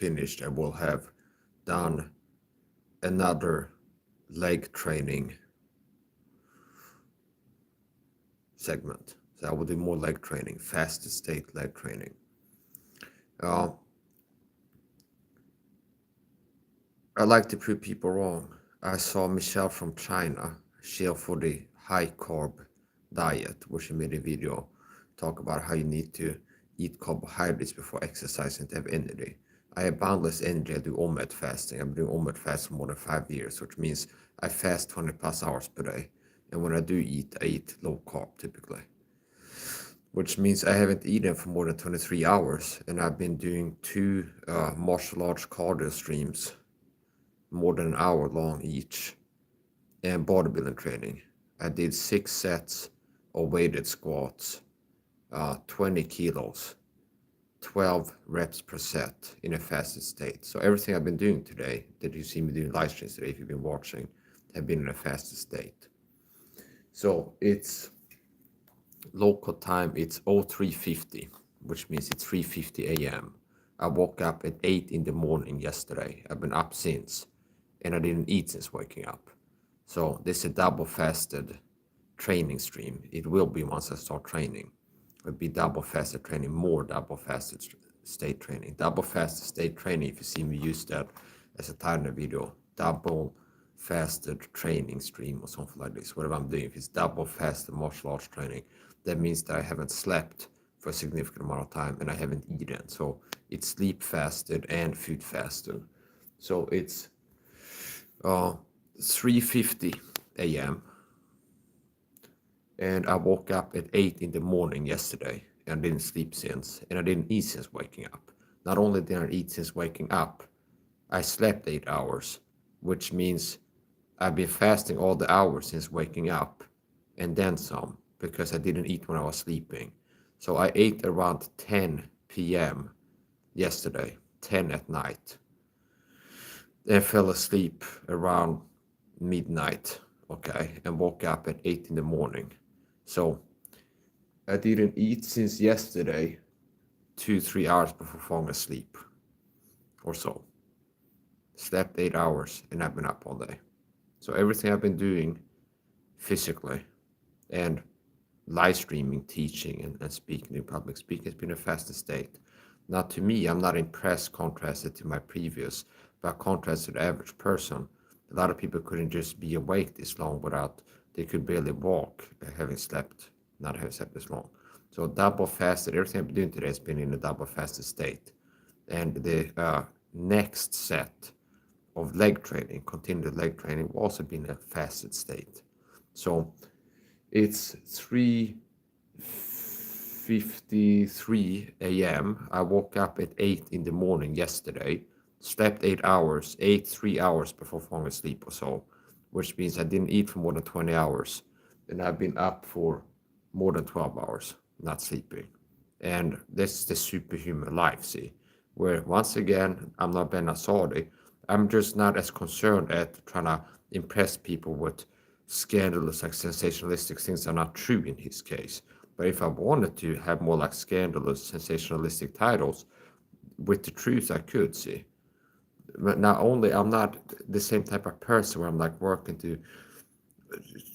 finished, I will have done another leg training segment. So I will do more leg training, fasted state leg training. I like to prove people wrong. I saw Michelle from China, she for the high carb diet, where she made a video talk about how you need to eat carbohydrates before exercising to have energy. I have boundless energy. I do OMAD fasting. I've been doing OMAD fast for more than 5 years, which means I fast 20 plus hours per day. And when I do eat, I eat low carb typically, which means I haven't eaten for more than 23 hours. And I've been doing 2 martial arts cardio streams, more than an hour long each, and bodybuilding training. I did 6 sets of weighted squats, 20 kilos, 12 reps per set in a fasted state. So everything I've been doing today, that you see me doing live streams today, if you've been watching, have been in a fasted state. So it's local time, it's 03:50, which means it's 3:50 a.m. I woke up at 8 in the morning yesterday. I've been up since, and I didn't eat since waking up. So this is a double fasted training stream. It will be once I start training. It'll be double fasted training, more double fasted state training. Double fasted state training, if you see me use that as a title in the video, double fasted training stream or something like this, whatever I'm doing. If it's double fasted martial arts training, that means that I haven't slept for a significant amount of time and I haven't eaten. So it's sleep fasted and food fasted. So it's 3:50 a.m. and I woke up at 8 in the morning yesterday and didn't sleep since, and I didn't eat since waking up. Not only did I eat since waking up, I slept 8 hours, which means I've been fasting all the hours since waking up and then some, because I didn't eat when I was sleeping. So I ate around 10 p.m. yesterday, 10 at night, and fell asleep around midnight, okay, and woke up at 8 in the morning. So I didn't eat since yesterday, 2-3 hours before falling asleep or so. Slept 8 hours and I've been up all day. So everything I've been doing physically and live streaming, teaching, and speaking in public speaking has been a fasted state. Now to me, I'm not impressed contrasted to my previous, but contrasted to the average person. A lot of people couldn't just be awake this long without, they could barely walk, not having slept this long. So double fasted, everything I've been doing today has been in a double fasted state. And the next set of leg training, continued leg training, will also be in a fasted state. So it's 3:53 a.m. I woke up at 8 in the morning yesterday, slept 8 hours, ate 3 hours before falling asleep or so, which means I didn't eat for more than 20 hours. And I've been up for more than 12 hours, not sleeping. And this is the superhuman life, see, where once again, I'm not Ben Asadi. I'm just not as concerned at trying to impress people with scandalous, like sensationalistic things that are not true in his case. But if I wanted to have more like scandalous, sensationalistic titles with the truth, I could see. But not only, I'm not the same type of person where I'm like working to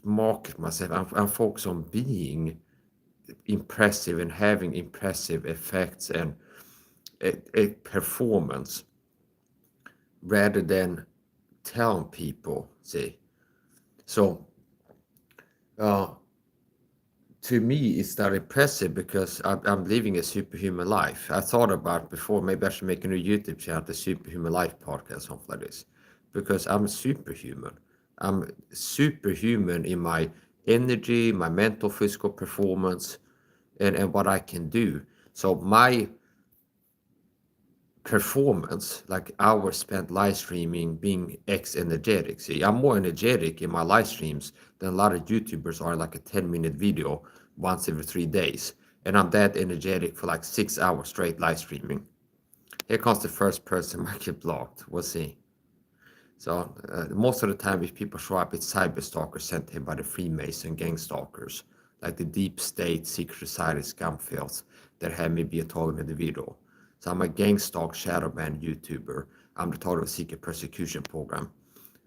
market myself. I'm focused on being impressive and having impressive effects and a performance rather than telling people, see. So to me, it's not impressive because I'm living a superhuman life. I thought about before, maybe I should make a new YouTube channel, the Superhuman Life podcast, something like this, because I'm superhuman. I'm superhuman in my energy, my mental, physical performance, and what I can do. So my performance, like hours spent live streaming, being energetic. See, I'm more energetic in my live streams than a lot of YouTubers are, like a 10-minute video once every 3 days. And I'm that energetic for like 6 hours straight live streaming. Here comes the first person might get blocked. We'll see. So most of the time, if people show up, it's cyber stalkers sent here by the Freemason gang stalkers, like the deep state, secret society scum filth that had me be a target in the video. So I'm a gang stalk shadow ban YouTuber. I'm the target of a secret persecution program.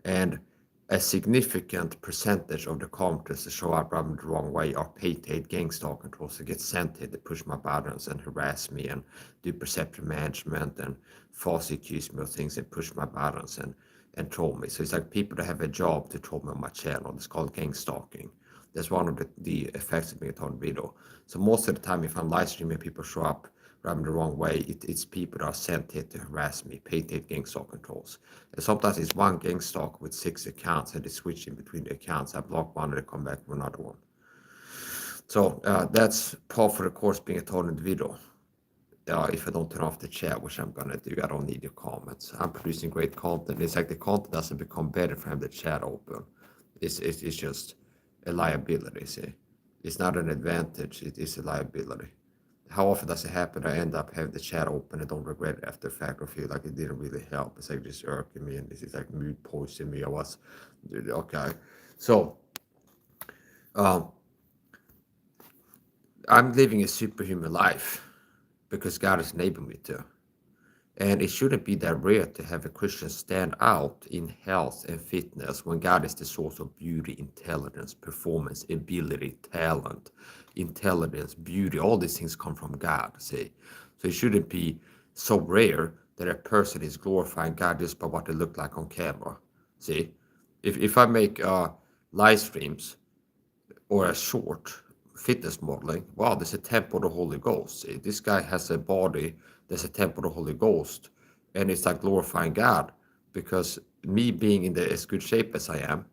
And a significant percentage of the comments that show up rubbing the wrong way are paid gang stalking trolls that get sent here to push my buttons and harass me and do perception management and falsely accuse me of things and push my buttons and troll me. So it's like people that have a job to troll me on my channel. It's called gang stalking. That's one of the effects of being a on video. So most of the time, if I'm live streaming, people show up rubbing the wrong way. It's people that are sent here to harass me, paid gang stalking trolls. And sometimes it's one gang stalk with 6 accounts and they switch in between the accounts. I block one and they come back with another one. So that's part for the course being a total individual. If I don't turn off the chat, which I'm gonna do, I don't need your comments. I'm producing great content. It's like the content doesn't become better for having the chat open. It's just a liability. See, it's not an advantage. It is a liability. How often does it happen? I end up having the chat open and don't regret it after the fact or feel like it didn't really help. It's like just irking me and this is like mood poisoning me. I was okay. So I'm living a superhuman life because God has enabled me to. And it shouldn't be that rare to have a Christian stand out in health and fitness when God is the source of beauty, intelligence, performance, ability, talent, intelligence, beauty. All these things come from God, see? So it shouldn't be so rare that a person is glorifying God just by what they look like on camera, see? If I make live streams or a short fitness modeling, wow, there's a temple of the Holy Ghost. See, this guy has a body, there's a temple of the Holy Ghost, and it's like glorifying God because me being in as good shape as I am,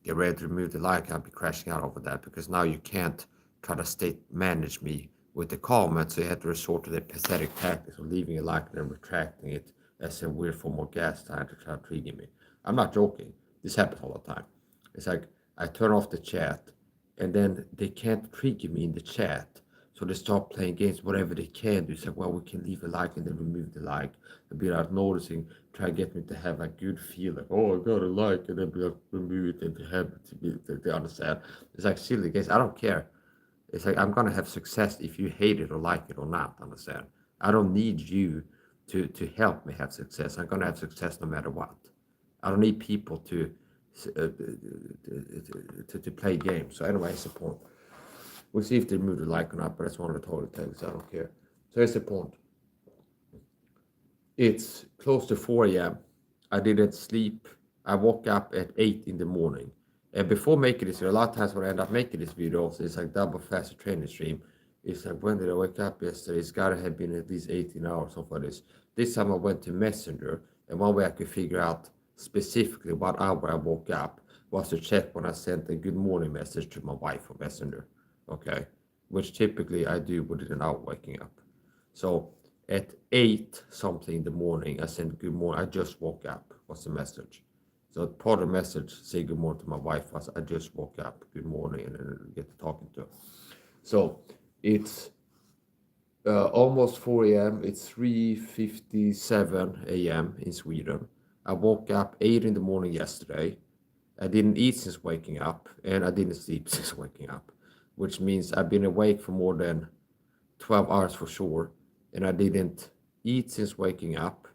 get ready to remove the like, I'll be crashing out over that because now you can't try to state manage me with the comments, so you have to resort to the pathetic tactics of leaving a like and then retracting it as a weird form of gas time to try to trigger me. I'm not joking. This happens all the time. It's like I turn off the chat and then they can't trigger me in the chat. So they start playing games, whatever they can do. It's like, well, we can leave a like and then remove the like. And be like noticing, try to get me to have a good feel like, oh, I got a like, and then be like, remove it and to have it to be the other side. It's like silly games. I don't care. It's like, I'm going to have success if you hate it or like it or not, understand? I don't need you to help me have success. I'm going to have success no matter what. I don't need people to play games. So anyway, it's the point. We'll see if they move the like or not, but that's one of the total things. I don't care. So here's the point. It's close to 4 a.m. I didn't sleep. I woke up at 8 in the morning. And before making this video, a lot of times when I end up making this video, so it's like double faster training stream. It's like, when did I wake up yesterday? It's gotta have been at least 18 hours, something like this. This time I went to Messenger, and one way I could figure out specifically what hour I woke up was to check when I sent a good morning message to my wife on Messenger, okay? Which typically I do within an hour waking up. So at 8 something in the morning, I sent good morning. I just woke up was the message. So part of the message, say good morning to my wife, was I just woke up, good morning, and then get to talking to her. So it's almost 4 a.m. It's 3:57 a.m. in Sweden. I woke up 8 in the morning yesterday. I didn't eat since waking up, and I didn't sleep since waking up, which means I've been awake for more than 12 hours for sure, and I didn't eat since waking up.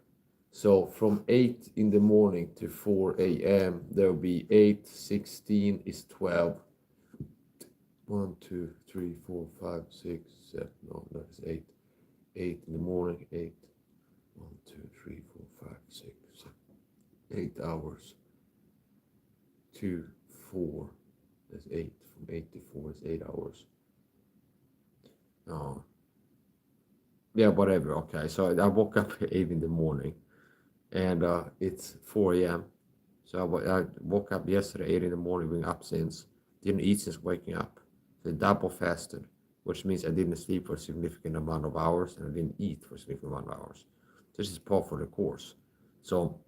So from 8 in the morning to 4 a.m., there will be 8, 16 is 12. 1, 2, 3, 4, 5, 6, 7. No, that's 8. 8 in the morning, 8. 1, 2, 3, 4, 5, 6, 7. 8 hours. 2, 4. That's 8. From 8 to 4 is 8 hours. Yeah, whatever. Okay, so I woke up at 8 in the morning, and it's 4 a.m. So I woke up yesterday 8 in the morning, been up since. Didn't eat since waking up. So double fasted, which means I didn't sleep for a significant amount of hours, and I didn't eat for a significant amount of hours. This is part for the course. So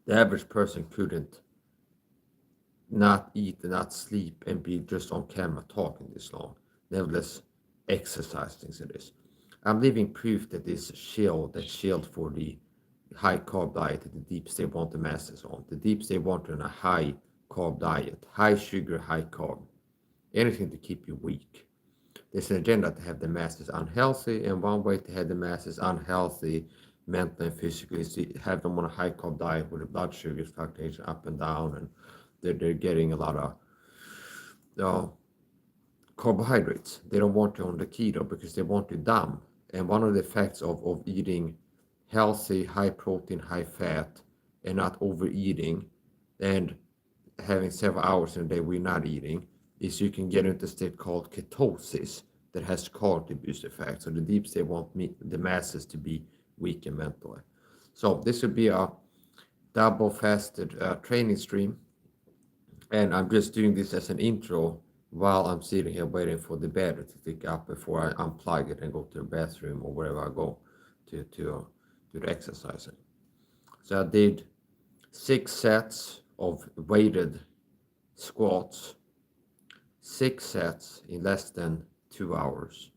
the average person couldn't not eat and not sleep and be just on camera talking this long. Nevertheless, exercise things like this. I'm living proof that this shield for the high carb diet that the deep state want the masses on. The deep state want on a high carb diet, high sugar, high carb, anything to keep you weak. there's an agenda to have the masses unhealthy, and one way to have the masses unhealthy mentally and physically is to have them on a high carb diet where the blood sugars fluctuation up and down, and they're getting a lot of carbohydrates. They don't want you on the keto because they want you dumb. And one of the effects of eating healthy, high protein, high fat, and not overeating, and having several hours in a day we're not eating, is you can get into a state called ketosis that has cognitive boost effect. So the deep state want the masses to be weak and mentally. So this would be a double fasted training stream, and I'm just doing this as an intro while I'm sitting here waiting for the battery to pick up before I unplug it and go to the bathroom or wherever I go to do the exercising. So I did 6 sets of weighted squats, 6 sets in less than 2 hours.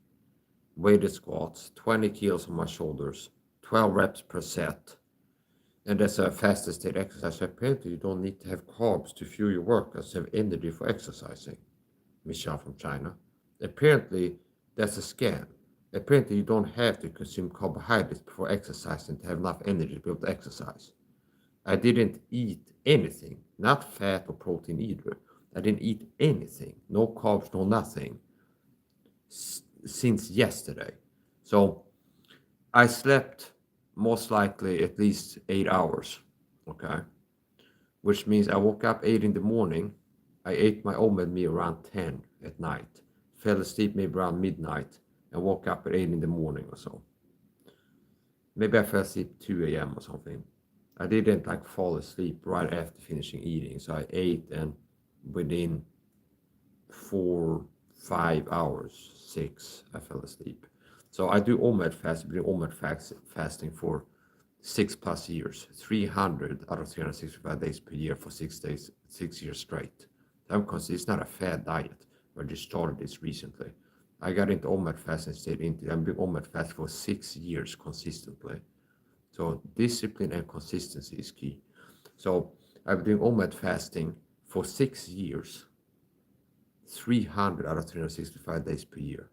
Weighted squats, 20 kilos on my shoulders, 12 reps per set. And that's a fasted state exercise. So apparently you don't need to have carbs to fuel your workouts to have energy for exercising. Michelle from China. Apparently that's a scam. Apparently you don't have to consume carbohydrates before exercising to have enough energy to be able to exercise. I didn't eat anything, not fat or protein either. I didn't eat anything, no carbs, no nothing, since yesterday. So I slept most likely at least 8 hours, okay? Which means I woke up 8 in the morning, I ate my omelet meal around 10 at night, fell asleep maybe around midnight, and woke up at 8 in the morning or so. Maybe I fell asleep 2 a.m. or something. I didn't like fall asleep right after finishing eating, so I ate, and within 4, 5 hours, 6, I fell asleep. So I do omelet fasting, been omelet fasting for 6+ years, 300 out of 365 days per year for 6 days, 6 years straight. It's not a fad diet. I just started this recently. I got into omelet fasting, stayed into it. I've been omelet fast for 6 years consistently. So discipline and consistency is key. So I've been doing omelet fasting for 6 years, 300 out of 365 days per year.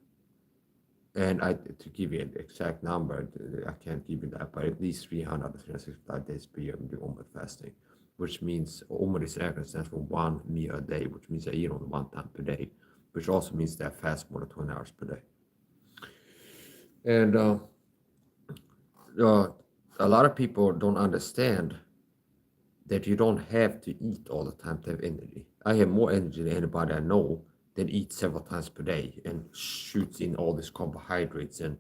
And to give you an exact number, I can't give you that, but at least 300 out of 365 days per year I'm doing omelet fasting, which means omelet is actually stands for 1 meal a day, which means I eat only 1 time per day, which also means that I fast more than 20 hours per day. And a lot of people don't understand that you don't have to eat all the time to have energy. I have more energy than anybody I know that eats several times per day and shoots in all these carbohydrates and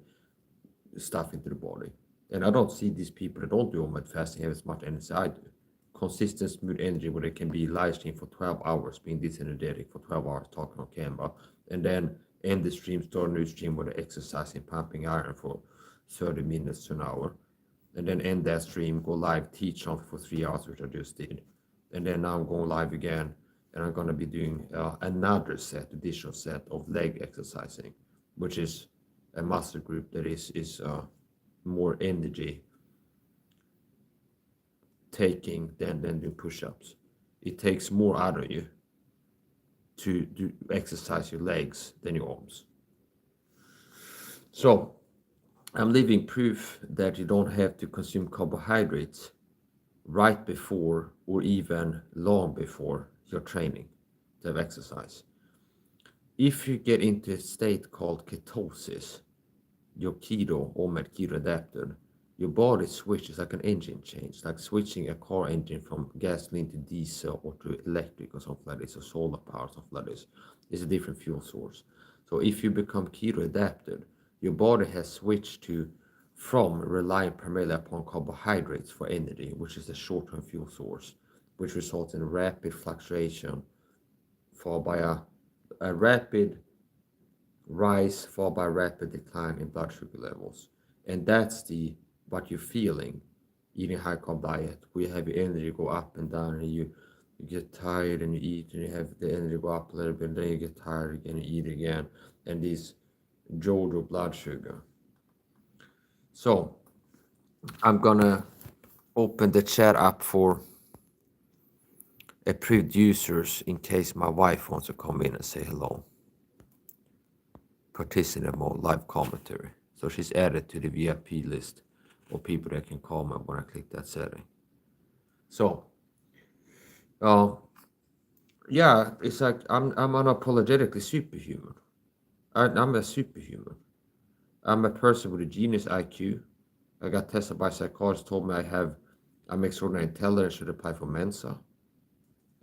stuff into the body. And I don't see these people that don't do omelet fasting have as much energy as I do. Consistent, smooth energy where they can be live stream for 12 hours, being this energetic for 12 hours, talking on camera, and then end the stream, start a new stream where they're exercising, pumping iron for 30 minutes to an hour, and then end that stream, go live, teach something for 3 hours, which I just did. And then now I'm going live again, and I'm going to be doing another additional set of leg exercising, which is a muscle group that is more energy taking than doing push-ups. It takes more out of you to exercise your legs than your arms. So I'm leaving proof that you don't have to consume carbohydrates right before or even long before your training to have exercise. If you get into a state called ketosis, your keto or keto adapted, your body switches like an engine change, like switching a car engine from gasoline to diesel or to electric or something like this, or solar power, something like this. It's a different fuel source. So if you become keto adapted, your body has switched from relying primarily upon carbohydrates for energy, which is a short-term fuel source, which results in rapid fluctuation, followed by a rapid rise, followed by rapid decline in blood sugar levels. And that's what you're feeling eating high carb diet, where you have your energy go up and down, and you get tired and you eat, and you have the energy go up a little bit, and then you get tired again and eat again, and this jojo blood sugar. So I'm gonna open the chat up for approved users in case my wife wants to come in and say hello. participant mode live commentary. So she's added to the VIP list of people that can comment when I click that setting. So, yeah, it's like I'm unapologetically superhuman. I'm a superhuman. I'm a person with a genius IQ. I got tested by psychologists, told me I'm extraordinary intelligent, should apply for Mensa.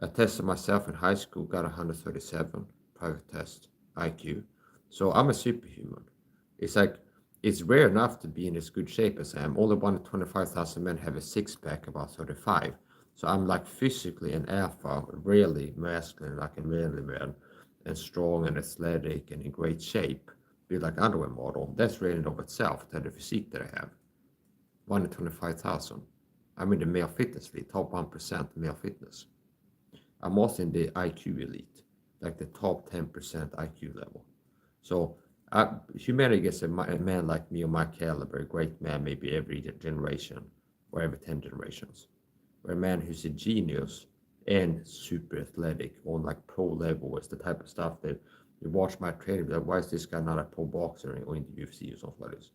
I tested myself in high school, got 137 private test IQ. So I'm a superhuman. It's like it's rare enough to be in as good shape as I am. Only 1 in 25,000 men have a six-pack about 35. So I'm like physically an alpha, rarely masculine like a manly man, and strong and athletic and in great shape. Be like underwear model. That's rare in and of itself to have the physique that I have. 1 in 25,000. I'm in the male fitness league, top 1% male fitness. I'm also in the IQ elite, like the top 10% IQ level. So humanity gets a man like me or my caliber, a great man maybe every generation or every 10 generations. Or a man who's a genius and super athletic on like pro level is the type of stuff that you watch my training, like, why is this guy not a pro boxer or in the UFC or something like this?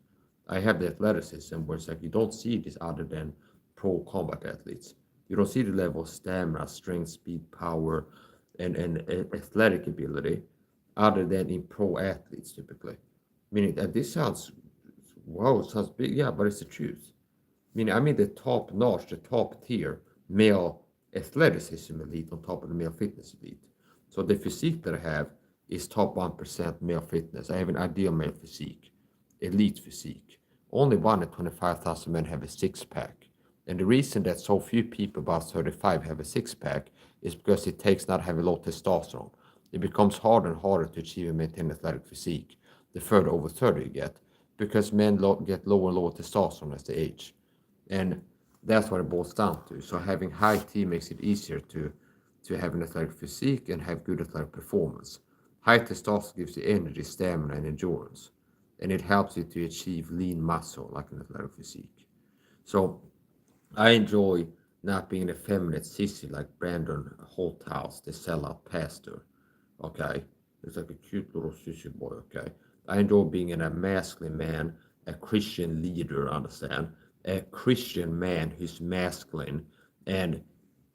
I have the athleticism where it's like you don't see this other than pro combat athletes. You don't see the level of stamina, strength, speed, power, and athletic ability other than in pro athletes typically. Meaning that this sounds, wow, it sounds big, yeah, but it's the truth. Meaning I'm in the top notch, the top tier male athleticism elite on top of the male fitness elite. So the physique that I have is top 1% male fitness. I have an ideal male physique, elite physique. Only 1 in 25,000 men have a six-pack. And the reason that so few people above 35 have a six-pack is because it takes not having low testosterone. It becomes harder and harder to achieve and maintain athletic physique the further over 30 you get, because men get lower and lower testosterone as they age. And that's what it boils down to. So having high T makes it easier to have an athletic physique and have good athletic performance. High testosterone gives you energy, stamina, and endurance. And it helps you to achieve lean muscle like an athletic physique. So I enjoy not being a feminine sissy like Brandon Holthouse, the sellout pastor. Okay? It's like a cute little sissy boy, okay? I enjoy being a masculine man, a Christian leader, understand? A Christian man who's masculine and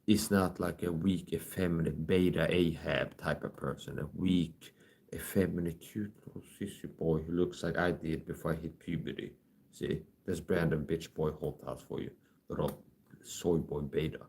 is not like a weak, effeminate beta Ahab type of person. A weak, effeminate, cute little sissy boy who looks like I did before I hit puberty. See? There's Brandon bitch boy Holthouse for you. Little soy boy beta.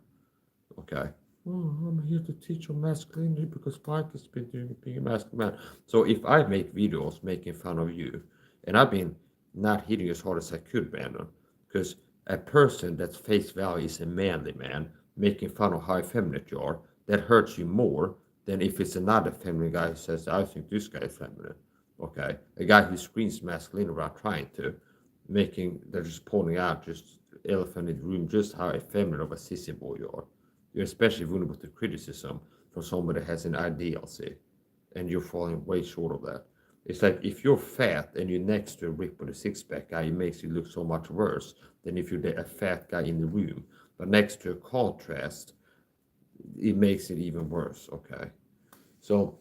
Okay? Oh, I'm here to teach you masculinity because Mike has been doing being a masculine man. So if I make videos making fun of you, and I've been not hitting as hard as I could, Brandon, because a person that's face value is a manly man making fun of how effeminate you are, that hurts you more than if it's another feminine guy who says, I think this guy is feminine. Okay? A guy who screams masculine without trying to, they're just pointing out just elephant in the room, just how effeminate of a sissy boy you are. You're especially vulnerable to criticism from somebody that has an ideal, see, and you're falling way short of that. It's like if you're fat and you're next to a rip with a six-pack guy, it makes you look so much worse than if you're a fat guy in the room. But next to a contrast, it makes it even worse, okay? So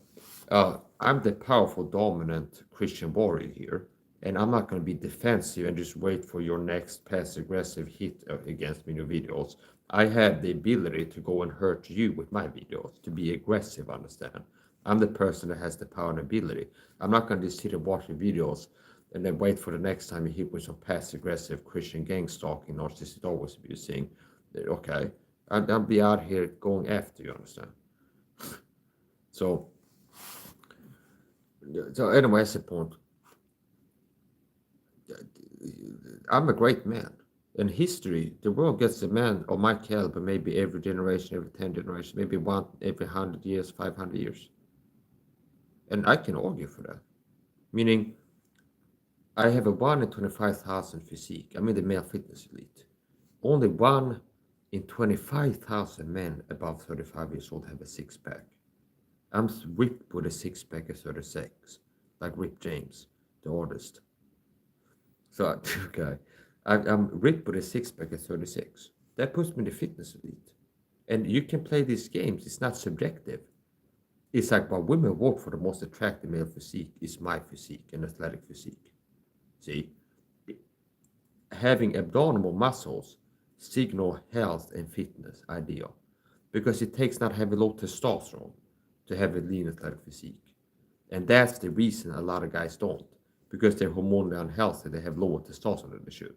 I'm the powerful, dominant Christian warrior here, and I'm not going to be defensive and just wait for your next passive-aggressive hit against me in your videos. I have the ability to go and hurt you with my videos, to be aggressive, understand? I'm the person that has the power and ability. I'm not going to just sit and watch your videos and then wait for the next time you hit with some passive-aggressive Christian gang stalking, narcissistic always abusing. Okay? I'll be out here going after you, understand? So anyway, that's the point. I'm a great man. In history, the world gets a man of my caliber maybe every generation, every 10 generations, maybe one every 100 years, 500 years. And I can argue for that. Meaning, I have a 1 in 25,000 physique. I'm in the male fitness elite. Only 1 in 25,000 men above 35 years old have a six-pack. I'm ripped with a six-pack at 36, like Rip James, the artist. So, okay, I'm ripped with a six-pack at 36. That puts me in the fitness elite. And you can play these games. It's not subjective. It's like what women vote for the most attractive male physique is my physique, an athletic physique. See, having abdominal muscles signal health and fitness ideal because it takes not having low testosterone to have a lean athletic physique. And that's the reason a lot of guys don't, because they're hormonally unhealthy, they have lower testosterone than they should.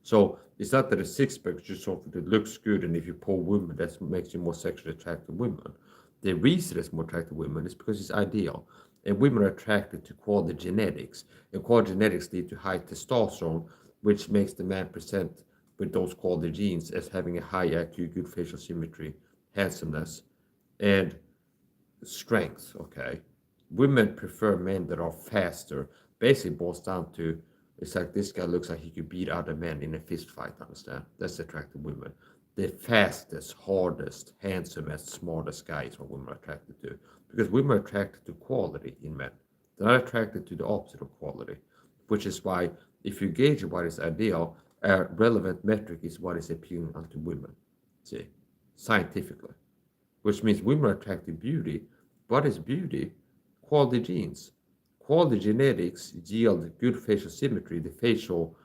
So it's not that a six pack is just something that looks good, and if you pull women, that makes you more sexually attractive women. The reason it's more attractive women is because it's ideal, and women are attracted to quality genetics, and quality genetics lead to high testosterone, which makes the man present with those quality genes as having a high IQ, good facial symmetry, handsomeness, and strength. Okay, women prefer men that are faster. Basically, boils down to it's like this guy looks like he could beat other men in a fist fight. Understand? That's attractive women. The fastest, hardest, handsomest, smartest guy is what women are attracted to. Because women are attracted to quality in men. They're not attracted to the opposite of quality. Which is why, if you gauge what is ideal, a relevant metric is what is appealing unto women. See, scientifically, which means women are attracted to beauty. What is beauty? Quality genes. Quality genetics yield good facial symmetry. The facial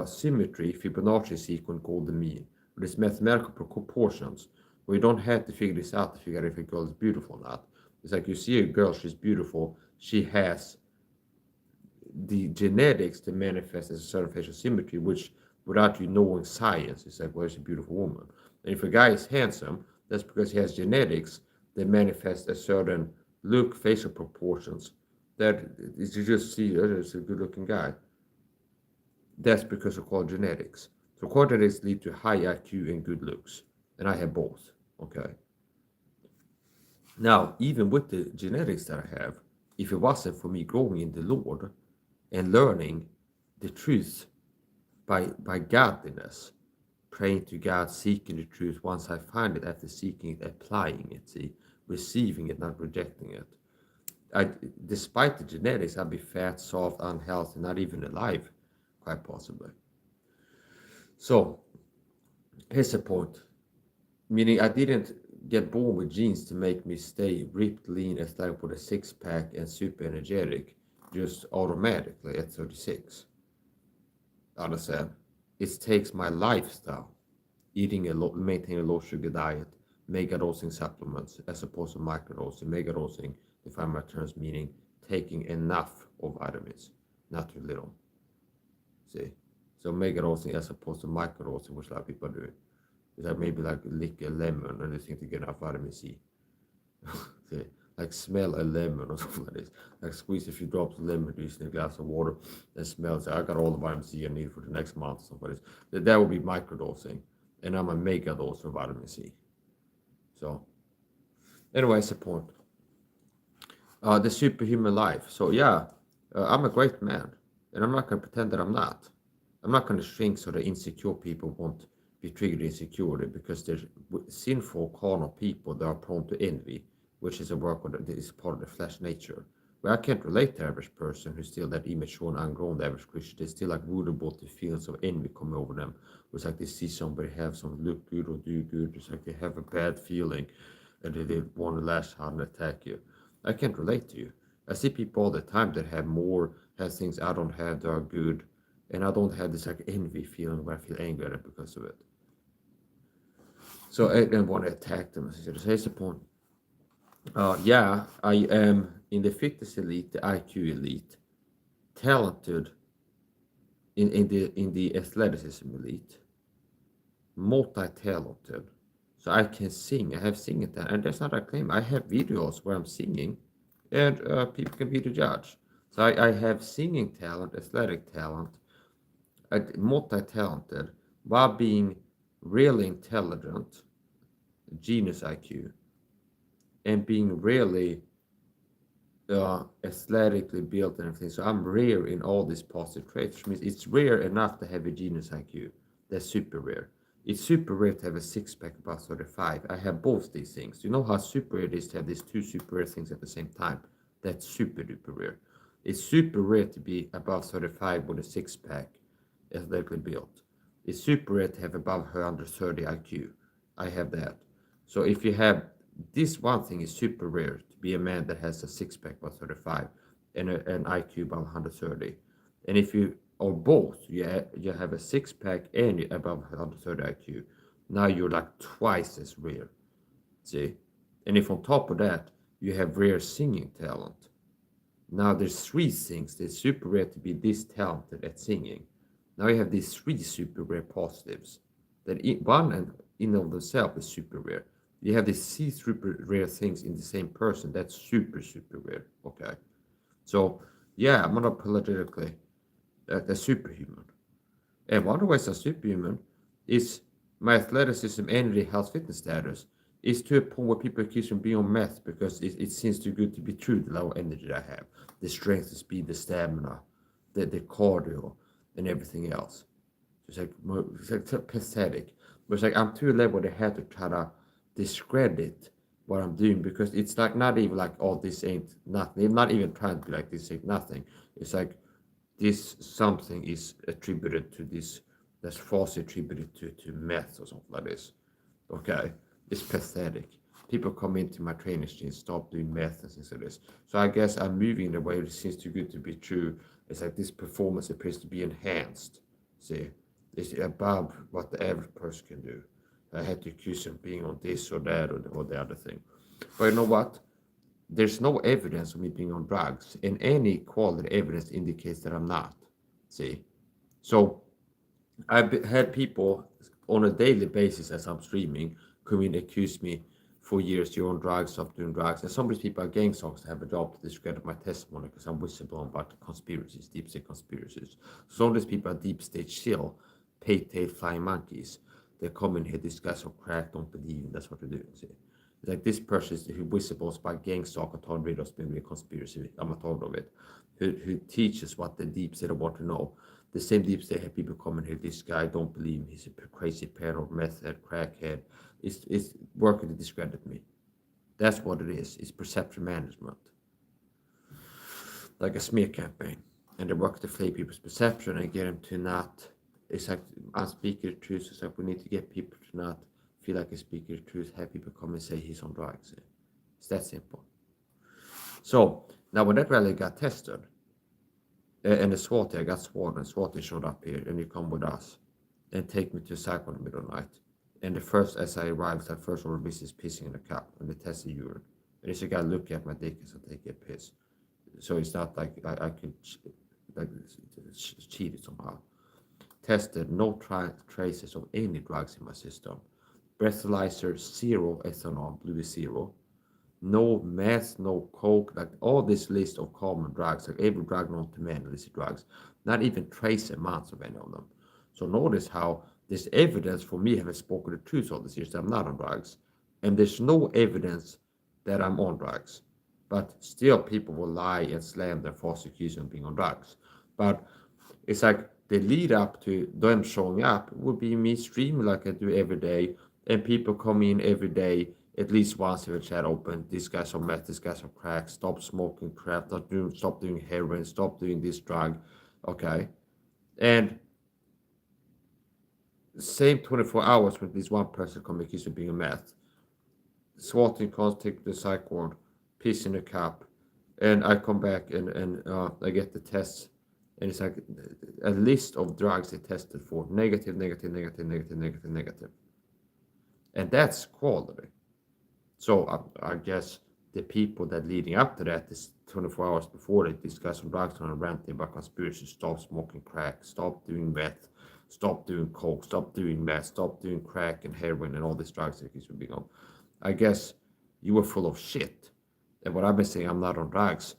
symmetry, Fibonacci sequence called the mean. With its mathematical proportions, where you don't have to figure this out to figure if a girl is beautiful or not. It's like you see a girl, she's beautiful, she has the genetics to manifest as a certain facial symmetry, which without you knowing science, it's like, well, it's a beautiful woman. And if a guy is handsome, that's because he has genetics that manifest a certain look, facial proportions. That is, you just see that it's a good looking guy. That's because of core genetics. So core genetics lead to high IQ and good looks. And I have both. Okay. Now, even with the genetics that I have, if it wasn't for me growing in the Lord and learning the truth by godliness, praying to God, seeking the truth, once I find it, after seeking it, applying it, see, receiving it, not rejecting it. Despite the genetics, I'd be fat, soft, unhealthy, not even alive, quite possibly. So, here's the point. Meaning I didn't get born with genes to make me stay ripped, lean, athletic with a six-pack and super energetic just automatically at 36. Understand? It takes my lifestyle, maintaining a low sugar diet, mega dosing supplements as opposed to microdosing. Mega dosing, define my terms, meaning taking enough of vitamins, not too little. See? So mega dosing as opposed to microdosing, which a lot of people do. It's like maybe like lick a lemon and they think to get enough vitamin C. See? Like smell a lemon or something like this. Like squeeze a few drops of lemon juice in a glass of water and smell. Say, I got all the vitamin C I need for the next month. Something like this. That would be microdosing. And I'm a mega dose of vitamin C. So, anyway, it's the point. The superhuman life. So, yeah, I'm a great man. And I'm not going to pretend that I'm not. I'm not going to shrink so that insecure people won't be triggered insecurity because they're sinful, carnal people that are prone to envy, which is a work that is part of the flesh nature. Where I can't relate to the average person who's still that immature and ungrown, the average Christian. They're still like vulnerable to feelings of envy coming over them. It's like they see somebody have some look good or do good. It's like they have a bad feeling and they want to lash out and attack you. I can't relate to you. I see people all the time that have things I don't have that are good. And I don't have this like envy feeling where I feel angry at it because of it. So I don't want to attack them. So here's the point. Yeah, I am in the fitness elite, the IQ elite, talented in the athleticism elite, multi-talented. So I can sing. I have singing talent, and that's not a claim. I have videos where I'm singing, and people can be the judge. So I have singing talent, athletic talent, multi-talented, while being really intelligent, genius IQ, and being really aesthetically built and everything. So I'm rare in all these positive traits, which means it's rare enough to have a genius IQ. That's super rare. It's super rare to have a six-pack above 35. I have both these things. You know how super rare it is to have these two super rare things at the same time? That's super duper rare. It's super rare to be above 35 with a six-pack athletically built. It's super rare to have above 130 IQ. I have that. So if you have this one thing is super rare to be a man that has a six-pack by 35 and an IQ by 130. And if you are both, you have a six-pack and you're above 130 IQ, now you're like twice as rare. See? And if on top of that, you have rare singing talent. Now there's three things that's super rare to be this talented at singing. Now you have these three super rare positives. That one and in of themselves is super rare. You have these three super rare things in the same person. That's super rare. Okay. So yeah, I'm unapologetically a superhuman. And one of the ways I'm superhuman is my athleticism, energy, health, fitness status is to a point where people accuse me of being on meth because it seems too good to be true, the low energy that I have, the strength, the speed, the stamina, the cardio, and everything else. It's like so pathetic. But it's like I'm to a level that I have to try to discredit what I'm doing because it's like not even like, oh, this ain't nothing. I'm not even trying to be like, this ain't nothing. It's like this something is attributed to this, that's falsely attributed to meth or something like this. Okay, it's pathetic. People come into my training and stop doing meth and things like this. So I guess I'm moving in a way that seems too good to be true. It's like this performance appears to be enhanced. See, it's above what the average person can do. I had to accuse him of being on this or that or the other thing. But you know what? There's no evidence of me being on drugs, and any quality evidence indicates that I'm not. See? So I've had people on a daily basis as I'm streaming come in and accuse me for years, you're on drugs, stop doing drugs. And some of these people are gang stalkers that have a job to discredit my testimony because I'm whistleblowing about conspiracies, deep state conspiracies. Some of these people are deep state chill, pay-tail flying monkeys. They come in here, these guys are crack, don't believe, and that's what they're doing. See? Like this person who whistleballs about gang stalker, told me it's been a conspiracy. I'm not told of it. Who teaches what the deep state want to know. The same deep state have people coming here. This guy don't believe me. He's a crazy paranoid meth head, crackhead. It's working to discredit me. That's what it is. It's perception management, like a smear campaign, and they work to flay people's perception and get them to not. It's like I'm speaking the truth. It's like we need to get people to not feel like a speaker of truth. Have people come and say he's on drugs. It's that simple. So now when that rally got tested, and the SWAT I got sworn, and SWAT showed up here, and you come with us, and take me to a cycle in the middle of the night. And the first, as I arrived, that first order of business pissing in a cup, and they test the urine. And there's a guy looking at my dick as I take a piss. So it's not like I could like cheat it somehow. Tested, no traces of any drugs in my system. Breathalyzer, 0 ethanol, blue is 0. No meth, no coke, like all this list of common drugs, like every drug known to man, illicit drugs, not even trace amounts of any of them. So notice how there's evidence for me having spoken the truth all these years that I'm not on drugs, and there's no evidence that I'm on drugs. But still, people will lie and slam their false accusation of being on drugs. But it's like the lead up to them showing up would be me streaming like I do every day, and people come in every day at least once if a chat open. These guys are meth, these guys are crack, stop smoking crap, stop doing heroin, stop doing this drug. Okay. And same 24 hours when at least one person come accused of being a meth. Swatting comes, take the psych ward, piss in a cup, and I come back and I get the tests, and it's like a list of drugs they tested for: negative, negative, negative, negative, negative, negative, and that's quality. So I guess the people that leading up to that is 24 hours before they discuss some drugs and ranting about conspiracy, stop smoking crack, stop doing meth, stop doing coke, stop doing meth, stop doing crack and heroin and all these drugs that keeps being on. I guess you were full of shit. And what I've been saying, I'm not on drugs.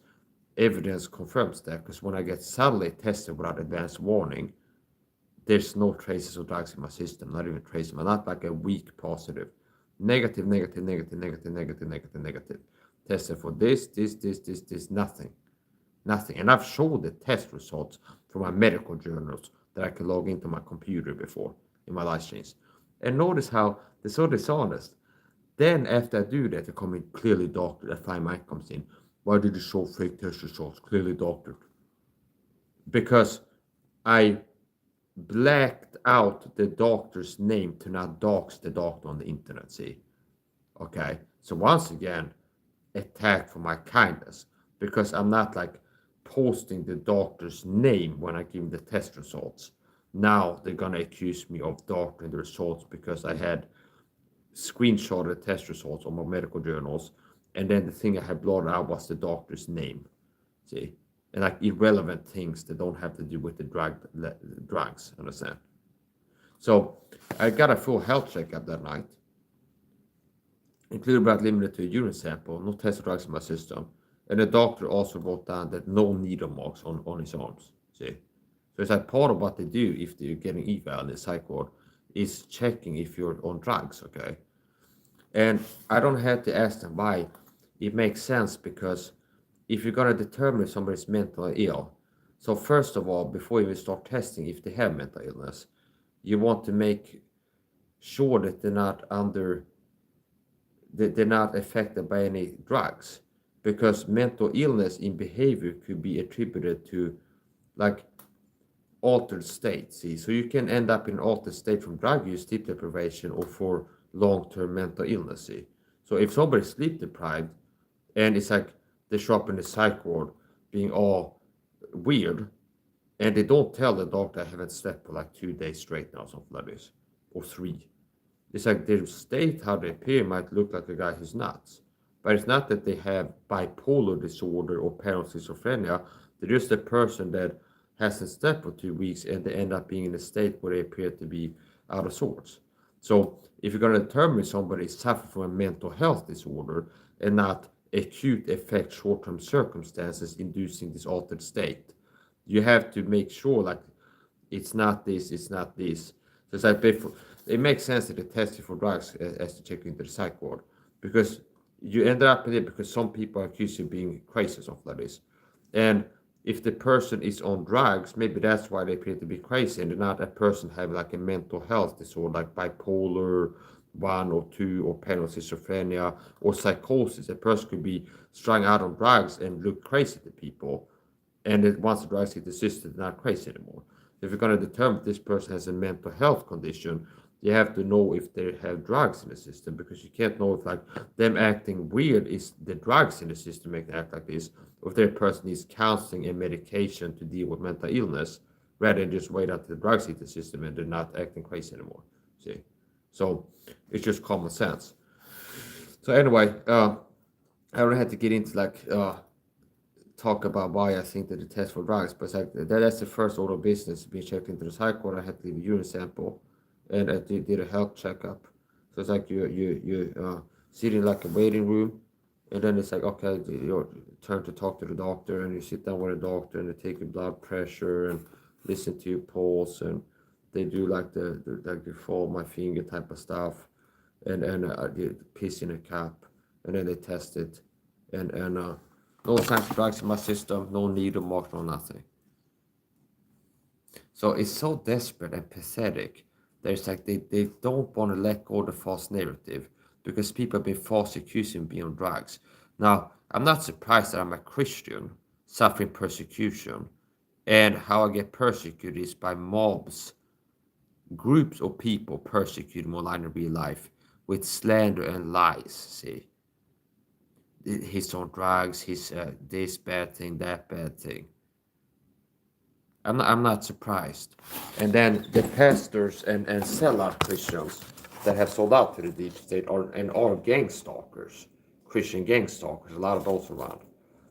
Evidence confirms that because when I get suddenly tested without advance warning, there's no traces of drugs in my system, not even traces. I'm not like a weak positive. Negative, negative, negative, negative, negative, negative, negative. Tested for this, nothing. Nothing. And I've showed the test results from my medical journals that I can log into my computer before in my live streams. And notice how they're so dishonest. Then after I do that, they come in clearly doctored. That fine mic comes in. Why did you show fake test results? Clearly doctored. Because I blacked out the doctor's name to not dox the doctor on the internet, see? Okay, so once again, attack for my kindness, because I'm not like posting the doctor's name when I give the test results. Now they're gonna accuse me of doctoring the results because I had screenshotted test results on my medical journals, and then the thing I had blotted out was the doctor's name. See, and like irrelevant things that don't have to do with the drugs. Understand? So I got a full health checkup that night, including but limited to a urine sample, no test drugs in my system. And the doctor also wrote down that no needle marks on his arms. See? So it's like part of what they do if they're getting eval in the psych ward is checking if you're on drugs, okay? And I don't have to ask them why. It makes sense because if you're gonna determine if somebody's mentally ill, so first of all, before you even start testing if they have mental illness, you want to make sure that they're not affected by any drugs, because mental illness in behavior could be attributed to like altered state. See, so you can end up in altered state from drug use, sleep deprivation, or for long-term mental illness. See, so if somebody's sleep deprived and it's like they show up in the psych ward being all weird, and they don't tell the doctor I haven't slept for like 2 days straight now, something like this, or three. It's like their state, how they appear, might look like a guy who's nuts. But it's not that they have bipolar disorder or paranoid schizophrenia. They're just a person that hasn't slept for 2 weeks and they end up being in a state where they appear to be out of sorts. So if you're going to determine somebody suffering from a mental health disorder and not acute effect short-term circumstances inducing this altered state, you have to make sure like it's not this, it's not this. So it's like before, it makes sense that they test you for drugs as to check into the psych ward, because you end up with it because some people accuse you of being crazy or something like this. And if the person is on drugs, maybe that's why they appear to be crazy and they're not a person having like a mental health disorder like bipolar 1 or 2 or paranoid schizophrenia or psychosis. A person could be strung out on drugs and look crazy to people, and it, once the drugs hit the system, they're not crazy anymore. If you're going to determine if this person has a mental health condition, you have to know if they have drugs in the system, because you can't know if like them acting weird is the drugs in the system make them act like this, or if their person needs counseling and medication to deal with mental illness, rather than just wait until the drugs hit the system and they're not acting crazy anymore. See, so it's just common sense. So anyway, I don't have to get into like talk about why I think that the test for drugs, but like that's the first order of business being checked into the psych ward. I had to leave a urine sample, and I did a health checkup. So it's like you sit in like a waiting room, and then it's like okay, your turn to talk to the doctor, and you sit down with the doctor, and they take your blood pressure and listen to your pulse, and they do like the like the follow my finger type of stuff, and they piss in a cup, and then they test it, and no signs of drugs in my system, no needle mark, no nothing. So it's so desperate and pathetic. There's like they don't want to let go of the false narrative because people have been false accusing me on drugs. Now, I'm not surprised that I'm a Christian suffering persecution, and how I get persecuted is by mobs, groups of people persecuting me online in real life with slander and lies. See, he's on drugs, he's this bad thing, that bad thing. I'm not surprised. And then the pastors and sellout Christians that have sold out to the deep state are gang stalkers, Christian gang stalkers, a lot of those around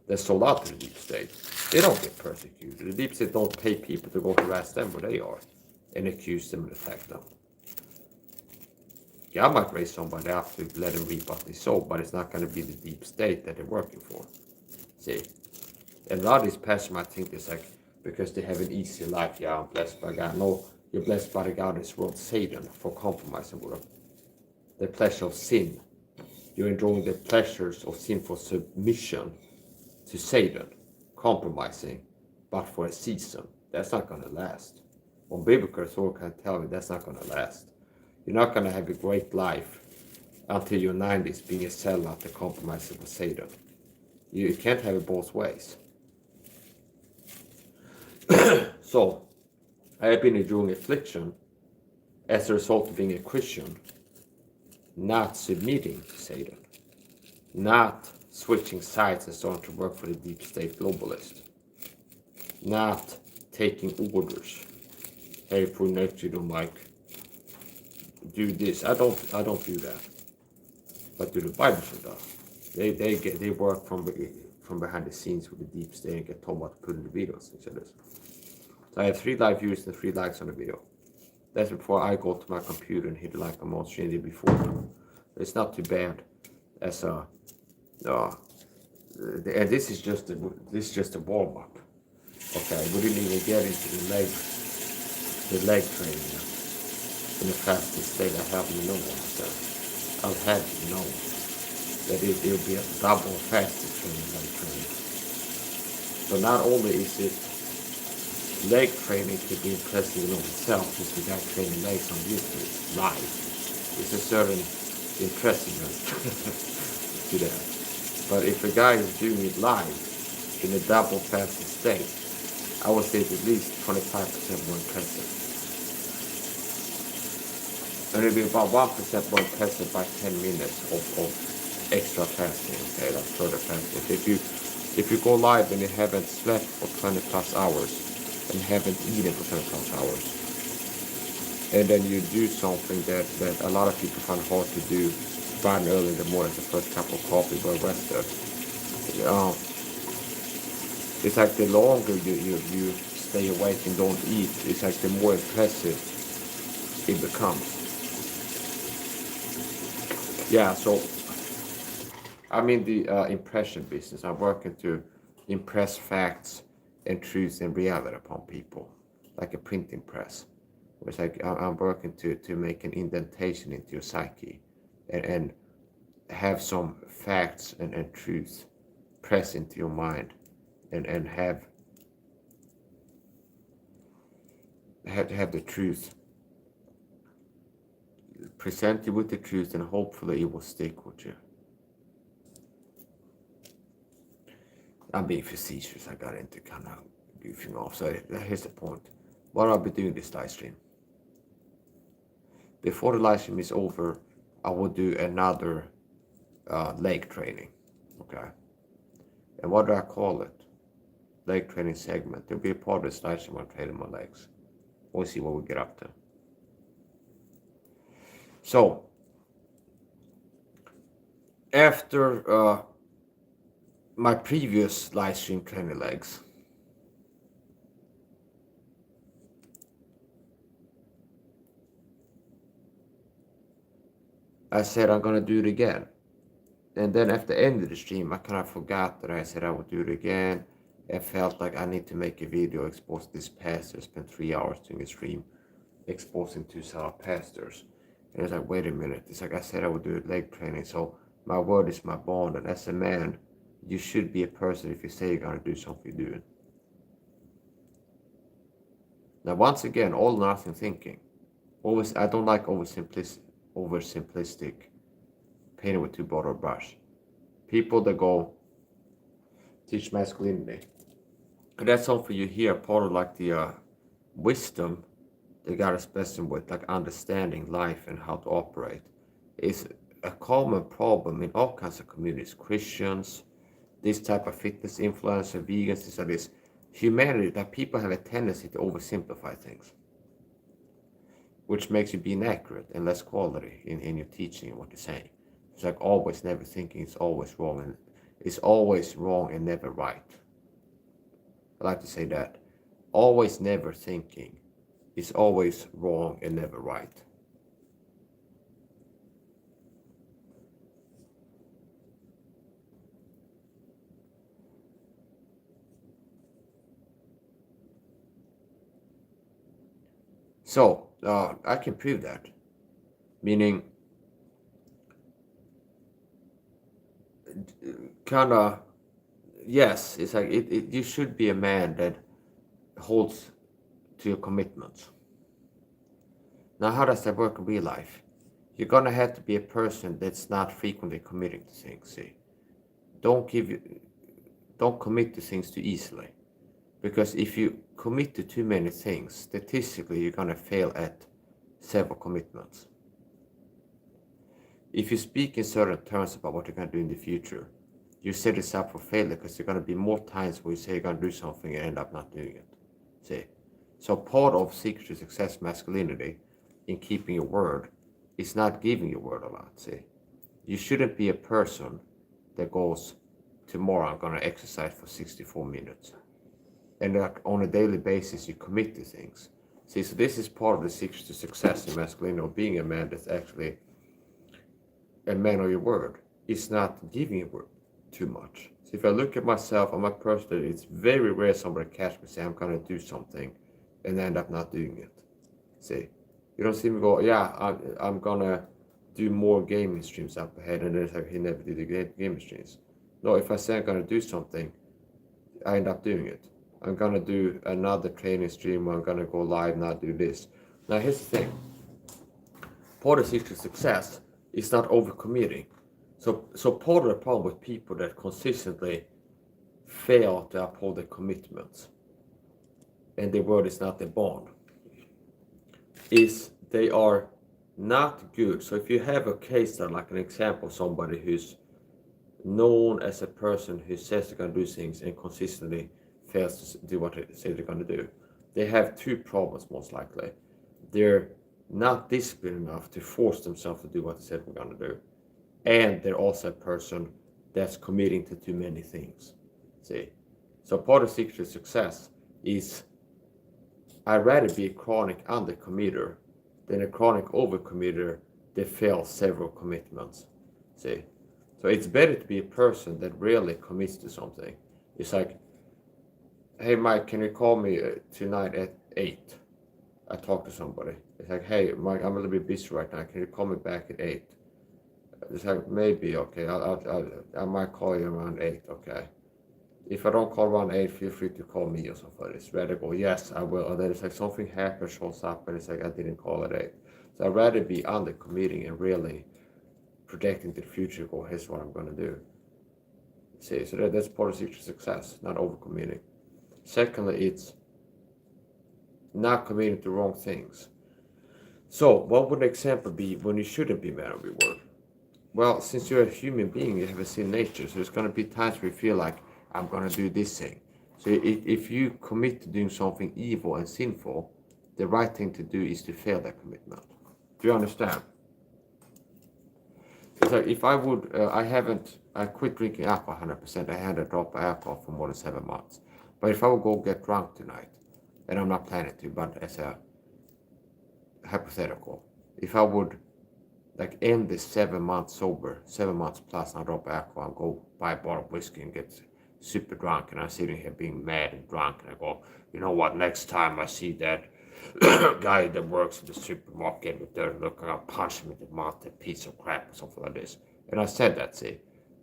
that sold out to the deep state. They don't get persecuted. The deep state don't pay people to go harass them where they are and accuse them and attack them. Yeah, I might raise somebody up to let them reap what they sow, but it's not going to be the deep state that they're working for. See? And a lot of these pastors might think it's like, because they have an easy life, yeah, I'm blessed by God. No, you're blessed by the God in this world, Satan, for compromising with him. The pleasure of sin. You're enjoying the pleasures of sinful submission to Satan, compromising, but for a season. That's not going to last. On biblical authority can tell you that's not going to last. You're not going to have a great life until your 90s being a sellout and compromising with Satan. You can't have it both ways. So, I have been enduring affliction as a result of being a Christian not submitting to Satan, not switching sides and starting to work for the deep state globalist, not taking orders. Hey, for next you don't like, do this. I don't do that. But do the Bible should do. They work from behind the scenes with the deep state and get told what to put in the videos. So I have 3 live views and 3 likes on the video. That's before I go to my computer and hit like a more stream did before. It's not too bad as a and this is just a warm up. Okay, we didn't even get into the leg training in the fastest state. I haven't known myself. I've had to know that it'll be a double fasted training, leg training. So not only is it leg training to be impressive in itself, just the guy training legs on YouTube live. It's a certain impressiveness to that. But if a guy is doing it live in a double fasted state, I would say it's at least 25% more impressive. And it'll be about 1% more impressive by 10 minutes of extra fasting, okay, like further fasting. If you go live and you haven't slept for 20 plus hours and haven't eaten for 20 plus hours, and then you do something that a lot of people find hard to do, bright and early in the morning, the first cup of coffee, well rested. It's like the longer you stay awake and don't eat, it's like the more impressive it becomes. Yeah, so I'm in the impression business. I'm working to impress facts and truth and reality upon people, like a printing press. It's like I'm working to make an indentation into your psyche and have some facts and truth press into your mind and have the truth, present you with the truth, and hopefully it will stick with you. I'm being facetious. I got into kind of goofing off. So here's the point. What I'll be doing this live stream. Before the live stream is over, I will do another leg training. Okay. And what do I call it? Leg training segment. There'll be a part of this live stream where I'm training my legs. We'll see what we get up to. So, after my previous live stream training legs, I said I'm gonna do it again. And then at the end of the stream, I kind of forgot that I said I would do it again. I felt like I need to make a video exposing this pastor. Spent 3 hours doing a stream exposing 2 SAHA pastors. And it's like, wait a minute. It's like I said I would do leg training. So my word is my bond. And as a man, you should be a person. If you say you're going to do something, you do it. Now, once again, all or nothing thinking. Always, I don't like oversimplistic, painted with too broad a brush. People that go teach masculinity. And that's something you hear, part of like the wisdom that God has blessed them with, like understanding life and how to operate, is a common problem in all kinds of communities. Christians, this type of fitness influencer, vegans, this humanity, that people have a tendency to oversimplify things, which makes you be inaccurate and less quality in your teaching and what you're saying. It's like always never thinking it's always wrong, and it's always wrong and never right. I like to say that. Always never thinking is always wrong and never right. So, I can prove that. Meaning, kind of, yes, it's like you should be a man that holds to your commitments. Now, how does that work in real life? You're gonna have to be a person that's not frequently committing to things. See, don't commit to things too easily, because if you commit to too many things, statistically, you're gonna fail at several commitments. If you speak in certain terms about what you're going to do in the future, you set this up for failure because there are going to be more times where you say you're going to do something and end up not doing it. See? So part of secret to success masculinity in keeping your word is not giving your word a lot. See? You shouldn't be a person that goes, tomorrow I'm going to exercise for 64 minutes. And like on a daily basis, you commit to things. See, so this is part of the secret to success in masculinity, or being a man that's actually a man of your word. It's not giving your word too much. So if I look at myself, I'm a person that it's very rare somebody catch me say I'm going to do something and end up not doing it. See, you don't see me go, yeah, I'm going to do more gaming streams up ahead, and then it's like he never did the gaming streams. No, if I say I'm going to do something, I end up doing it. I'm going to do another training stream, or I'm going to go live, not do this. Now, here's the thing. Part of secret success is not overcommitting. So part of the problem with people that consistently fail to uphold their commitments and their word is not their bond is they are not good. So if you have a case that, like an example, somebody who's known as a person who says they're going to do things and consistently fails to do what they say they're going to do, they have two problems most likely. They're not disciplined enough to force themselves to do what they said they're going to do. And they're also a person that's committing to too many things. See? So part of secret to success is I'd rather be a chronic undercommitter than a chronic overcommitter that fails several commitments. See? So it's better to be a person that rarely commits to something. It's like, hey Mike, can you call me tonight at 8? I talk to somebody. It's like, hey Mike, I'm a little bit busy right now. Can you call me back at 8? It's like, maybe, okay, I might call you around 8, okay. If I don't call around 8, feel free to call me or something. It's rather go, yes, I will. And then it's like something happens, shows up, and it's like, I didn't call at 8. So I'd rather be under committing and really projecting to the future, go, here's what I'm going to do. See, so that's part of secret success, not overcommitting. Secondly, it's not committing to wrong things. So what would an example be when you shouldn't be man of your word? Well, since you're a human being, you have a sin nature, so there's going to be times where you feel like, I'm going to do this thing. So if you commit to doing something evil and sinful, the right thing to do is to fail that commitment. Do you understand? So if I would, I quit drinking alcohol 100%. I had a drop of alcohol for more than 7 months. But if I would go get drunk tonight, and I'm not planning to, but as a hypothetical, if I would like end this 7 months sober, 7 months plus, and I drop alcohol and go buy a bottle of whiskey and get super drunk, and I'm sitting here being mad and drunk, and I go, you know what, next time I see that guy that works in the supermarket with dirty look, I'll punch him in the mouth, that piece of crap, or something like this. And I said that, see.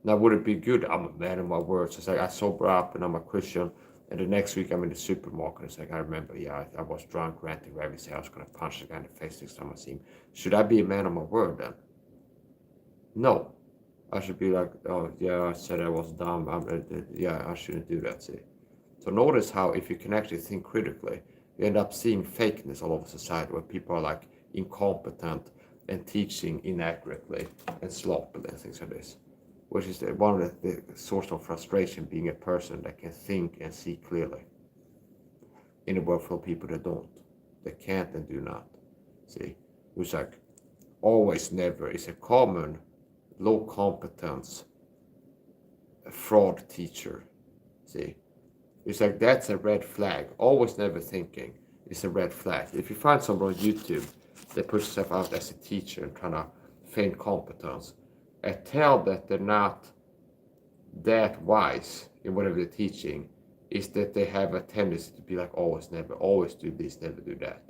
Now, would it be good? I'm a man of my words. It's like I sober up and I'm a Christian, and the next week I'm in the supermarket. It's like, I remember, yeah, I was drunk, ranting, raving, say I was going to punch the guy in the face next time I see him. Should I be a man of my word then? No. I should be like, oh, yeah, I said I was dumb. Yeah, I shouldn't do that, see. So notice how if you can actually think critically, you end up seeing fakeness all over society where people are like incompetent and teaching inaccurately and sloppily and things like this, which is one of the source of frustration, being a person that can think and see clearly in a world full of people that don't, that can't and do not, see. Which like always, never is a common low competence fraud teacher, see. It's like that's a red flag. Always, never thinking is a red flag. If you find someone on YouTube that puts themselves out as a teacher and trying to feign competence, and tell that they're not that wise in whatever they're teaching, is that they have a tendency to be like always, never, always do this, never do that.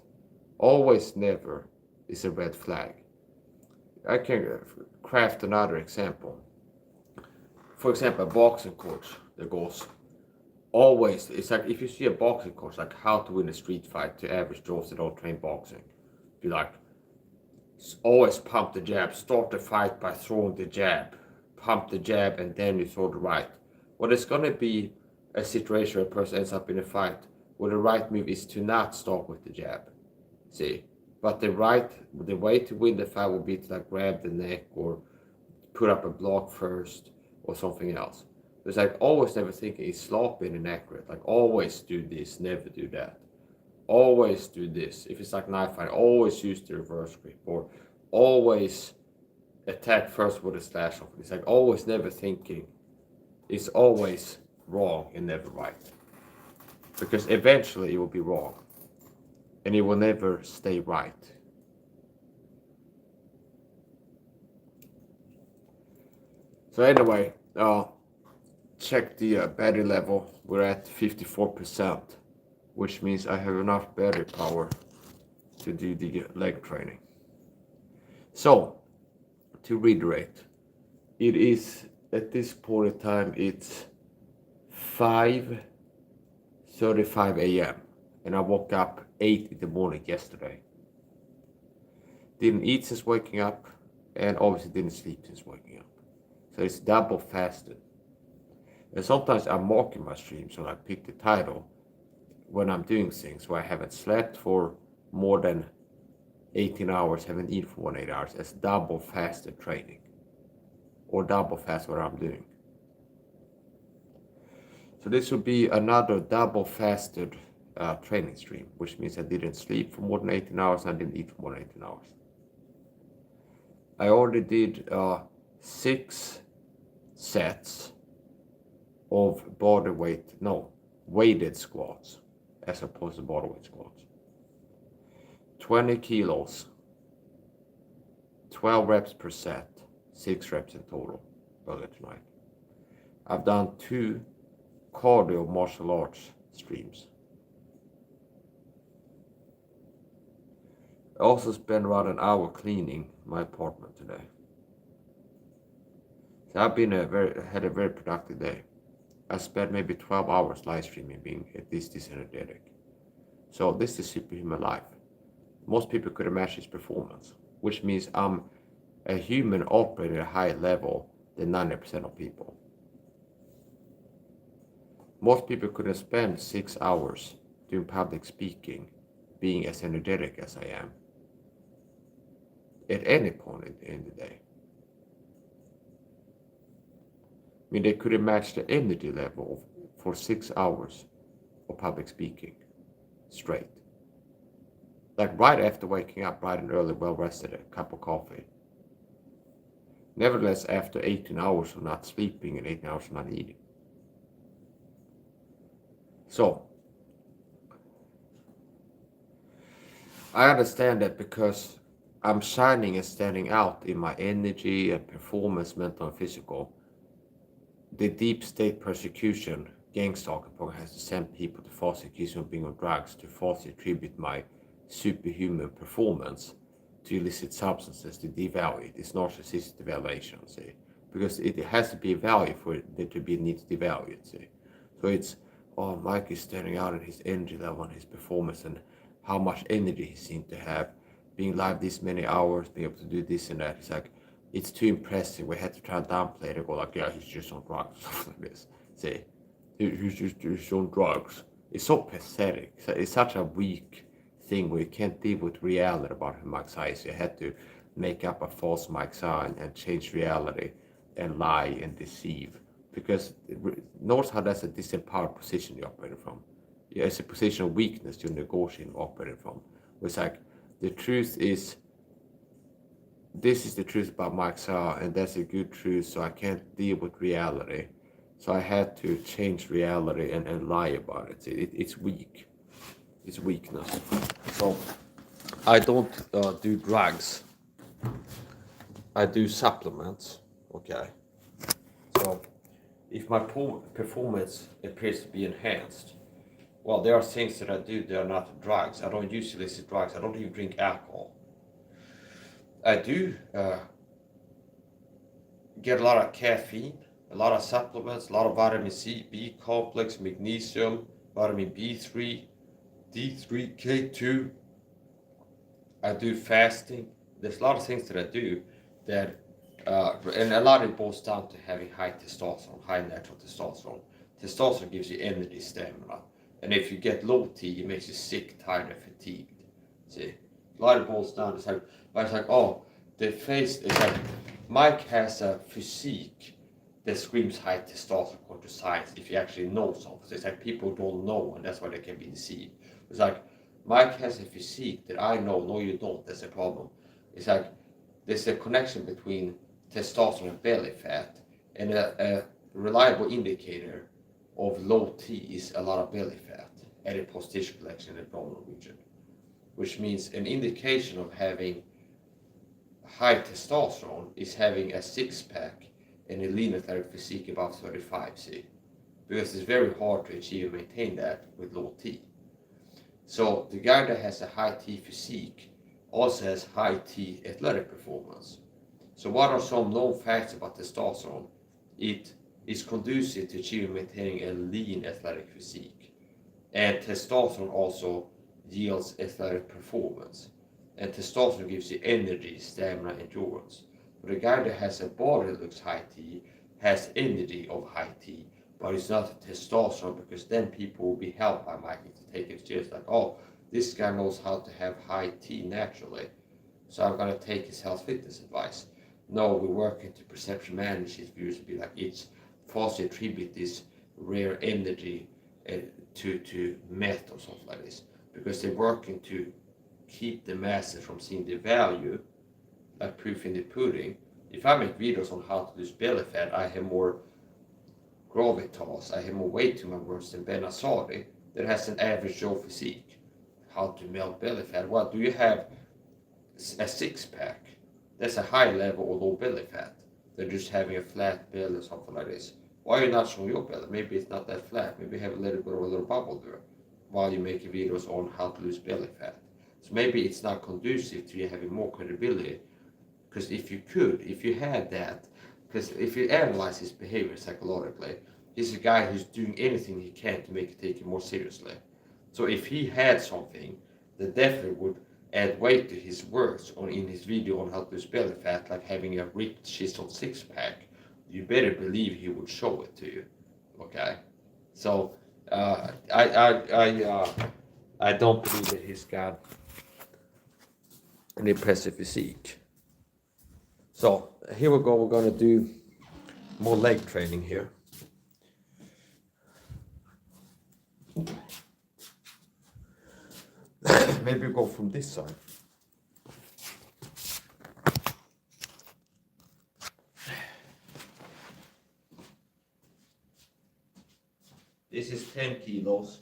Always, never is a red flag. I can craft another example. For example, a boxing coach that goes, always, it's like if you see a boxing coach, like how to win a street fight to average Joes that don't train boxing, be like, always pump the jab, start the fight by throwing the jab, pump the jab, and then you throw the right. Well, there's going to be a situation where a person ends up in a fight where the right move is to not start with the jab, see? But the way to win the fight would be to like grab the neck or put up a block first or something else. It's like always never thinking it's sloppy and inaccurate. Like always do this, never do that. Always do this. If it's like knife fight, always use the reverse grip or always attack first with a slash off. It's like always never thinking. It's always wrong and never right. Because eventually it will be wrong. And it will never stay right. So anyway, check the battery level. We're at 54%, which means I have enough battery power to do the leg training. So, to reiterate, it is at this point in time, it's 5:35 a.m. and I woke up 8 in the morning yesterday. Didn't eat since waking up, and obviously didn't sleep since waking up. So it's double fasted. And sometimes I'm marking my streams, so I pick the title when I'm doing things where I haven't slept for more than 18 hours, haven't eaten for more than 8 hours, as double fasted training. Or double fast what I'm doing. So this would be another double fasted training stream, which means I didn't sleep for more than 18 hours and I didn't eat for more than 18 hours. I already did 6 sets of weighted squats as opposed to bodyweight squats. 20 kilos, 12 reps per set, 6 reps in total earlier tonight. I've done 2 cardio martial arts streams. I also spent around an hour cleaning my apartment today. So I've been had a very productive day. I spent maybe 12 hours live streaming being at least this energetic. So this is superhuman life. Most people could match his performance, which means I'm a human operating at a higher level than 90% of people. Most people couldn't spend 6 hours doing public speaking, being as energetic as I am, at any point in the day. I mean, they couldn't match the energy level for 6 hours of public speaking straight. Like right after waking up, bright and early, well rested, a cup of coffee. Nevertheless, after 18 hours of not sleeping and 18 hours of not eating. So, I understand that because I'm shining and standing out in my energy and performance, mental and physical. The deep state persecution gang stalking program has to send people to falsely accuse me of being on drugs to falsely attribute my superhuman performance to illicit substances to devalue it. It's narcissistic devaluation, see, because it has to be a value for there to be a need to devalue it, see. So it's, oh, Mike is standing out in his energy level and his performance and how much energy he seemed to have, being live this many hours, being able to do this and that. It's like, it's too impressive. We had to try and downplay it and go like, yeah, he's just on drugs, something like this. See, he's just on drugs. It's so pathetic. It's such a weak thing where you can't deal with reality about who Mike Saha is. You had to make up a false Mike Saha and change reality and lie and deceive. Because notice how that's a disempowered position you're operating from. Yeah, it's a position of weakness you're negotiating operating from. It's like, the truth is, this is the truth about Mike Saha, and that's a good truth, so I can't deal with reality. So I had to change reality and lie about it. It's weak. It's weakness. So I don't do drugs. I do supplements, okay? So if my performance appears to be enhanced, well, there are things that I do that are not drugs. I don't use illicit drugs. I don't even drink alcohol. I do get a lot of caffeine, a lot of supplements, a lot of vitamin C, B complex, magnesium, vitamin B3, D3, K2. I do fasting. There's a lot of things that I do that, and a lot of it boils down to having high testosterone, high natural testosterone. Testosterone gives you energy, stamina. And if you get low T, it makes you sick, tired, and fatigued. See? a lot of boils down. It's like, but it's like, oh, the face. It's like Mike has a physique that screams high testosterone to science. If you actually know something, it's like people don't know, and that's why they can be deceived. It's like Mike has a physique that I know. No, you don't. That's a problem. It's like there's a connection between testosterone and belly fat, and a reliable indicator of low T is a lot of belly fat and a post tissue collection in the abdominal region, which means an indication of having high testosterone is having a six-pack and a lean athletic physique above 35, see? Because it's very hard to achieve and maintain that with low T. So the guy that has a high T physique also has high T athletic performance. So what are some known facts about testosterone? It is conducive to achieving and maintaining a lean athletic physique. And testosterone also yields athletic performance. And testosterone gives you energy, stamina, endurance. But a guy that has a body that looks high T has energy of high T, but it's not testosterone, because then people will be helped by Mikey to take it serious. Like, oh, this guy knows how to have high T naturally, so I'm going to take his health fitness advice. No, we work into perception manage his views to be like, it's falsely attribute this rare energy to meth or something like this, because they're working to keep the masses from seeing the value, like proof in the pudding. If I make videos on how to lose belly fat, I have more gravitas, I have more weight to my words than Ben Asadi that has an average Joe physique. How to melt belly fat? Well, do you have a six-pack? That's a high level or low belly fat. They're just having a flat belly or something like this. Why are you not showing your belly? Maybe it's not that flat. Maybe you have a little bit of a little bubble there while you're making videos on how to lose belly fat. So maybe it's not conducive to you having more credibility. Because if you had that, because if you analyze his behavior psychologically, he's a guy who's doing anything he can to make it take it more seriously. So if he had something that definitely would add weight to his words in his video on how to lose belly fat, like having a ripped chiseled six-pack, you better believe he would show it to you. Okay, so I don't believe that he's got an impressive physique. So here we go. We're going to do more leg training here. Maybe go from this side. This is 10 kilos,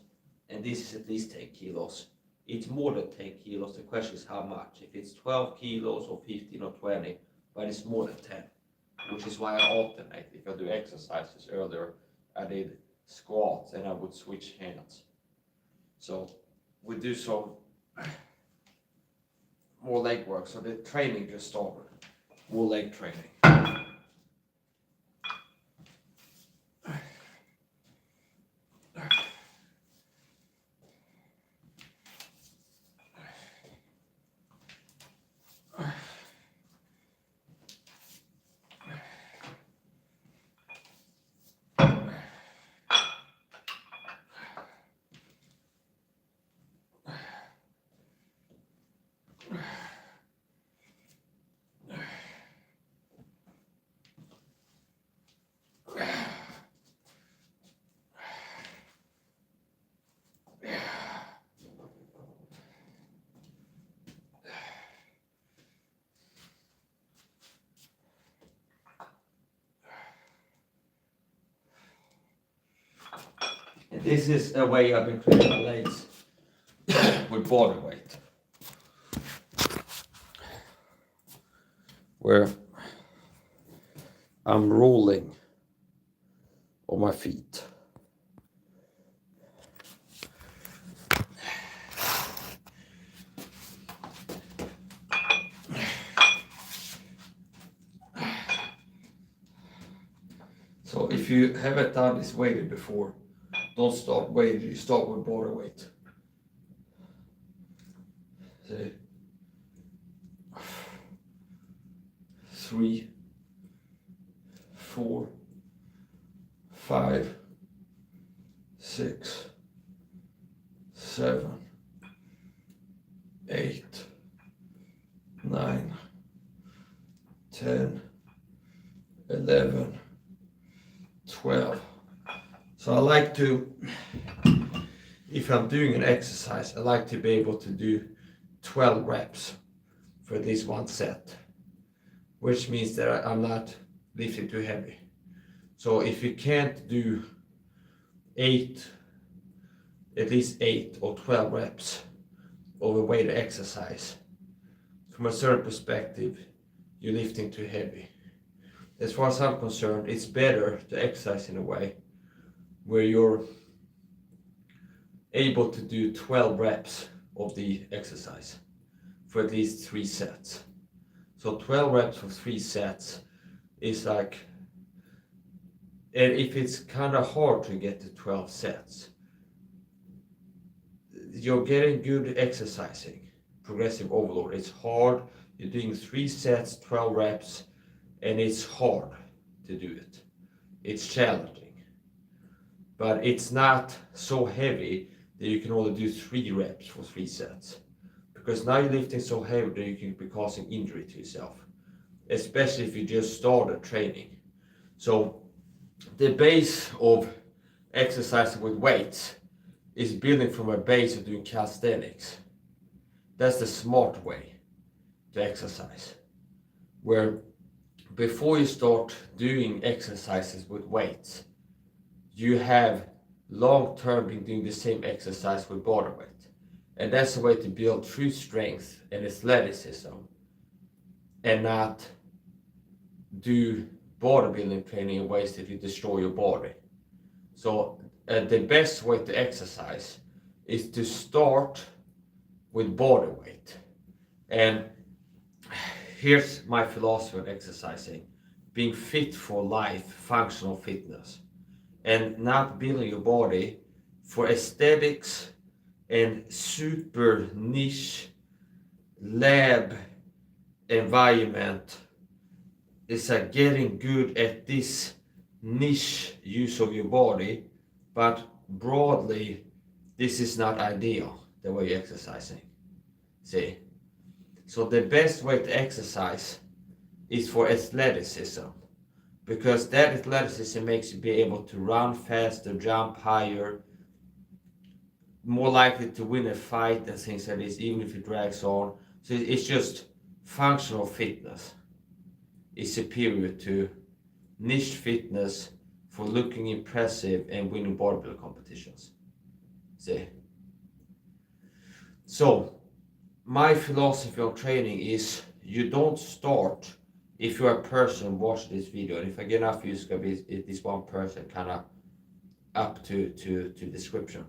and this is at least 10 kilos. It's more than 10 kilos. The question is how much. If it's 12 kilos or 15 or 20, but it's more than 10, which is why I alternate. If I do exercises earlier, I did squats and I would switch hands. So we do some more leg work. So the training just started. More leg training. And this is a way I've been training my legs with body weight, where I'm rolling on my feet. So if you haven't done this weighted before, don't start weighted, you start with body weight. See? 3, 4, 5, 6, 7, 8, 9, 10, 11, 12. So I like to, if I'm doing an exercise, I like to be able to do 12 reps for at least one set, which means that I'm not lifting too heavy. So if you can't do at least 8 or 12 reps of a weighted exercise, from a certain perspective, you're lifting too heavy. As far as I'm concerned, it's better to exercise in a way where you're able to do 12 reps of the exercise for at least 3 sets. So 12 reps for 3 sets is like, and if it's kind of hard to get to 12 sets, you're getting good exercising, progressive overload. It's hard, you're doing 3 sets, 12 reps, and it's hard to do it. It's challenging, but it's not so heavy that you can only do 3 reps for 3 sets. Because now you're lifting so heavy that you can be causing injury to yourself, especially if you just started training. So the base of exercising with weights is building from a base of doing calisthenics. That's the smart way to exercise. Where before you start doing exercises with weights, you have long-term been doing the same exercise with body weight. And that's a way to build true strength and athleticism and not do bodybuilding training in ways that you destroy your body. So the best way to exercise is to start with body weight. And here's my philosophy on exercising: being fit for life, functional fitness, and not building your body for aesthetics and super niche lab environment. It's like getting good at this niche use of your body, but broadly this is not ideal the way you're exercising. See? So the best way to exercise is for athleticism, because that athleticism makes you be able to run faster, jump higher, more likely to win a fight and things like this, even if it drags on. So it's just functional fitness is superior to niche fitness for looking impressive and winning bodybuilding competitions. See? So my philosophy on training is you don't start, if you're a person watching this video, and if I get enough views, it's going to be this one person kind of up to description.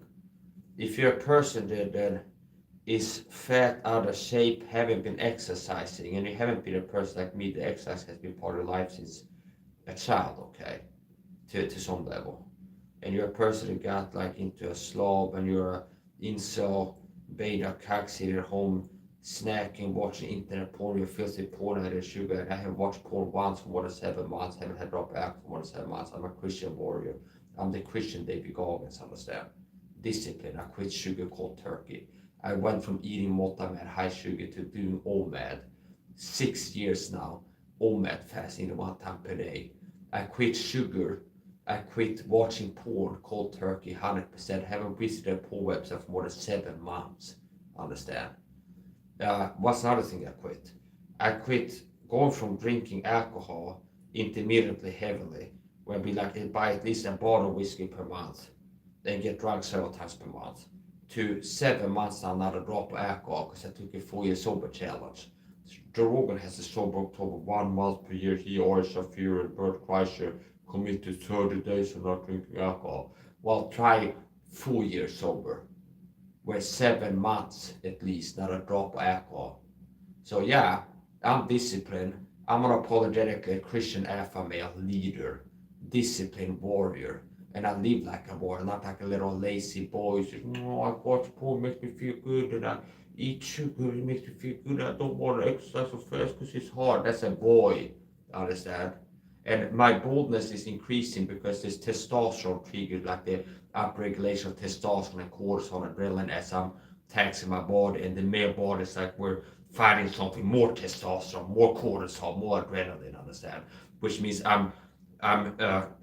If you're a person that is fat, out of shape, haven't been exercising, and you haven't been a person like me, the exercise has been part of your life since a child, okay, to some level, and you're a person that got like into a slob, and you're a incel, beta, cock, sitting at home, snacking, watching internet porn, you're filthy porn, I sugar, and I have watched porn once for more than 7 months, haven't had drop out for more than 7 months. I'm a Christian warrior. I'm the Christian David Goggins, understand? Discipline. I quit sugar cold turkey. I went from eating multi-mad high sugar to doing OMAD. 6 years now, OMAD fasting 1 time per day. I quit sugar. I quit watching porn, cold turkey, 100%. Haven't visited a porn website for more than 7 months. Understand? What's another thing I quit? I quit going from drinking alcohol intermittently heavily, where I'd be like, buy at least a bottle of whiskey per month, then get drunk several times per month, to 7 months now, not a drop of alcohol, because I took a 4-year sober challenge. Joe Rogan has a sober October 1 month per year. He, Ari Shafir, and Bert Kreischer commit to 30 days of not drinking alcohol. Well, try 4 years sober, where 7 months at least, not a drop of alcohol. So yeah, I'm disciplined. I'm unapologetically a Christian alpha male leader, disciplined warrior. And I live like a warrior, not like a little lazy boy who says, no, I watch porn, makes me feel good, and I eat sugar, it makes me feel good, I don't want to exercise so fast because it's hard. That's a boy, understand? And my boldness is increasing because there's testosterone triggered, like the upregulation of testosterone and cortisol and adrenaline as I'm taxing my body, and the male body is like where fighting something, more testosterone, more cortisol, more adrenaline, understand? Which means I'm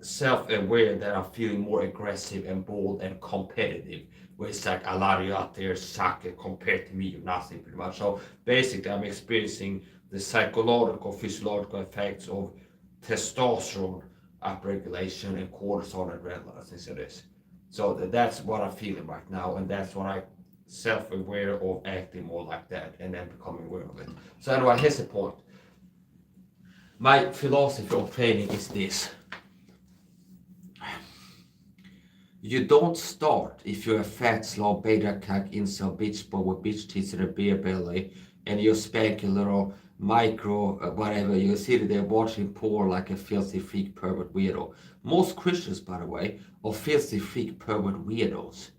self-aware that I'm feeling more aggressive and bold and competitive. Where it's like a lot of you out there suck compared to me, you're nothing pretty much. So basically I'm experiencing the psychological, physiological effects of testosterone upregulation and cortisol and adrenaline, things like this. So that's what I'm feeling right now, and that's what I self-aware of acting more like that and then becoming aware of it. So anyway, here's the point. My philosophy of training is this. You don't start if you're a fat slob, beta cuck, incel, bitch boy with bitch tits and a beer belly, and you spank a little micro, whatever, you're sitting there watching porn like a filthy freak pervert weirdo. Most Christians, by the way, are filthy freak pervert weirdos.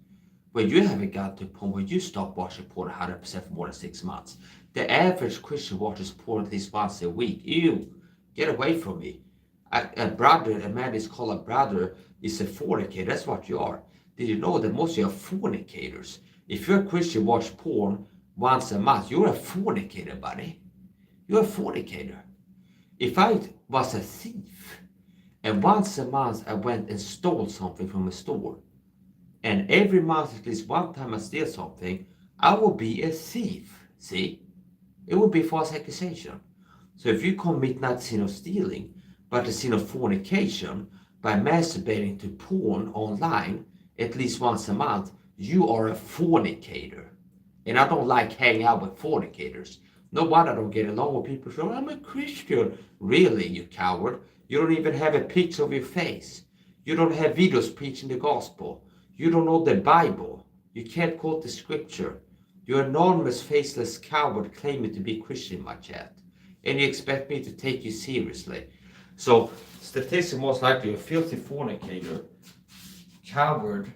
Well, you haven't got to a point where you stop watching porn 100% for more than 6 months. The average Christian watches porn at least once a week. Ew, get away from me. A man is called a brother, is a fornicator. That's what you are. Did you know that most of you are fornicators? If you're a Christian, watch porn once a month, you're a fornicator, buddy. You're a fornicator. If I was a thief, and once a month I went and stole something from a store, and every month at least one time I steal something, I will be a thief. See? It would be false accusation. So if you commit not the sin of stealing, but the sin of fornication, by masturbating to porn online at least once a month, you are a fornicator. And I don't like hanging out with fornicators. No wonder I don't get along with people who say, I'm a Christian. Really, you coward? You don't even have a picture of your face. You don't have videos preaching the gospel. You don't know the Bible. You can't quote the scripture. You're an anonymous, faceless coward claiming to be Christian, my chat. And you expect me to take you seriously. So, statistically, most likely, you're a filthy fornicator, coward,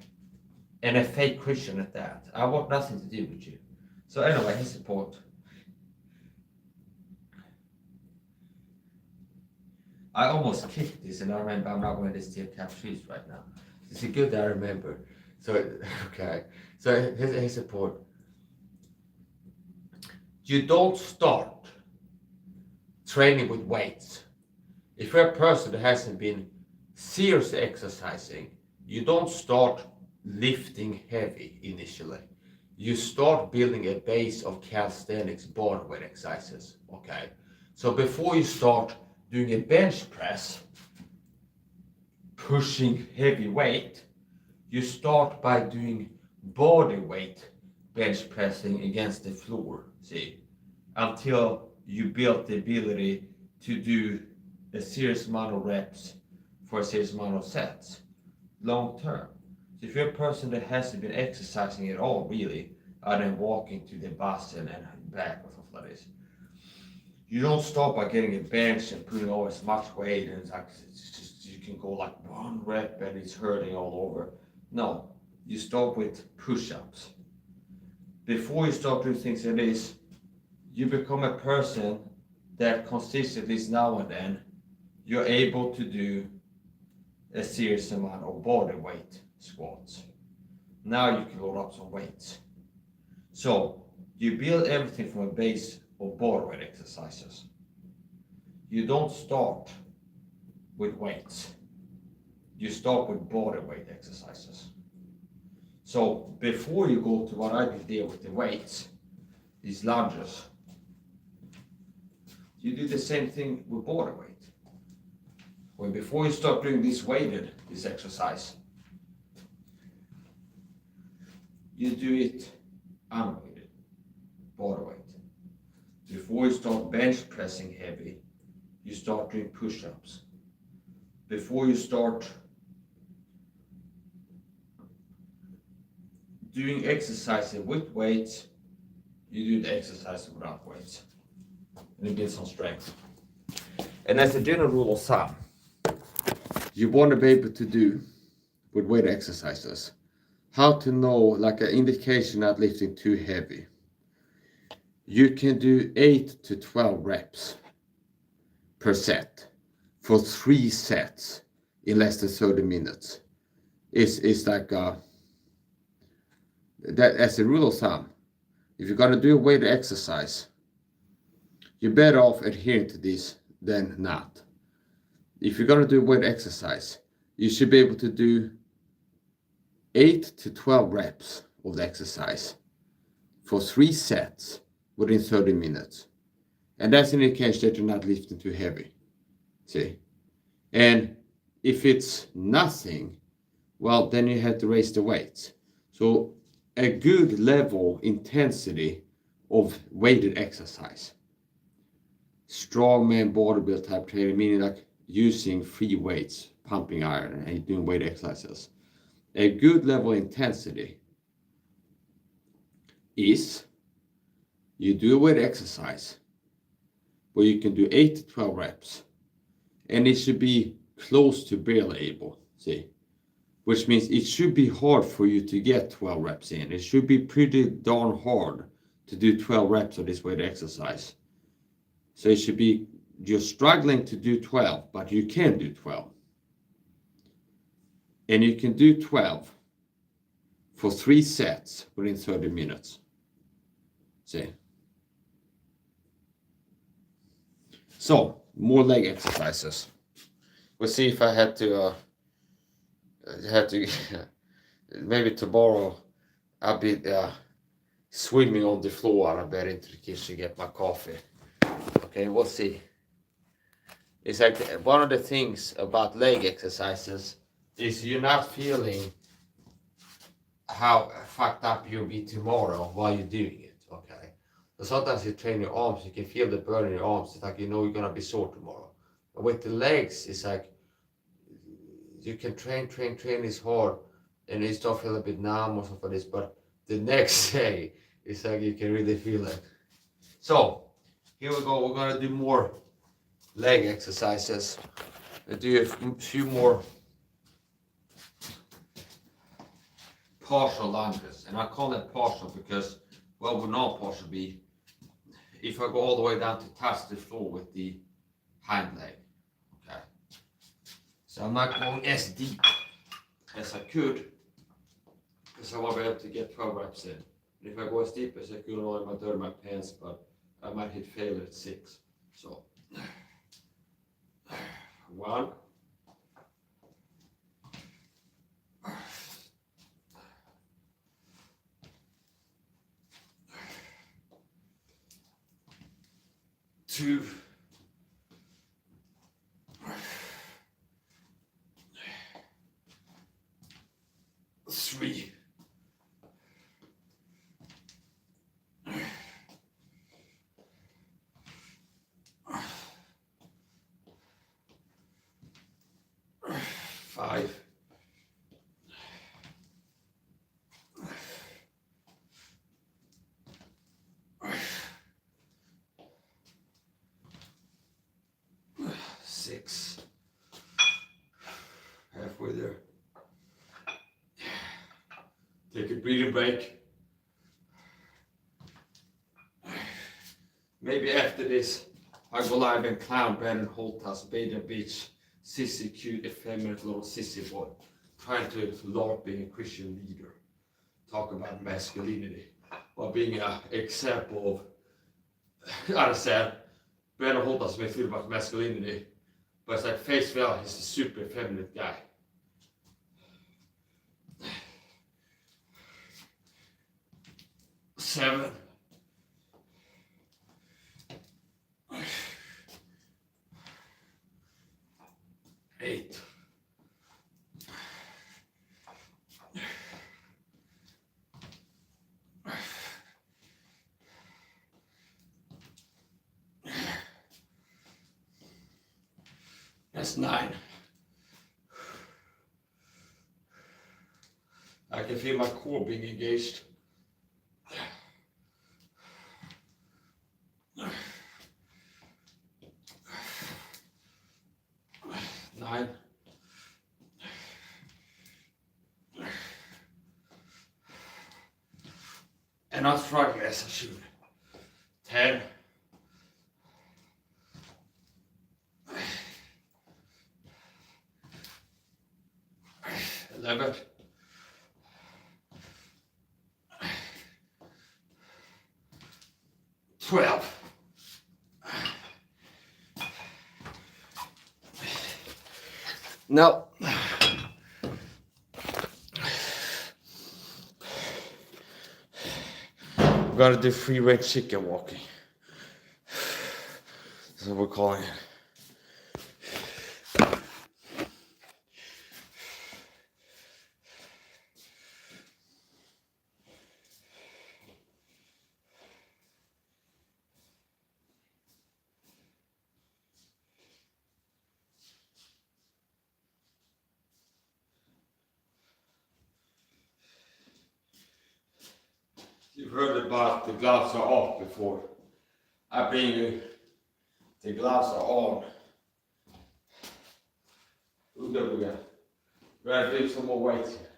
and a fake Christian at that. I want nothing to do with you. So anyway, here's the point. I almost kicked this, and I remember I'm not wearing this steel cap shoes right now. It's good that I remember. So, okay. So here's the point. You don't start training with weights. If you're a person that hasn't been seriously exercising, you don't start lifting heavy initially. You start building a base of calisthenics bodyweight exercises, okay? So before you start doing a bench press, pushing heavy weight, you start by doing body weight bench pressing against the floor, see? Until you build the ability to do a serious amount of reps for a serious amount of sets, long term. So if you're a person that hasn't been exercising at all, really, other than walking to the bus and back or something like this, you don't start by getting a bench and putting over as much weight and it's just you can go like one rep and it's hurting all over. No, you start with push-ups. Before you start doing things like this, you become a person that consistently now and then you're able to do a serious amount of body weight squats. Now you can load up some weights. So you build everything from a base of body weight exercises. You don't start with weights. You start with body weight exercises. So before you go to what I did there with the weights, these lunges, you do the same thing with body weight. When before you start doing this exercise, you do it unweighted, body weight. Before you start bench pressing heavy, you start doing push-ups. Before you start doing exercises with weights, you do the exercise without weights. And it builds some strength. And as a general rule of thumb, you want to be able to do with weight exercises, how to know like an indication not lifting too heavy. You can do 8 to 12 reps per set for 3 sets in less than 30 minutes. It's like that as a rule of thumb. If you're gonna do a weight exercise, you're better off adhering to this than not. If you're going to do weight exercise, you should be able to do 8 to 12 reps of the exercise for 3 sets within 30 minutes. And that's an indication that you're not lifting too heavy. See? And if it's nothing, well, then you have to raise the weights. So a good level intensity of weighted exercise. Strongman bodybuilder type training, meaning like using free weights, pumping iron, and doing weight exercises. A good level intensity is you do a weight exercise where you can do 8 to 12 reps, and it should be close to barely able, see? Which means it should be hard for you to get 12 reps in. It should be pretty darn hard to do 12 reps of this weight exercise. So it should be, you're struggling to do 12, but you can do 12. And you can do 12 for 3 sets within 30 minutes. See? So, more leg exercises. We'll see if I had to maybe tomorrow I'll be swimming on the floor and I bet into the kitchen to get my coffee. Okay, we'll see. It's like one of the things about leg exercises is you're not feeling how fucked up you'll be tomorrow while you're doing it. Okay, so sometimes you train your arms, you can feel the burn in your arms. It's like you know you're gonna be sore tomorrow. But with the legs, it's like you can train is hard, and you start feeling a bit numb or something like this. But the next day, it's like you can really feel it. So here we go. We're gonna do more leg exercises. We'll do a few more partial lunges, and I call it partial because, well, would not partial be if I go all the way down to touch the floor with the hind leg. Okay, so I'm not going as deep as I could because I want to be able to get 12 reps in. And if I go as deep as I could, I might dirty my pants, but I might hit failure at 6. So 1, 2, 3, 5, 6. Halfway there. Take a breathing break. Maybe after this, I go live and clown Brandon Holtas, Baden Beach, sissy, cute, effeminate little sissy boy, trying to LARP being a Christian leader, talk about masculinity, while being an example of, I said, Brandon Holtas may feel about masculinity, but it's like face value, he's a super effeminate guy. 7. 8. 9. I can feel my core being engaged. 9. And not struggling as I should. 10. 11. 12. Now, we're gonna do free range chicken walking. That's what we're calling it. You've heard about the gloves are off before. I bring you the gloves are on. We're gonna do some more weights here.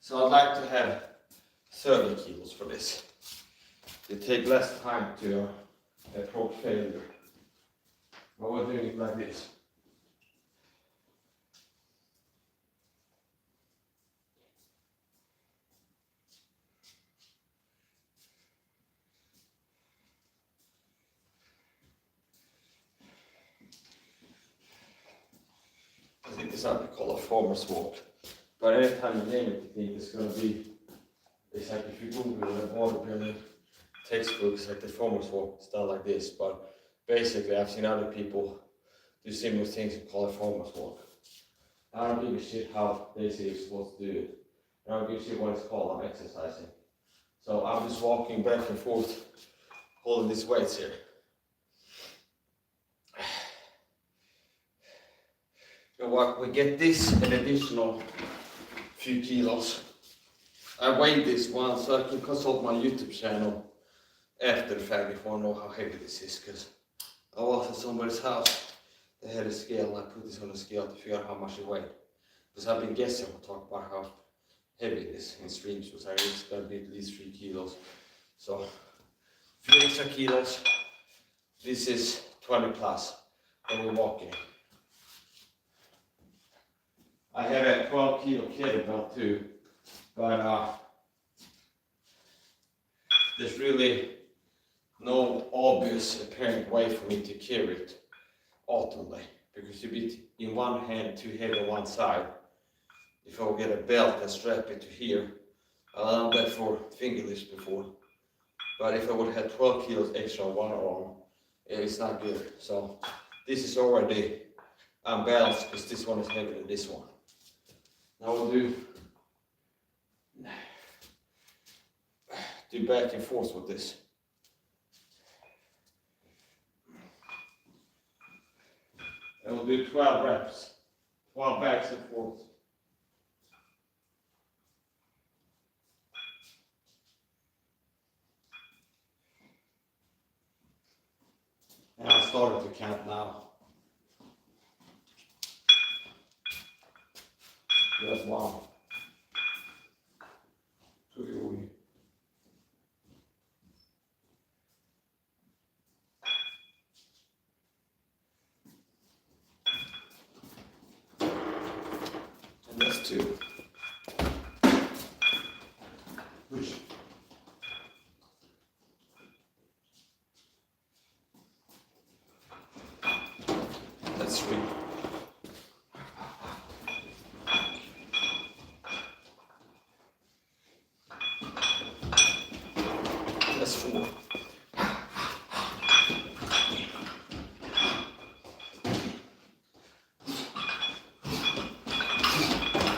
So I'd like to have 30 kilos for this. It takes less time to approach failure. But we're doing it like this. I think this might be called a farmer's walk. But anytime you name it, you think it's going to be, it's like if you Google the bodybuilding textbooks, like the farmer's walk, it's done like this. But basically, I've seen other people do similar things and call it farmer's walk. I don't give a shit how they say you're supposed to do it. I don't give a shit what it's called, I'm exercising. So I'm just walking back and forth, holding these weights here. You know what, we get this an additional few kilos. I weighed this one so I can consult my YouTube channel after the fact if I want to know how heavy this is, because I was at somebody's house, they had a scale and I put this on a scale to figure out how much it weighed. Because I've been guessing, we'll talk about how heavy it is in streams, so it's going to be at least 3 kilos. So, a few extra kilos, this is 20 plus, and we're walking. I have a 12 kilo kettlebell too, but there's really no obvious apparent way for me to carry it ultimately, because you'd be in one hand too heavy on one side. If I would get a belt and strap it to here, I've done that for finger lifts before, but if I would have 12 kilos extra on one arm, it's not good. So this is already unbalanced because this one is heavier than this one. Now we'll do back and forth with this. And we'll do 12 reps, 12 backs and forth. And I started to count now. That's 1, 2, and that's 2. Push. That's 3. That's 4.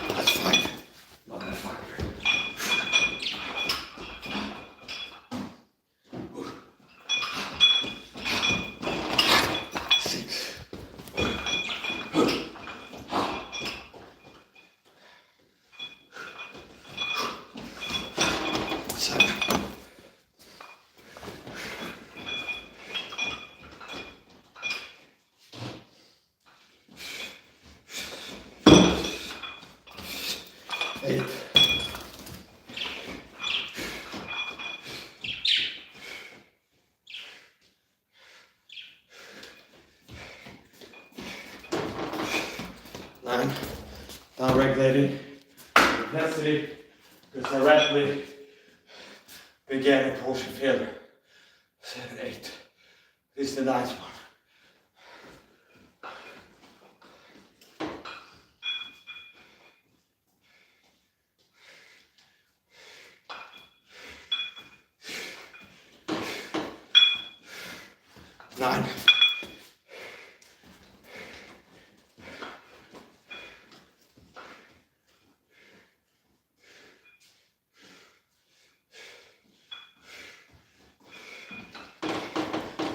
That's 5. Motherfucker. 6. 7. 8. 9. Down regulating. Intensity. Because I rapidly began approaching failure. 7, 8. This is the 9th one. Nine.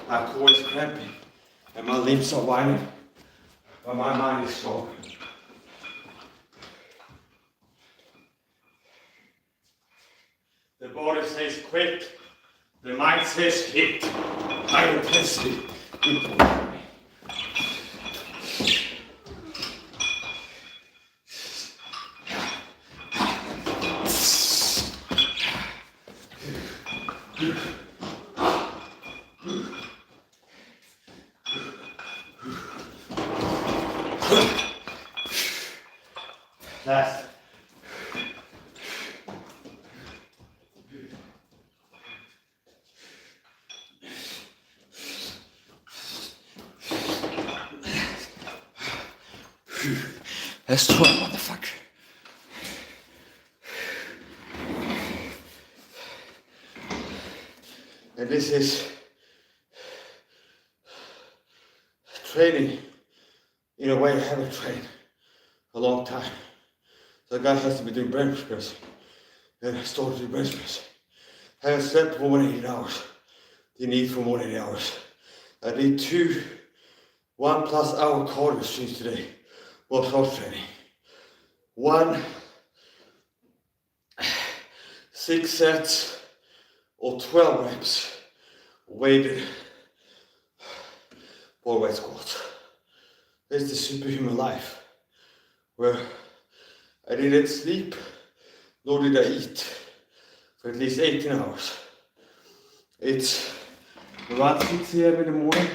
My core is cramping and my limbs are whining, but my mind is strong. The body says quit, the mind says hit. High intensity. Last. That's 12, motherfucker. And this is training in a way I haven't trained a long time. So the guy has to be doing bench press. And I started doing bench press. I haven't slept for more than 8 hours. You need for more than 8 hours. I did 2 1+ hour cardio streams today while cross training. 1 6 sets or 12 reps weighted body weight squats. This is the superhuman life where I didn't sleep nor did I eat for at least 18 hours. It's around 6 a.m. in the morning.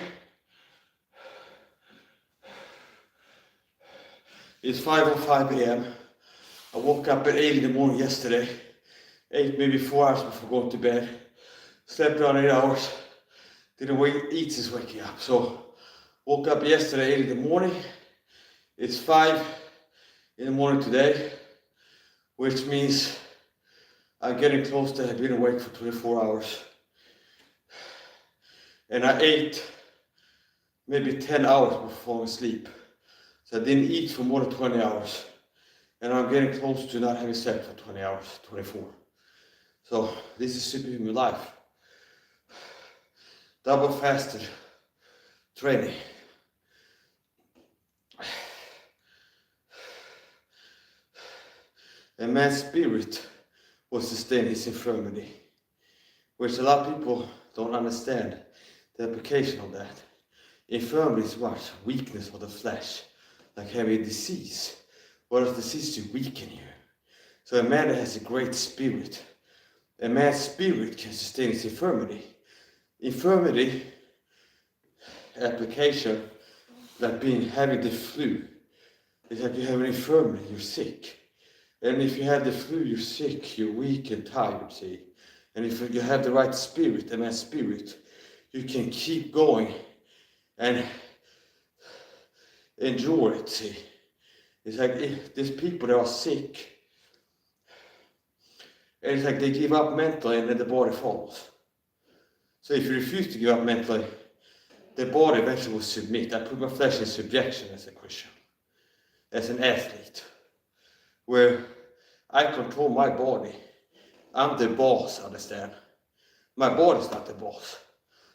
It's 5:05 a.m. I woke up at 8 in the morning yesterday. 8, maybe 4 hours before going to bed. Slept around 8 hours. Didn't eat since waking up. So woke up yesterday 8 in the morning. It's 5 in the morning today, which means I'm getting close to have been awake for 24 hours. And I ate maybe 10 hours before falling asleep. So I didn't eat for more than 20 hours. And I'm getting close to not having slept for 20 hours, 24. So this is superhuman life. Double fasted training. A man's spirit will sustain his infirmity, which a lot of people don't understand the application of that. Infirmity is what? Weakness of the flesh, like having a disease. What does disease do? Weaken you. So a man that has a great spirit, a man's spirit can sustain his infirmity. Infirmity application, like having the flu. It's like you have an infirmity, you're sick. And if you have the flu, you're sick, you're weak and tired, see. And if you have the right spirit, the man's spirit, you can keep going and endure it, see. It's like if there's people that are sick, and it's like they give up mentally and then the body falls. So if you refuse to give up mentally, the body eventually will submit. I put my flesh in subjection as a Christian, as an athlete, where I control my body. I'm the boss, understand? My body's not the boss.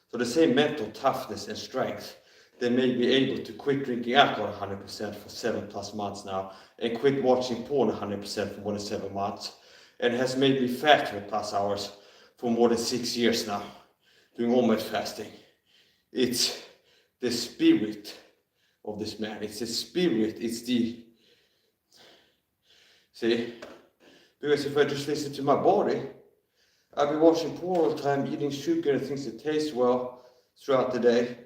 So the same mental toughness and strength that made me able to quit drinking alcohol 100% for 7+ months now, and quit watching porn 100% for more than 7 months, and has made me fat 20+ hours for more than 6 years now, doing almost fasting. It's the spirit of this man. It's the spirit. It's the... See? Because if I just listen to my body, I'll be watching porn all the time, eating sugar and things that taste well throughout the day,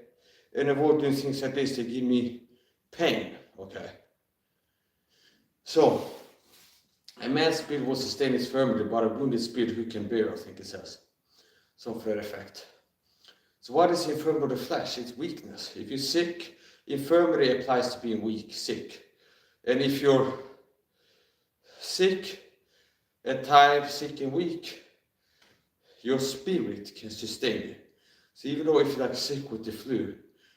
and avoid doing things like this that give me pain, okay? So, A man's spirit will sustain his firmly, but a wounded spirit who can bear, I think it says. Some for that effect. So what is the infirmity of the flesh? It's weakness. If you're sick, infirmity applies to being weak, sick. And if you're sick and tired, sick and weak, your spirit can sustain you. So even though if you're like sick with the flu,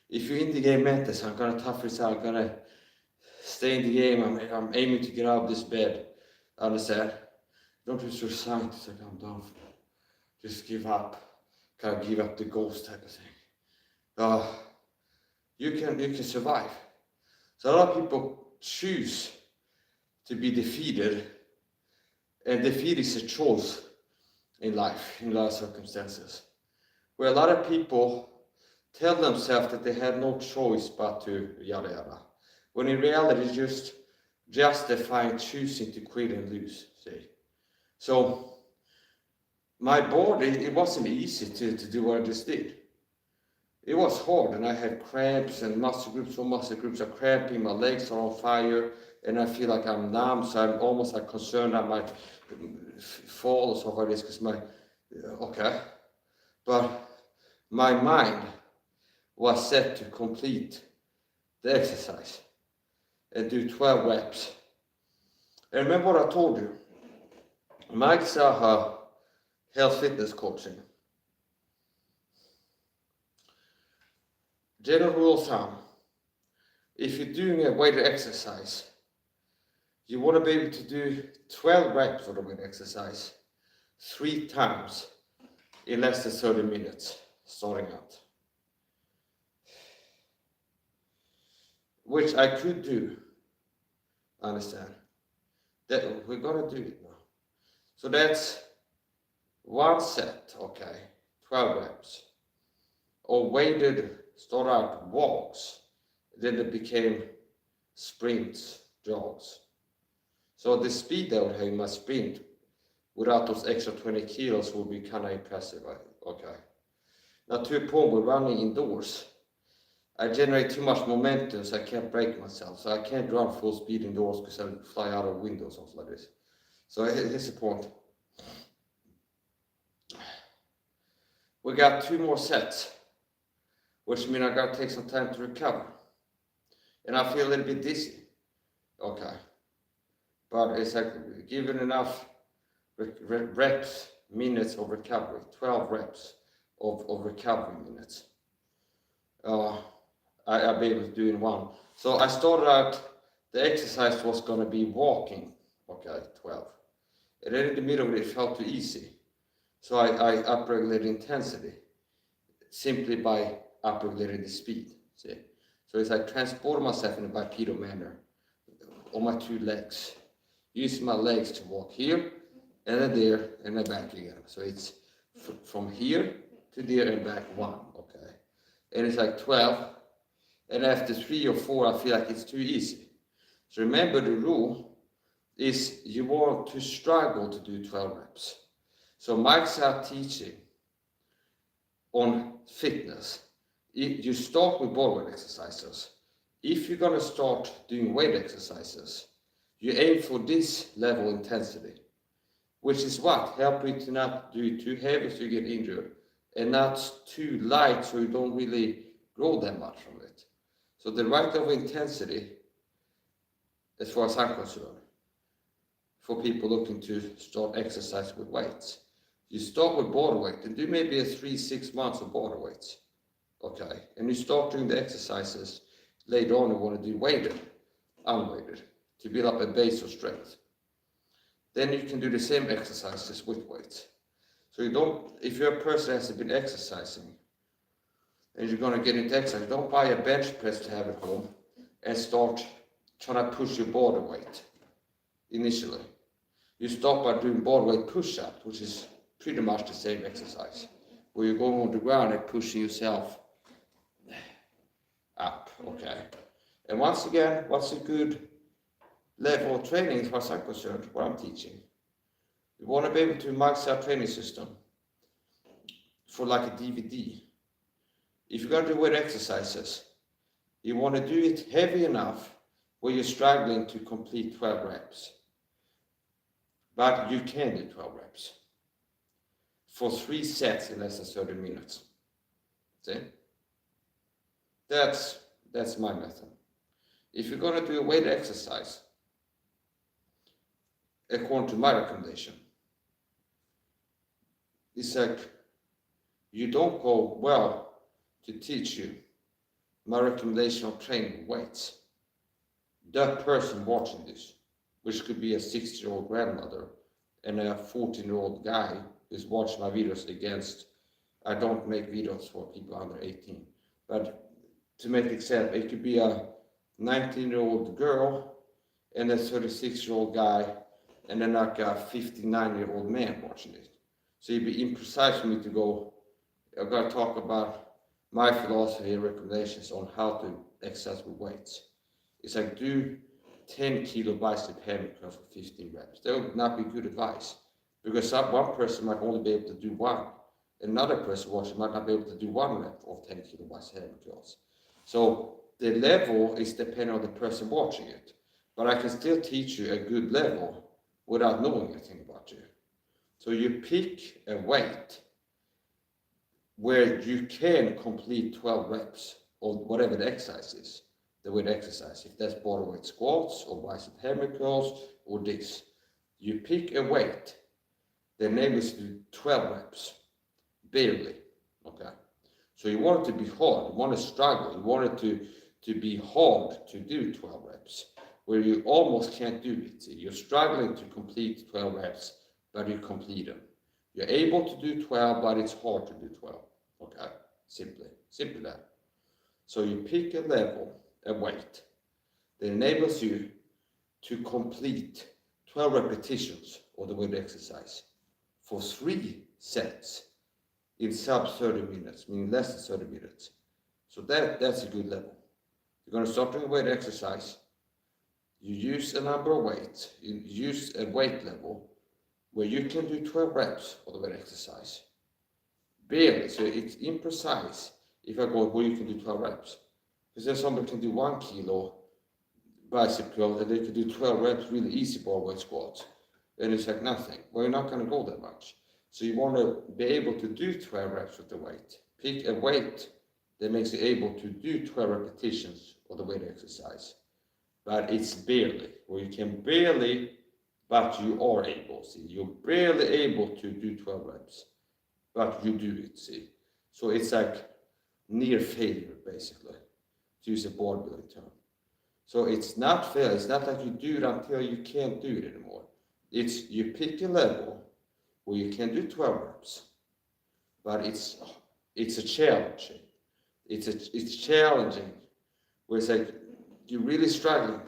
if you're in the game mentally, so I'm gonna tough this out, I'm gonna stay in the game, I'm aiming to get out of this bed. Understand? Don't just resign to say I'm done for it. Just give up. Kind of give up the ghost type of thing. You can survive. So a lot of people choose to be defeated, and defeat is a choice in life, in a lot of circumstances. Where a lot of people tell themselves that they have no choice but to yada yada. When in reality it's just justifying choosing to quit and lose, see. So my body, it wasn't easy to do what I just did. It was hard, and I had cramps and muscle groups are cramping, my legs are on fire, and I feel like I'm numb, so I'm almost like concerned I might fall or something like this, because but my mind was set to complete the exercise and do 12 reps. And remember what I told you, Mike SAHA health fitness coaching. General rule of thumb, if you're doing a weighted exercise, you want to be able to do 12 reps of the weighted exercise 3 times in less than 30 minutes starting out. Which I could do, understand, that we're gonna do it now. So that's 1 set, okay, 12 reps, or weighted start out walks, then it became sprints, jogs. So the speed that I would have in my sprint without those extra 20 kilos would be kind of impressive, okay. Now to a point with running indoors, I generate too much momentum, so I can't brake myself. So I can't run full speed indoors because I fly out of windows, something like this. So here's the point. We got 2 more sets, which means I got to take some time to recover. And I feel a little bit dizzy. Okay. But it's like given enough reps, minutes of recovery, 12 reps of recovery minutes. I'll be able to do in 1. So I started out, the exercise was going to be walking, okay, 12. And then in the middle it felt too easy. So I upregulated intensity simply by upregulating the speed, see. So it's like transport myself in a bipedal manner on my 2 legs. Use my legs to walk here, and then there, and then back again. So it's from here to there and back 1, okay. And it's like 12. And after 3 or 4, I feel like it's too easy. So remember, the rule is you want to struggle to do 12 reps. So Mike's out teaching on fitness. You start with body weight exercises. If you're going to start doing weight exercises, you aim for this level of intensity, which is what? Help you to not do it too heavy so you get injured, and not too light so you don't really grow that much from it. So the right level of intensity, as far as I'm concerned, for people looking to start exercise with weights, you start with body weight and do maybe a 3-6 months of body weights, okay? And you start doing the exercises later on. You want to do weighted, unweighted, to build up a base of strength. Then you can do the same exercises with weights. So you don't, if you're a person that has been exercising and you're going to get into exercise, don't buy a bench press to have at home and start trying to push your body weight initially. You start by doing body weight push-up, which is pretty much the same exercise, where you're going on the ground and pushing yourself up, okay? And once again, what's a good level of training as far as I'm concerned, what I'm teaching? You want to be able to max out training system for like a DVD. If you're going to do weight exercises, you want to do it heavy enough where you're struggling to complete 12 reps. But you can do 12 reps for 3 sets in less than 30 minutes. See? That's my method. If you're going to do a weight exercise, according to my recommendation, it's like you don't go, well, to teach you my recommendation of training weights. That person watching this, which could be a 60-year-old grandmother and a 14-year-old guy who's watching my videos against, I don't make videos for people under 18, but to make example, it could be a 19-year-old girl and a 36-year-old guy and then like a 59-year-old man watching it. So it'd be imprecise for me to go, I've got to talk about my philosophy and recommendations on how to exercise with weights. It's like do 10 kilo bicep hammer curl for 15 reps. That would not be good advice because one person might only be able to do one. Another person watching might not be able to do 1 rep of 10 kilo bicep hammer curls. So the level is depending on the person watching it. But I can still teach you a good level without knowing anything about you. So you pick a weight where you can complete 12 reps or whatever the exercise is, the weight exercise. If that's bodyweight squats or bicep hammer curls or this. You pick a weight that enables you to do 12 reps, barely, okay? So you want it to be hard, you want to struggle, you want it to be hard to do 12 reps, where you almost can't do it. See, you're struggling to complete 12 reps, but you complete them. You're able to do 12, but it's hard to do 12, okay? Simply that. So you pick a level, a weight, that enables you to complete 12 repetitions of the weight exercise for 3 sets in sub 30 minutes, meaning less than 30 minutes. So that's a good level. You're going to start doing weight exercise. You use a number of weights. You use a weight level where you can do 12 reps of the weight exercise. Barely, so it's imprecise if I go where you can do 12 reps. Because then somebody can do 1 kilo bicep curl and they can do 12 reps really easy bodyweight squats. And it's like nothing. Well, you're not going to go that much. So you want to be able to do 12 reps with the weight. Pick a weight that makes you able to do 12 repetitions of the weight exercise. But it's barely, or you can barely, but you are able. See, you're barely able to do 12 reps, but you do it, see. So it's like near failure, basically, to use a bodybuilding term. So it's not failure. It's not like you do it until you can't do it anymore. It's you pick a level where you can do 12 reps, but it's a challenge. It's challenging, where it's like you're really struggling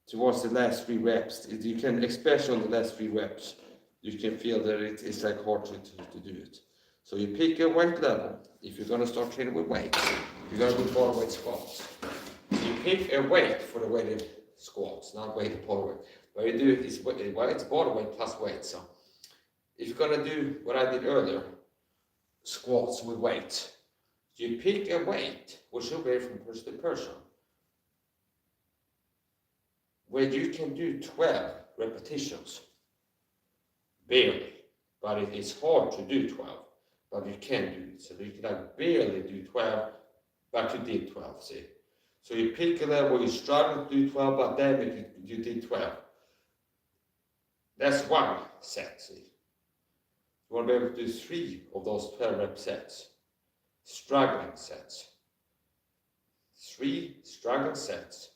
towards the last 3 reps. You can, especially on the last 3 reps, you can feel that it's like hard to do it. So you pick a weight level. If you're going to start training with weights, you're going to do bodyweight squats. You pick a weight for the weighted squats, not weighted bodyweight. What you do is it's bodyweight plus weight. So if you're going to do what I did earlier, squats with weights, you pick a weight, which will vary from person to person, where you can do 12 repetitions, barely, but it's hard to do 12, but you can do it. So you can like barely do 12, but you did 12, see? So you pick a level where you struggle to do 12, but then you did 12. That's 1 set, see? You want to be able to do 3 of those 12 rep sets, struggling sets. 3 struggling sets,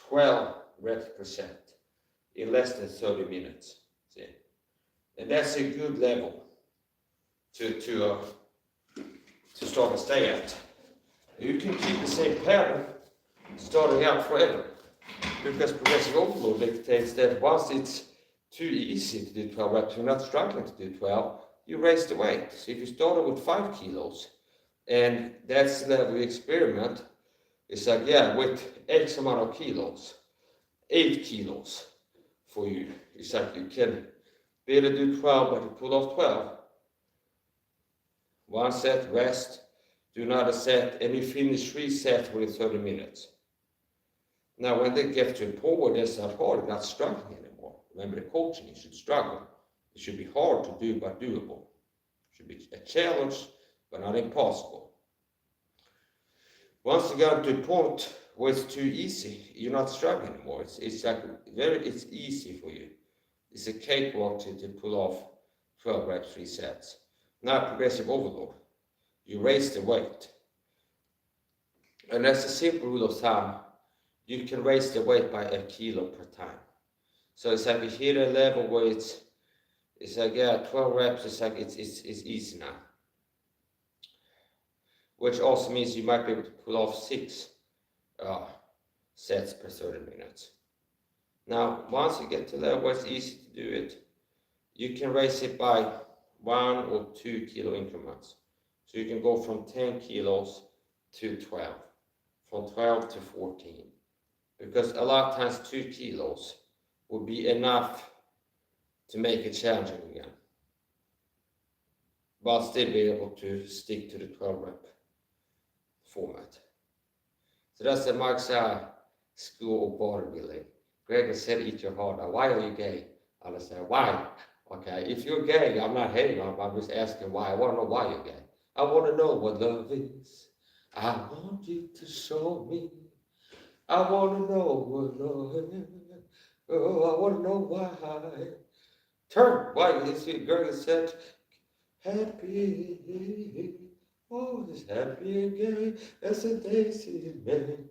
12 reps per set in less than 30 minutes. See? And that's a good level to start and stay at. You can keep the same pattern starting out forever, because progressive overload dictates that once it's too easy to do 12 reps, you're not struggling to do 12, you raise the weight. So if you started with 5 kilos, and that's the level you experiment, it's like, yeah, with X amount of kilos, 8 kilos for you. It's like you can barely do 12, but you pull off 12. 1 set, rest, do another set, and you finish 3 sets within 30 minutes. Now, when they get to a point where they start hard, not struggling anymore, Remember the coaching, you should struggle. It should be hard to do, but doable. It should be a challenge, but not impossible. Once you get to a point where it's too easy, you're not struggling anymore. It's like it's easy for you. It's a cakewalk to pull off 12 reps, 3 sets. Now progressive overload. You raise the weight. And as a simple rule of thumb, you can raise the weight by 1 kilo per time. So it's like you hit a level where it's like, yeah, 12 reps, it's like it's easy now. Which also means you might be able to pull off 6 sets per 30 minutes. Now, once you get to the level where it's easy to do it, you can raise it by 1 or 2 kilo increments. So you can go from 10 kilos to 12, from 12 to 14. Because a lot of times 2 kilos would be enough to make it challenging again, but still be able to stick to the 12 rep format. So that's the Mark SAHA school of bodybuilding. Gregor said, eat your heart out. Why are you gay? I say, why? Okay, if you're gay, I'm not hating on it, I'm just asking why. I want to know why you're gay. I want to know what love is. I want you to show me. I want to know what love is. Oh, I want to know why. Turn. Why? You see, Gregor said, happy. Oh, it's happy and gay as a daisy man.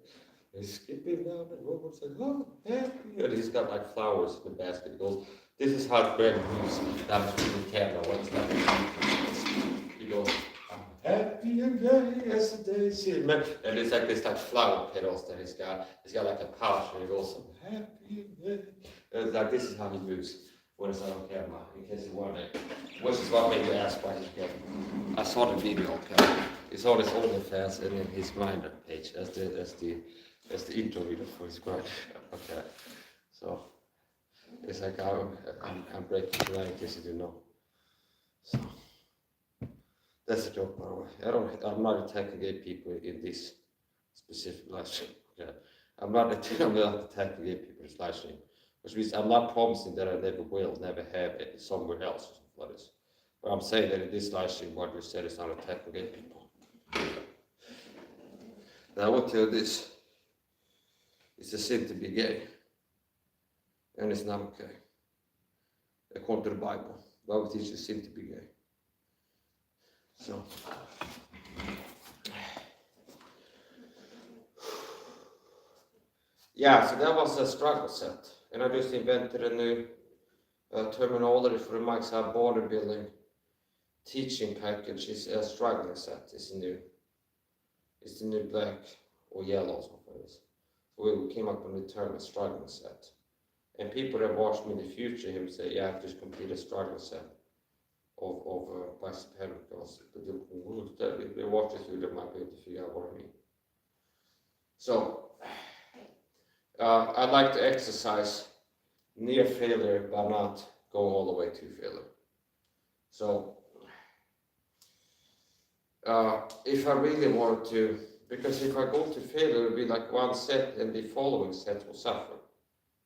He's skipping down the road and saying, oh, happy. And he's got like flowers in the basket. He goes, this is how Gregor moves. That's the camera. What's that? He goes, I'm happy and gay as a daisy man. And it's like this like flower petals that he's got. He's got like a pouch and he goes, I'm happy and gay. And it's like, this is how he moves when it's not on camera, in case you wonder. Which is what made you ask why he's gay. I saw the video, okay? He saw this OnlyFans and then his Grindr page. That's the intro video for his Grindr. Okay. So it's like I'm breaking the line in case you didn't know. So that's a joke, by the way. I'm not attacking gay people in this specific live stream. Okay. I'm not attacking gay people in this live stream. Which means I'm not promising that I never will, never have it somewhere else or something like this. But I'm saying that in this live stream, what you said is not attacking gay people. Now I will tell you this. It's a sin to be gay. And it's not okay. According to the Bible. The Bible teaches it's a sin to be gay. So. Yeah, so that was a struggle set. And I just invented a new terminology for the Mark SAHA bodybuilding teaching package. Is a struggling set. It's the new black or yellow or something like this. So we came up with the term a struggling set. And people that watch me in the future will say, yeah, I've just completed a struggling set of bicep hammer curls. But they watch this video, they might be able to figure out what I mean. So I'd like to exercise near failure, but not going all the way to failure. So, if I really wanted to, because if I go to failure, it would be like one set and the following set will suffer.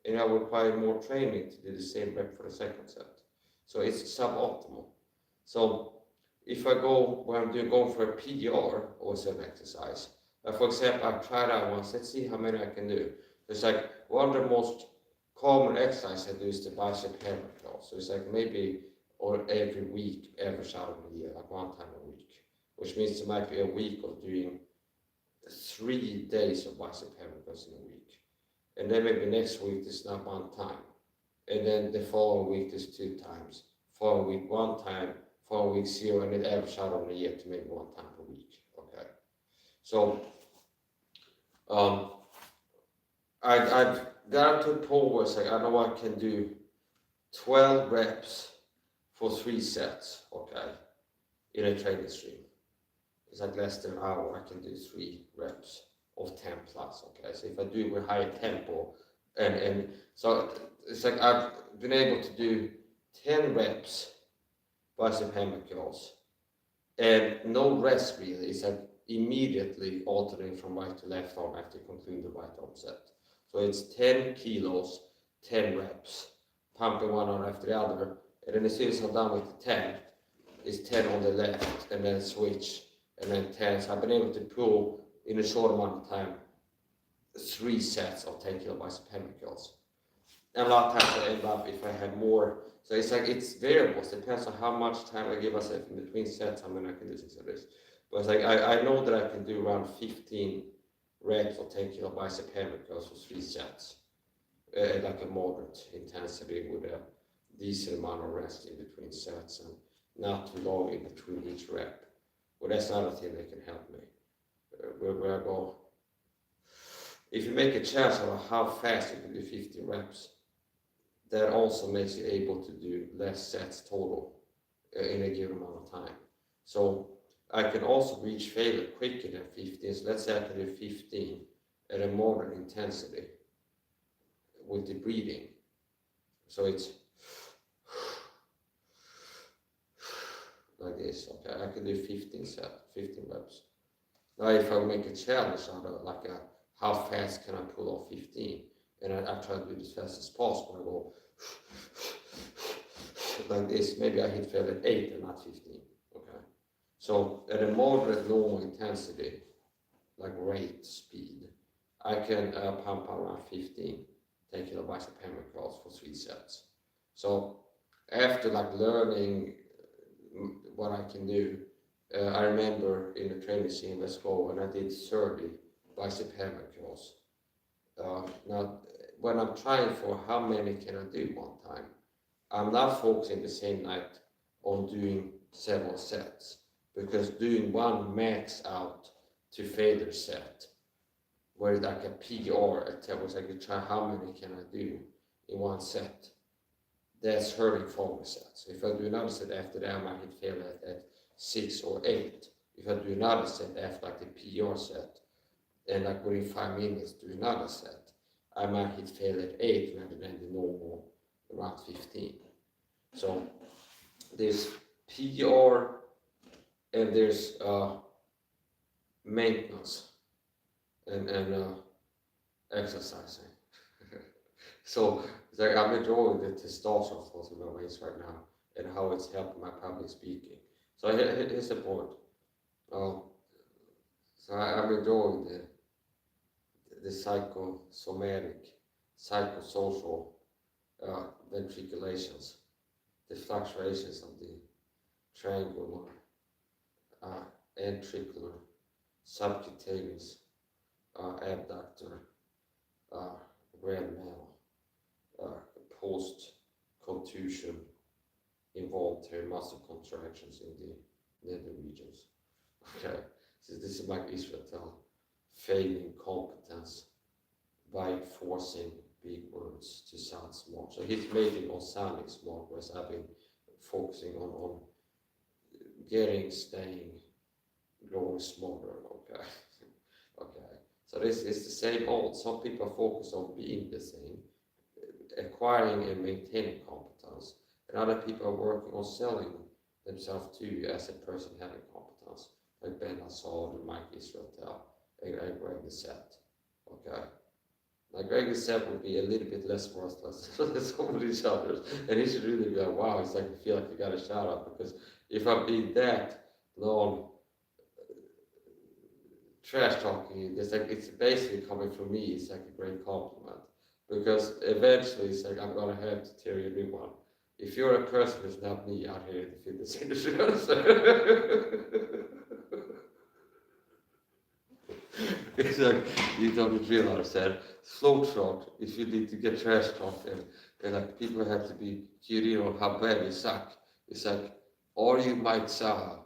And I would require more training to do the same rep for the second set. So it's suboptimal. So if I go, when I'm going for a PR or some exercise, for example, I've tried out once, let's see how many I can do. It's like one of the most common exercises I do is the bicep hammer curl. So it's like maybe or every week, average out of the year, like one time a week. Which means there might be a week of doing 3 days of bicep hammer curls in a week. And then maybe next week there's not one time. And then the following week there's 2 times. Following week 1 time, following week 0, and then average out of the year to maybe 1 time per week. Okay. So I've got to a point where it's like, I know I can do 12 reps for 3 sets, okay, in a training stream. It's like less than an hour, I can do 3 reps of 10 plus, okay. So if I do it with higher tempo, and so it's like I've been able to do 10 reps bicep hammer curls, and no rest really. It's like immediately alternating from right to left arm after concluding the right arm set. So it's 10 kilos, 10 reps pumping one on after the other, and then as soon as I'm done with the 10, it's 10 on the left, and then switch, and then 10. So I've been able to pull in a short amount of time 3 sets of 10 kilobytes of chemicals. And a lot of times I end up, if I have more, so it's like, it's variables, depends on how much time I give myself in between sets, how many I can do things like this. But it's like, I know that I can do around 15 reps of 10 kilobytes of chemicals for 3 sets, like a moderate intensity with a decent amount of rest in between sets and not too long in between each rep. Well, that's another thing that can help me. Where I go, if you make a challenge of how fast you can do 15 reps, that also makes you able to do less sets total in a given amount of time. So I can also reach failure quicker than 15. So let's say I can do 15 at a moderate intensity with the breathing. So it's like this. Okay, I can do 15 reps. Now if I make a challenge out of like how fast can I pull off 15, and I try to do it as fast as possible, I go like this, maybe I hit failure at 8 and not 15. Okay, so at a moderate normal intensity, like rate speed, I can pump around 15 10 kilobytes of chemicals for 3 sets. So after like learning what I can do, I remember in the training scene, let's go, and I did 30 bicep chemicals. Now, when I'm trying for how many can I do one time, I'm not focusing the same night on doing several sets, because doing one max out to failure set, where like a PR attempt was like, try how many can I do in one set, that's hurting focus sets. If I do another set after that, I might hit failure at 6 or 8. If I do another set after like the PR set, and like within 5 minutes do another set, I might hit failure at 8 rather than the normal around 15. So there's PR and there's maintenance and exercising. So it's like I'm enjoying the testosterone flows in my veins right now and how it's helping my public speaking. So here's the point. So I'm enjoying the psychosomatic, psychosocial ventriculations, the fluctuations of the triangular, ventricular, subcutaneous, abductor, grand mal, post-contusion, involuntary muscle contractions in the nether regions. Okay, so this is Mike Israel failing competence by forcing big words to sound smart. So he's making on sounding smart, whereas I've been focusing on getting, staying, growing smarter. Okay. Okay. So this is the same old. Some people focus on being the same, acquiring and maintaining competence, and other people are working on selling themselves to you as a person having competence, like Ben Assad and Mike Israel and Greg Lissette. Okay. Now Greg Lissette would be a little bit less worthless than some of these others, and he should really be like, wow, it's like I feel like you got a shout out, because if I'm being that long trash talking, it's like it's basically coming from me, it's like a great compliment, because eventually it's like I'm gonna have to tell you a new one. If you're a person who's not me out here in the fitness industry, it's like you don't realize that slow shot, if you need to get trash talked and like people have to be curious on how bad you suck. It's like, are you Mike SAHA?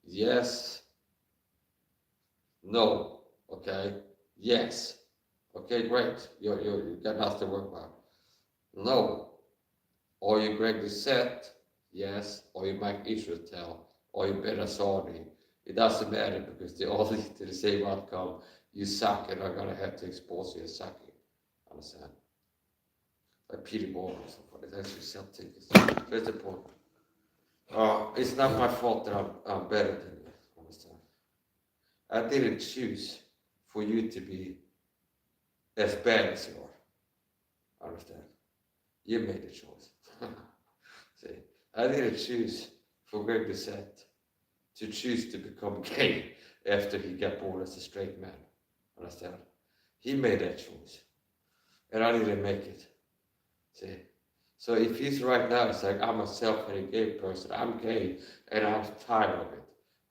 Yes. No. Okay. Yes. Okay, great. You got nothing to work about. No. Are you Greg Lissette? Yes. Or you Mike Israel? Or you Ben Asadi? It doesn't matter, because they all lead to the same outcome. You suck and are gonna have to expose you as sucking. Understand? Like Peter Moore or something. It's actually self-tickets. That's the point. It's not my fault that I'm better than you. Understand? I didn't choose for you to be as bad as you are. Understand? You made a choice. See, I didn't choose for Greg Bissett to choose to become gay after he got born as a straight man. Understand? He made that choice. And I didn't make it. See? So if he's right now, it's like, I'm a self-hating gay person, I'm gay, and I'm tired of it.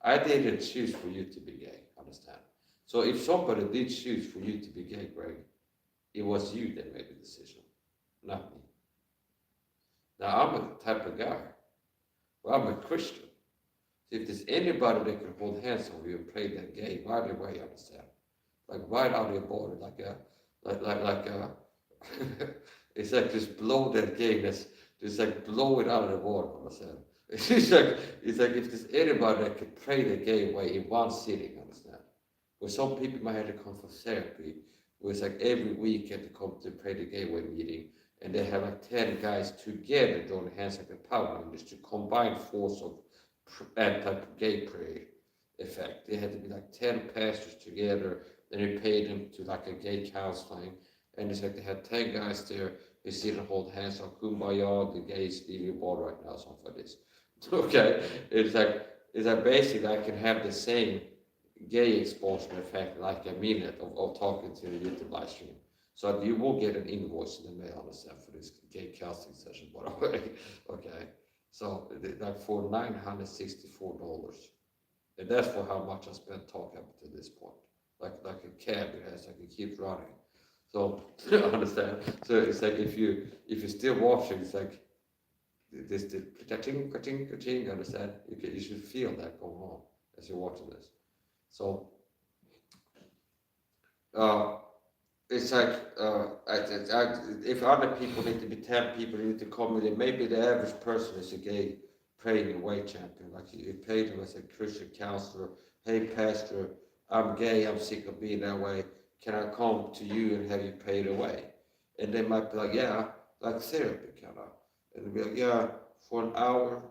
I didn't choose for you to be gay, understand? So if somebody did choose for you to be gay, Greg, it was you that made the decision, not me. Now, I'm a type of guy, well, I'm a Christian. If there's anybody that can hold hands on you and pray that gay, right away, understand? Like right out of your body, it's like just blow that gay, just like blow it out of the water, understand? It's like if there's anybody that can pray the gay away in one sitting, understand? Where some people might have to come for therapy, where it's like every week have to come to pray the gay away meeting, and they have like 10 guys together join hands like a power just to combine force of anti-gay prayer effect. They had to be like 10 pastors together, and they paid them to like a gay counseling, and it's like they had 10 guys there, they sit and hold hands on kumbaya, the gays leave your ball right now, something like this. Okay, it's like basically I can have the same gay exposure effect like a minute of talking to the YouTube live stream. So you will get an invoice in the mail, understand, for this gay counseling session, by the way. Okay, so like for $964, and that's for how much I spent talking up to this point. Like a cab, it has like it keeps running. So understand. So it's like if you're still watching, it's like this ka-ching, understand? You should feel that going on as you're watching this. So it's like if other people need to be 10 people, need to come in, maybe the average person is a gay praying away champion. Like you pay them as a Christian counselor, hey pastor, I'm gay, I'm sick of being that way. Can I come to you and have you prayed away? And they might be like, yeah, like therapy kind of. And they'll be like, yeah, for an hour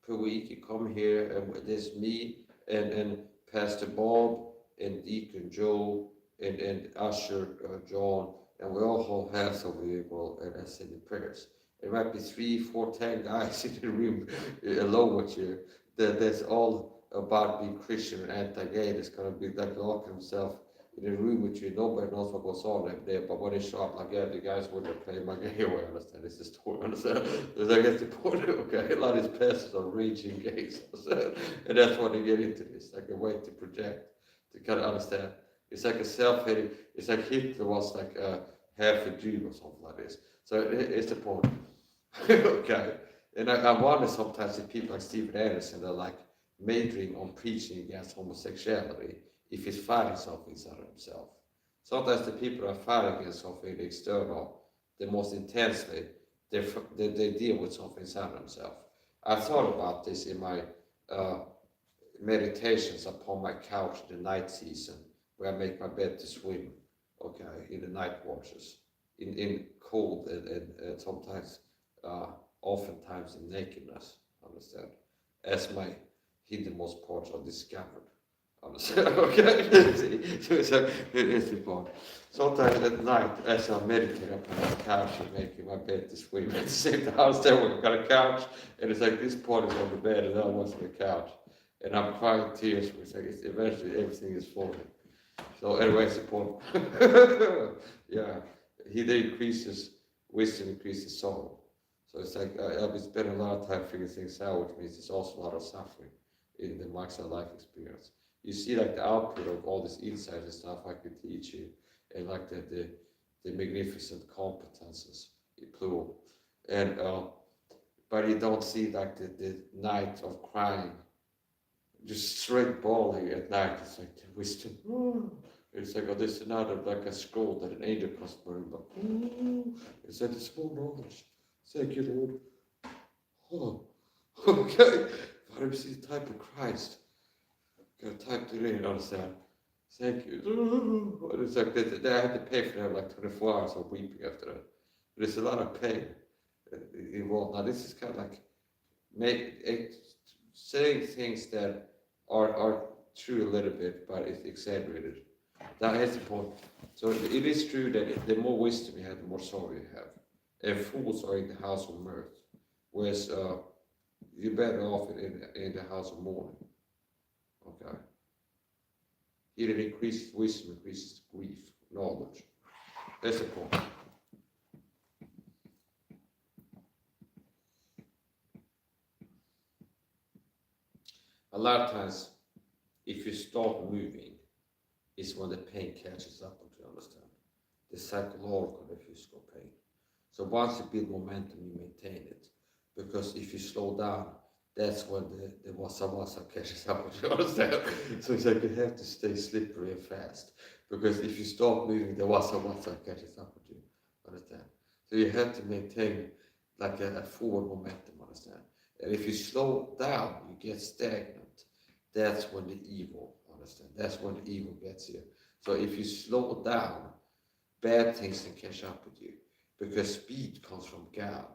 per week, you come here, and there's me and Pastor Bob and Deacon Joe and Usher John, and we all hold hands over here, and I say the prayers. There might be 3, 4, 10 guys in the room alone with you. That's all about being Christian and anti-gay. That's gonna be like locking himself in a room with you. Nobody knows what goes on up there, but when they show up, like, yeah, the guys wouldn't play my gay away, understand? This is story, understand? Because I guess the point, okay, a lot of these pastors are raging gays, understand? And that's why they get into this, like a way to project, to kind of understand. It's like a self-hating, it's like Hitler was like half a Jew or something like this. So it's the point. Okay. And I wonder sometimes if people like Stephen Anderson are like majoring on preaching against homosexuality, if he's fighting something inside of himself. Sometimes the people that are fighting against something external, the most intensely, they deal with something inside of themselves. I thought about this in my meditations upon my couch in the night season, where I make my bed to swim, okay, in the night watches, in cold and sometimes, oftentimes in nakedness, understand, as my hiddenmost parts are discovered. Understand? Okay? So it's important. Sometimes at night, as I meditate up on the couch and making my bed to swim, at the same time, I was there, we've got a couch, and it's like this part is on the bed and the other one's on the couch. And I'm crying tears, it's like eventually everything is falling. So anyway, it's important. Yeah, he that increases wisdom increases sorrow. So it's like I've been spending a lot of time figuring things out, which means there's also a lot of suffering in the Maxwell life experience. You see like the output of all this insight and stuff I could teach you, and like the magnificent competences in plural. And but you don't see like the night of crying, just straight bawling at night. It's like the wisdom. It's like, oh, there's another like a scroll that an angel comes burning, but it's like this more knowledge. Thank you, Lord. Oh, okay. Father, we see the type of Christ. Got typed it in, understand? Thank you. It's like I had to pay for that like 24 hours of weeping after that. There's a lot of pain involved. Now this is kind of like saying things that are true a little bit, but it's exaggerated. That is the point. So it is true that the more wisdom you have, the more sorrow you have. and fools are in the house of mirth, whereas you're better off in the house of mourning. Okay. Here it increases wisdom, increases grief, knowledge. That's the point. A lot of times, if you stop moving, is when the pain catches up, to understand. The psychological and physical pain. So once you build momentum, you maintain it. Because if you slow down, that's when the wasa catches up with you, understand? So it's like you have to stay slippery and fast. Because if you stop moving, the wasa catches up with you, understand? So you have to maintain like a forward momentum, understand? And if you slow down, you get stagnant. That's when the evil, understand? That's when the evil gets you. So if you slow down, bad things can catch up with you. Because speed comes from God.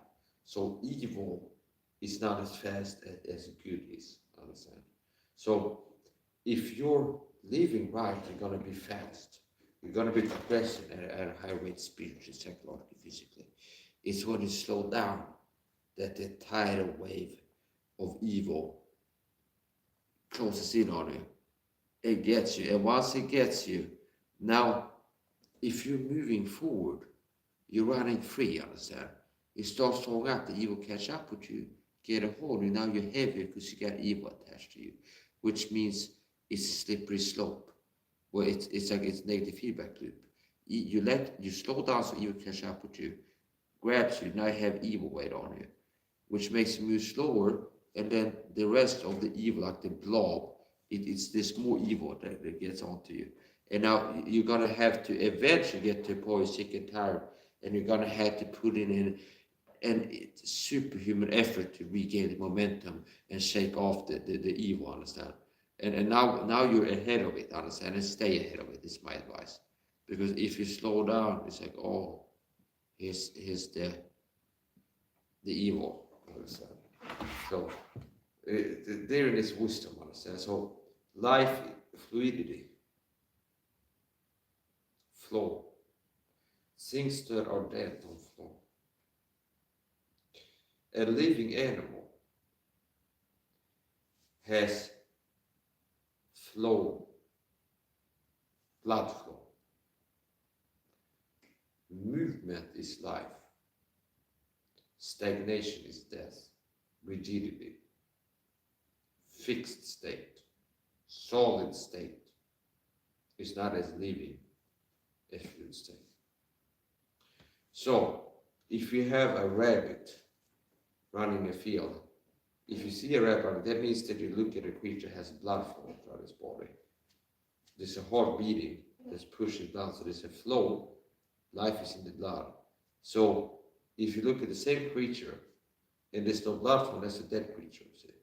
So evil is not as fast as good is, understand? So if you're living right, you're going to be fast. You're going to be progressing at a high rate spiritually, psychologically, physically. It's when you slow down that the tidal wave of evil closes in on you. It gets you. And once it gets you, now, if you're moving forward, you're running free, understand? You start slowing up, the evil catch up with you, get a hold of you. Now you're heavier because you got evil attached to you, which means it's a slippery slope, where it's like it's negative feedback loop. You slow down so evil catch up with you, grabs you, now you have evil weight on you, which makes you move slower, and then the rest of the evil, like the blob, it's this more evil that gets onto you. And now you're gonna have to eventually get to a point you're sick and tired, and you're gonna have to put in an superhuman effort to regain the momentum and shake off the evil, understand? And now you're ahead of it, understand? And stay ahead of it is my advice. Because if you slow down, it's like, oh, here's the evil, understand? So therein is wisdom, understand? So life, fluidity, flow. Things that are dead don't flow. A living animal has flow, blood flow. Movement is life. Stagnation is death. Rigidity. Fixed state. Solid state is not as living as fluid state. So, if you have a rabbit running a field, if you see a rabbit running, that means that you look at a creature that has blood flowing throughout its body. There's a heart beating that's pushing blood, so there's a flow. Life is in the blood. So, if you look at the same creature and there's no blood flow, that's a dead creature. See?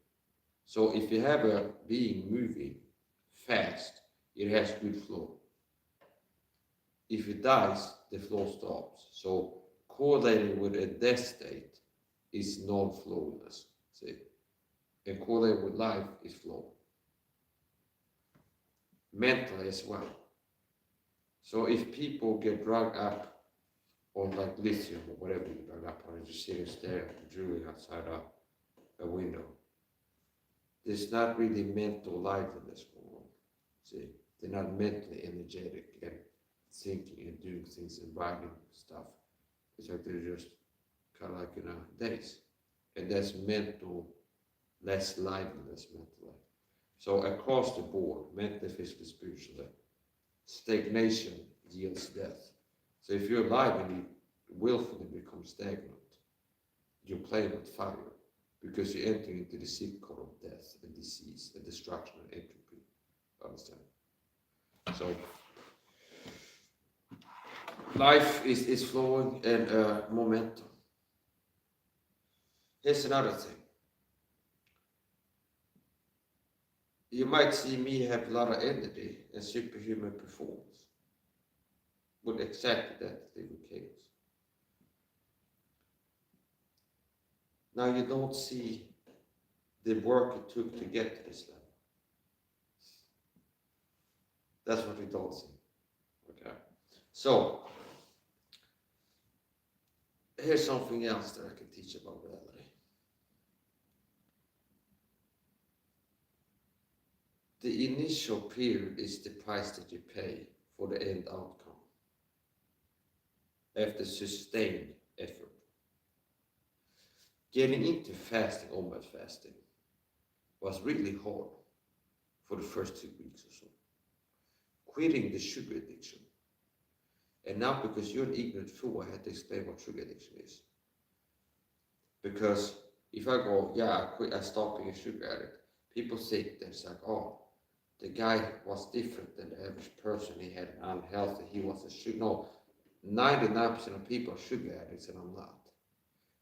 So, if you have a being moving fast, it has good flow. If it dies, the flow stops. So correlating with a death state is non-flowiness. See? And correlating with life is flow. Mentally as well. So if people get drugged up on like lithium or whatever you drug up on, and just sitting staring at the jewelry outside a window, there's not really mental liveliness going on. See? They're not mentally energetic and thinking and doing things and writing stuff. It's like they're just kind of like in a daze. And that's mental, less liveliness mentally. So across the board, mentally, physically, spiritually, stagnation yields death. So if you're alive and you willfully become stagnant, you're playing with fire because you're entering into the cycle of death and disease and destruction and entropy. Understand? So life is flowing and momentum. Here's another thing. You might see me have a lot of energy and superhuman performance. But exactly that thing with chaos. Now you don't see the work it took to get to this level. That's what we don't see. Okay. So here's something else that I can teach about reality. The initial period is the price that you pay for the end outcome after sustained effort. Getting into fasting, almost fasting, was really hard for the first 2 weeks or so. Quitting the sugar addiction. And now, because you're an ignorant fool, I had to explain what sugar addiction is. Because if I go, yeah, I stopped being a sugar addict, people think it's like, oh, the guy was different than the average person. He had unhealthy, he was a sugar. No, 99% of people are sugar addicts, and I'm not.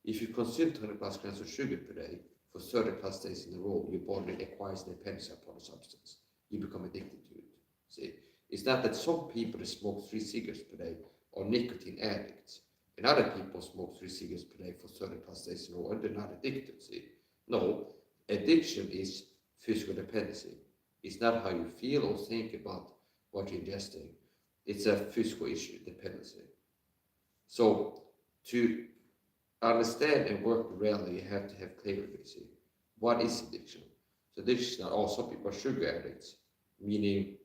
If you consume 20 plus grams of sugar per day for 30 plus days in a row, your body acquires dependency upon the substance. You become addicted to it. See, it's not that some people that smoke 3 cigarettes per day are nicotine addicts, and other people smoke 3 cigarettes per day for 30 plus days in a row, and they're not addicted. See, no, addiction is physical dependency. It's not how you feel or think about what you're ingesting. It's a physical issue, dependency. So to understand and work with reality, you have to have clarity. See, what is addiction? So addiction is not all. Some people are sugar addicts, meaning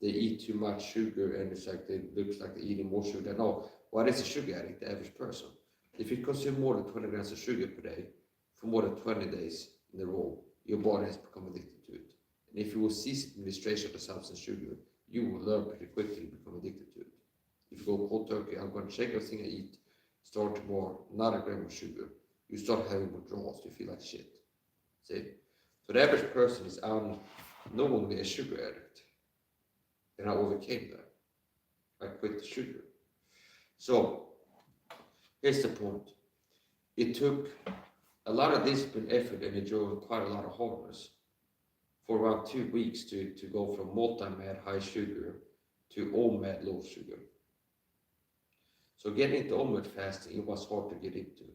they eat too much sugar and it's like it looks like they're eating more sugar. No, what is a sugar addict? The average person. If you consume more than 20 grams of sugar per day for more than 20 days in a row, your body has become addicted to it. And if you will cease administration of the substance sugar, you will learn pretty quickly to become addicted to it. If you go cold turkey, I'm going to check everything I eat, start tomorrow, not a gram of sugar, you start having withdrawals, you feel like shit. See? So the average person is unknowingly a sugar addict. And I overcame that. I quit the sugar. So here's the point. It took a lot of discipline, effort, and it drove quite a lot of hardness for around 2 weeks to go from multi-mad high sugar to all-mad low sugar. So getting into all-mad fasting, it was hard to get into.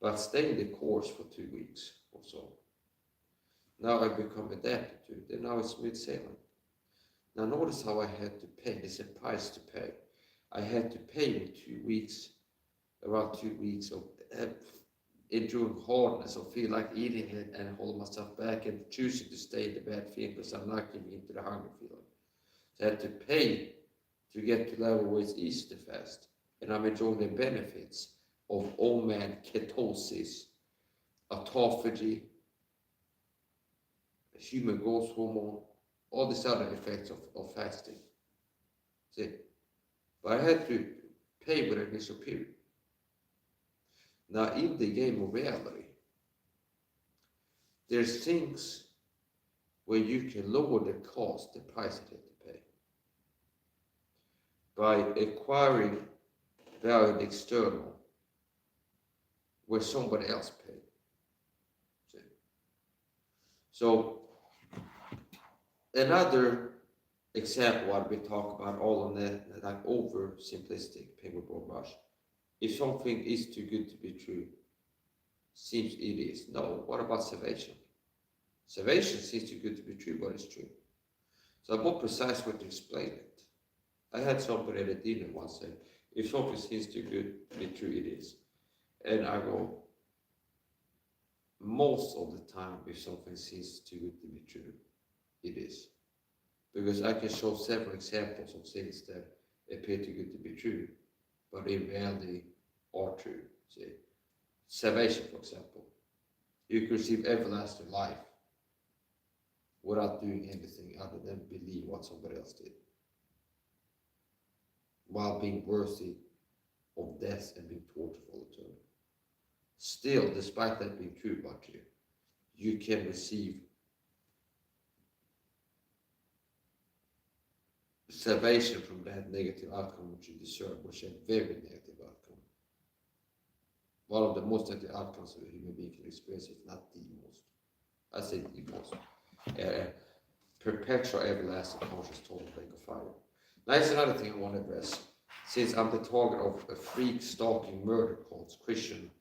But staying the course for 2 weeks or so. Now I've become adapted to it, and now it's smooth sailing. Now notice how I had to pay. There's a price to pay. I had to pay in 2 weeks, around 2 weeks of enduring hardness, of feel like eating it and hold myself back and choosing to stay in the bad feeling because I'm not giving into the hunger feeling. So I had to pay to get to the level where it's easy to fast. And I'm enjoying the benefits of all-man ketosis, autophagy, human growth hormone, all these other effects of fasting. See? But I had to pay with an initial period. Now, in the game of reality, there's things where you can lower the cost, the price you have to pay, by acquiring value in the external where somebody else paid. See? So, another example what we talk about all on that, like over simplistic paper broad brush. If something is too good to be true, seems it is. No, what about salvation? Salvation seems too good to be true, but it's true. So I'm more precise way to explain it. I had somebody at a dinner once say, if something seems too good to be true, it is. And I go, most of the time, if something seems too good to be true, it is. Because I can show several examples of things that appear too good to be true, but in reality are true. See, salvation, for example, you can receive everlasting life without doing anything other than believe what somebody else did, while being worthy of death and being tortured for eternity. Still, despite that being true about you, you can receive salvation from that negative outcome which you deserve, which is a very negative outcome. One of the most negative outcomes of a human being can experience, if not the most. I say the most. Perpetual everlasting conscious total lake of fire. Now, that's another thing I want to address. Since I'm the target of a freak stalking murder cults, Christian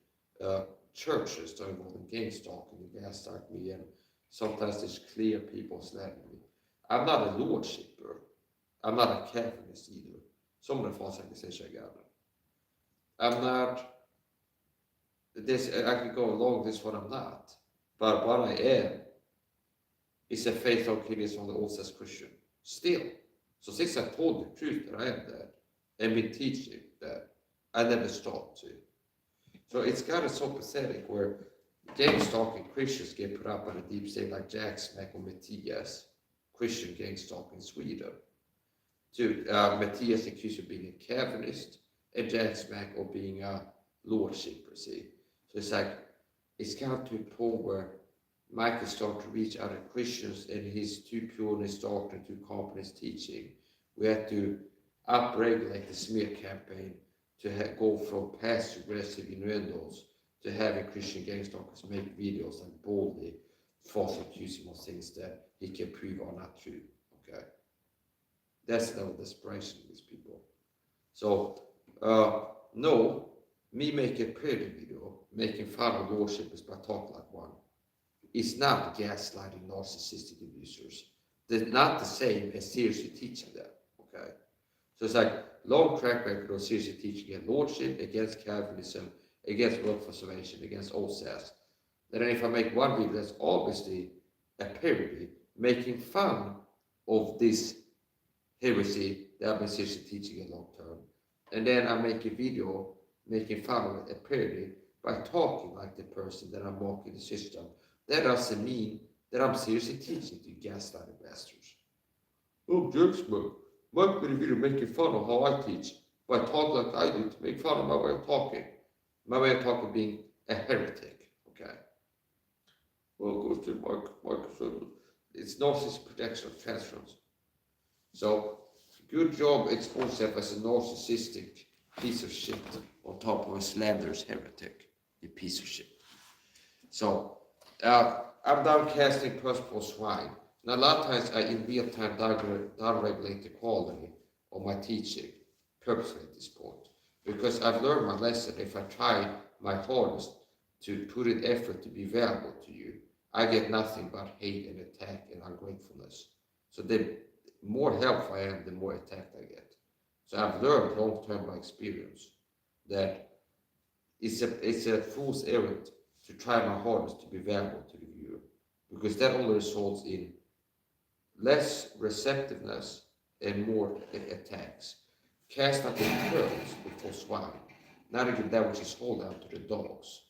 churches that are involved in gang stalking, and gaslight me, and sometimes there's clear people slapping me. I'm not a lordshipper. I'm not a Calvinist either. Some of the false accusations I got. I'm not this, I could go along this what I'm not, but what I am is a faithful Christian on the old says Christian. Still. So since I told the truth that I am that, and been teaching that, I never stopped to. So it's kind of so pathetic where gang stalking Christians get put up on a deep state like Jack Smack or Matthias, Christian gang stalking Sweden. Matthias accused of being a Calvinist and Jack Smack of being a lordship, see. So it's like, it's kind of to a point where Michael started to reach other Christians and his too pure in his doctrine, too calm in his teaching. We had to upregulate the smear campaign to go from passive aggressive innuendos to having Christian gang stalkers make videos and boldly false accuse him of things that he can prove are not true. Okay, that's the desperation of these people. So no, me making a parody video making fun of worshippers by talk like one is not gaslighting narcissistic abusers. They're not the same as seriously teaching them. Okay, so it's like long track record of seriously teaching against lordship, against Calvinism, against work for salvation, against all says. Then if I make one video that's obviously a parody, making fun of this heresy that I've been seriously teaching in long term, and then I make a video making fun of a parody by talking like the person that I'm mocking the system, that doesn't mean that I'm seriously teaching to gaslighting bastards. Oh, Jacksman, might be a video making fun of how I teach, by talk like I do to make fun of my way of talking. My way of talking being a heretic, okay? Well, goes to Microsoft. It's narcissistic protection of transference. So, good job exposing yourself as a narcissistic piece of shit on top of a slanderous heretic, you piece of shit. So, I'm done casting purposeful swine. Now, a lot of times I, in real time, downregulate the quality of my teaching, purposely at this point. Because I've learned my lesson. If I try my hardest to put in effort to be valuable to you, I get nothing but hate and attack and ungratefulness. So the more helpful I am, the more attacked I get. So I've learned long term by experience that it's a fool's errand to try my hardest to be valuable to the viewer, because that only results in less receptiveness and more attacks. Cast out the pearls before swine, not to give that which is whole down to the dogs,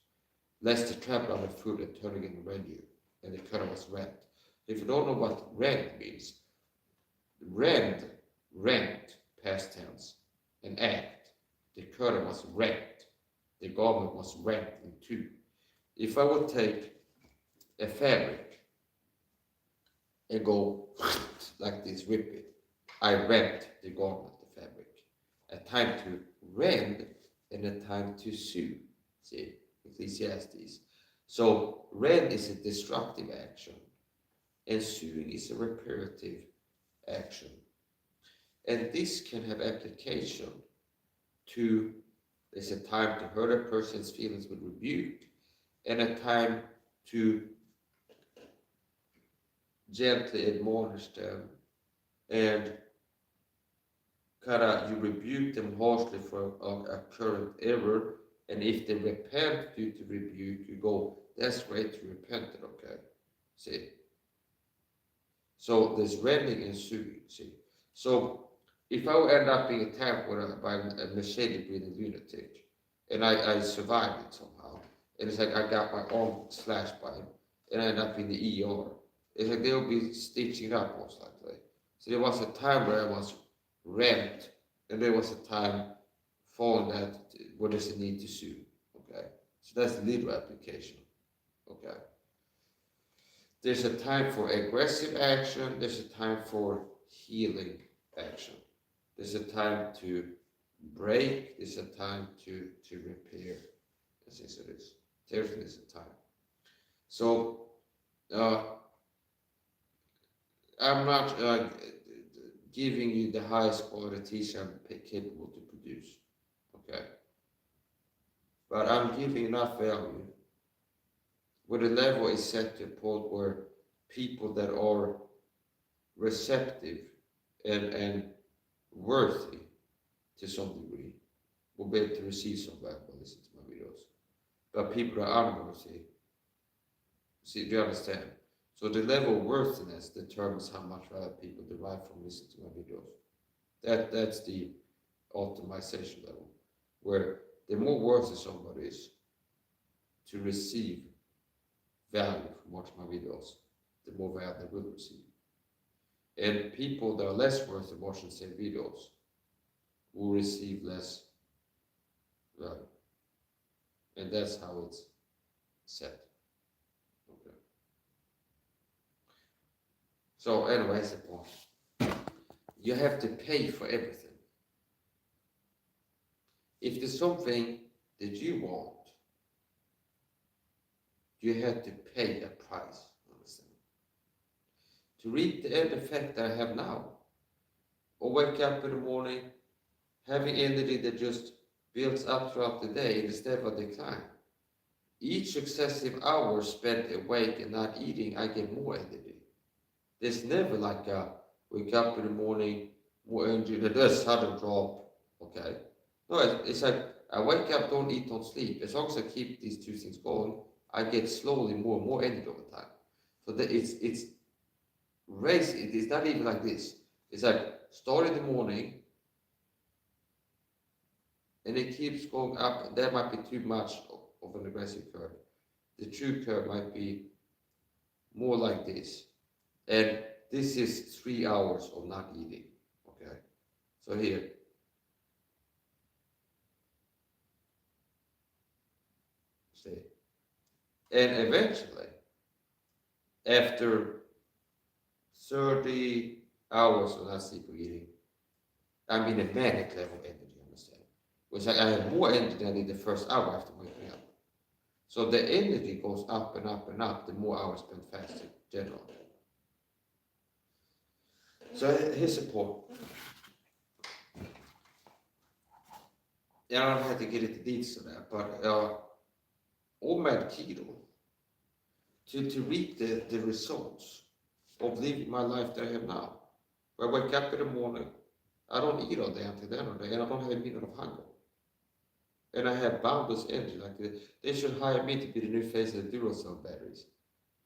lest they trample on the food and turn again and rend you, and the curtain was rent. If you don't know what rend means, rend, past tense, and act. The curtain was rent, the garment was rent in two. If I would take a fabric and go like this, rip it, I rent the garment, the fabric. A time to rend and a time to sue. See, Ecclesiastes. So rend is a destructive action and suing is a reparative action. And this can have application to, there's a time to hurt a person's feelings with rebuke and a time to gently admonish them and kind of you rebuke them harshly for a current error, and if they repent due to rebuke, you go, that's great, you repented, okay? See? So there's rending and suing, see? So if I would end up being attacked by a machete-breathing lunatic, and I survived it somehow, and it's like I got my arm slashed by him, and I end up in the ER, it's like they'll be stitching it up most likely. So there was a time where I was rent, and there was a time following that where there's a need to sue. Okay, so that's the literal application. Okay, there's a time for aggressive action. There's a time for healing action. There's a time to break. There's a time to repair. As it is, everything is a time. So I'm not giving you the highest quality teacher I'm capable to produce, okay? But I'm giving enough value where the level is set to a point where people that are receptive and worthy to some degree will be able to receive some value by listening to my videos. but people are unworthy. See, do you understand? So the level of worthiness determines how much value people derive from listening to my videos. That's the optimization level, where the more worthy somebody is to receive value from watching my videos, the more value they will receive. And people that are less worthy watching the same videos will receive less value. And that's how it's set. Okay. So anyway, that's the point. You have to pay for everything. If there's something that you want, you have to pay a price. Understand? To reap the end effect I have now, or wake up in the morning having energy that just builds up throughout the day instead of a decline. Each successive hour spent awake and not eating, I get more energy. There's never like a wake up in the morning, more energy, there's a sudden drop, okay? No, it's like I wake up, don't eat, don't sleep. As long as I keep these two things going, I get slowly more and more energy over time. So that it's race. It is not even like this. It's like start in the morning, and it keeps going up. That might be too much of an aggressive curve. The true curve might be more like this, and this is 3 hours of not eating. Okay, so here. See. And eventually, after 30 hours of not sleep or eating, I'm in a manic level of energy, understand? Which I have more energy than in the first hour after waking up. So the energy goes up and up and up the more hours spent fasting, generally. So here's the point. I don't have to get into details of that, but OMAD keto, to reap the results of living my life that I have now. Where I wake up in the morning, I don't eat all day until the end of the day, and I don't have a minute of hunger. And I have boundless energy. Like they should hire me to be the new face of the Duracell batteries.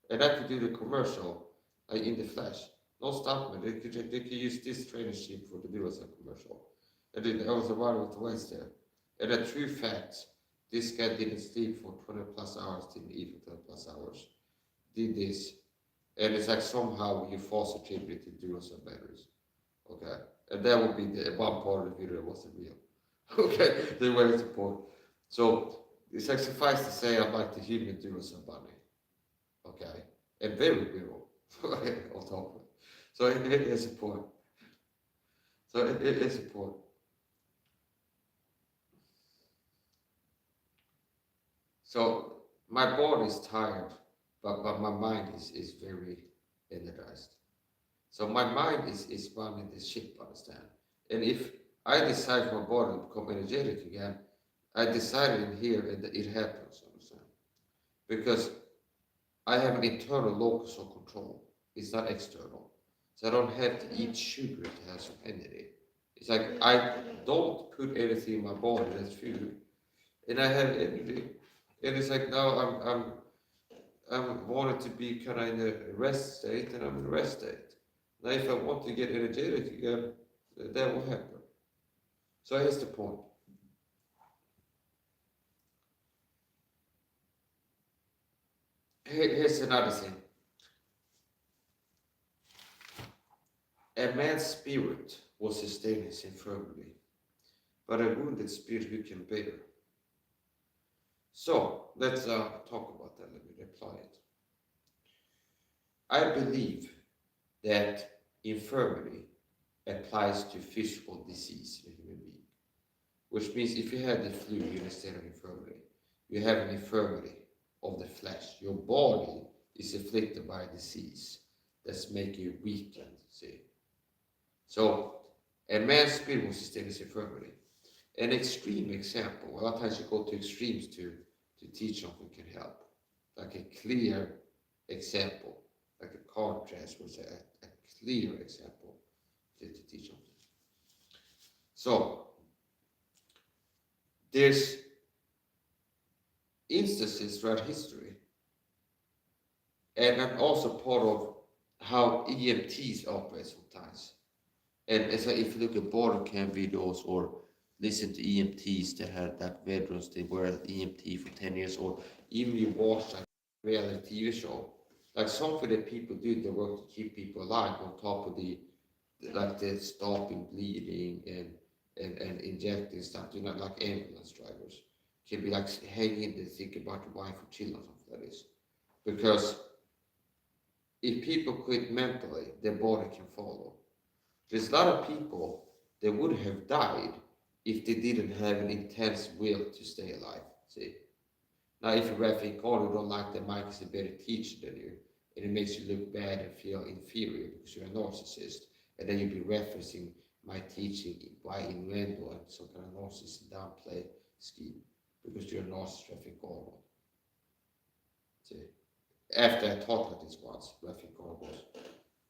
And I could do the commercial like in the flash. No stop me. They could use this training sheet for the Duracell commercial. And then I was around with the waist there. And the true fact, this guy didn't sleep for 20 plus hours, didn't eat for 20 plus hours, did this. And it's like somehow you false attribute to Duracell batteries. Okay. And that would be the one part of the video that wasn't real. Okay, the way it's important. So it's like suffice to say I'm like the human Duracell bunny. Okay. And very real. On top of it. So it is important. So it is important. So my body is tired, but my mind is very energized. So my mind is running this ship, understand? And if I decide for my body to become energetic again, I decided in here and it happens, understand? Because I have an internal locus of control. It's not external. So I don't have to eat sugar to have some energy. It's like I don't put anything in my body that's food, and I have energy. And it's like now I'm wanted to be kind of in a rest state, and I'm in a rest state. Now if I want to get energetic again, that will happen. So here's the point. Here's another thing. A man's spirit will sustain his infirmity, but a wounded spirit who can bear. So let's talk about that. Let me apply it. I believe that infirmity applies to physical disease in a human being, which means if you have the flu, you're in a state of infirmity. You have an infirmity of the flesh. Your body is afflicted by a disease that's making you weakened, see? So a man's spirit will sustain his infirmity. An extreme example, a lot of times you go to extremes to teach something can help. Like a clear example, like a car crash was a clear example to teach something. So there's instances throughout history, and I'm also part of how EMTs operate sometimes. And so if you look at border cam videos or listen to EMTs that had like veterans, they were at EMT for 10 years, or even you watch like reality TV show, like something that people do, they work to keep people alive on top of the like the stopping bleeding and injecting stuff, you know, like ambulance drivers can be like hanging there thinking about your wife or children, something like this. Because if people quit mentally, their body can follow. There's a lot of people that would have died if they didn't have an intense will to stay alive. See? Now, if you're rapping God who don't like that Mike is a better teacher than you, and it makes you look bad and feel inferior because you're a narcissist, and then you'll be referencing my teaching by innuendo and some kind of narcissist downplay scheme because you're a narcissist rapping God. See? After I taught like this once, rapping God was.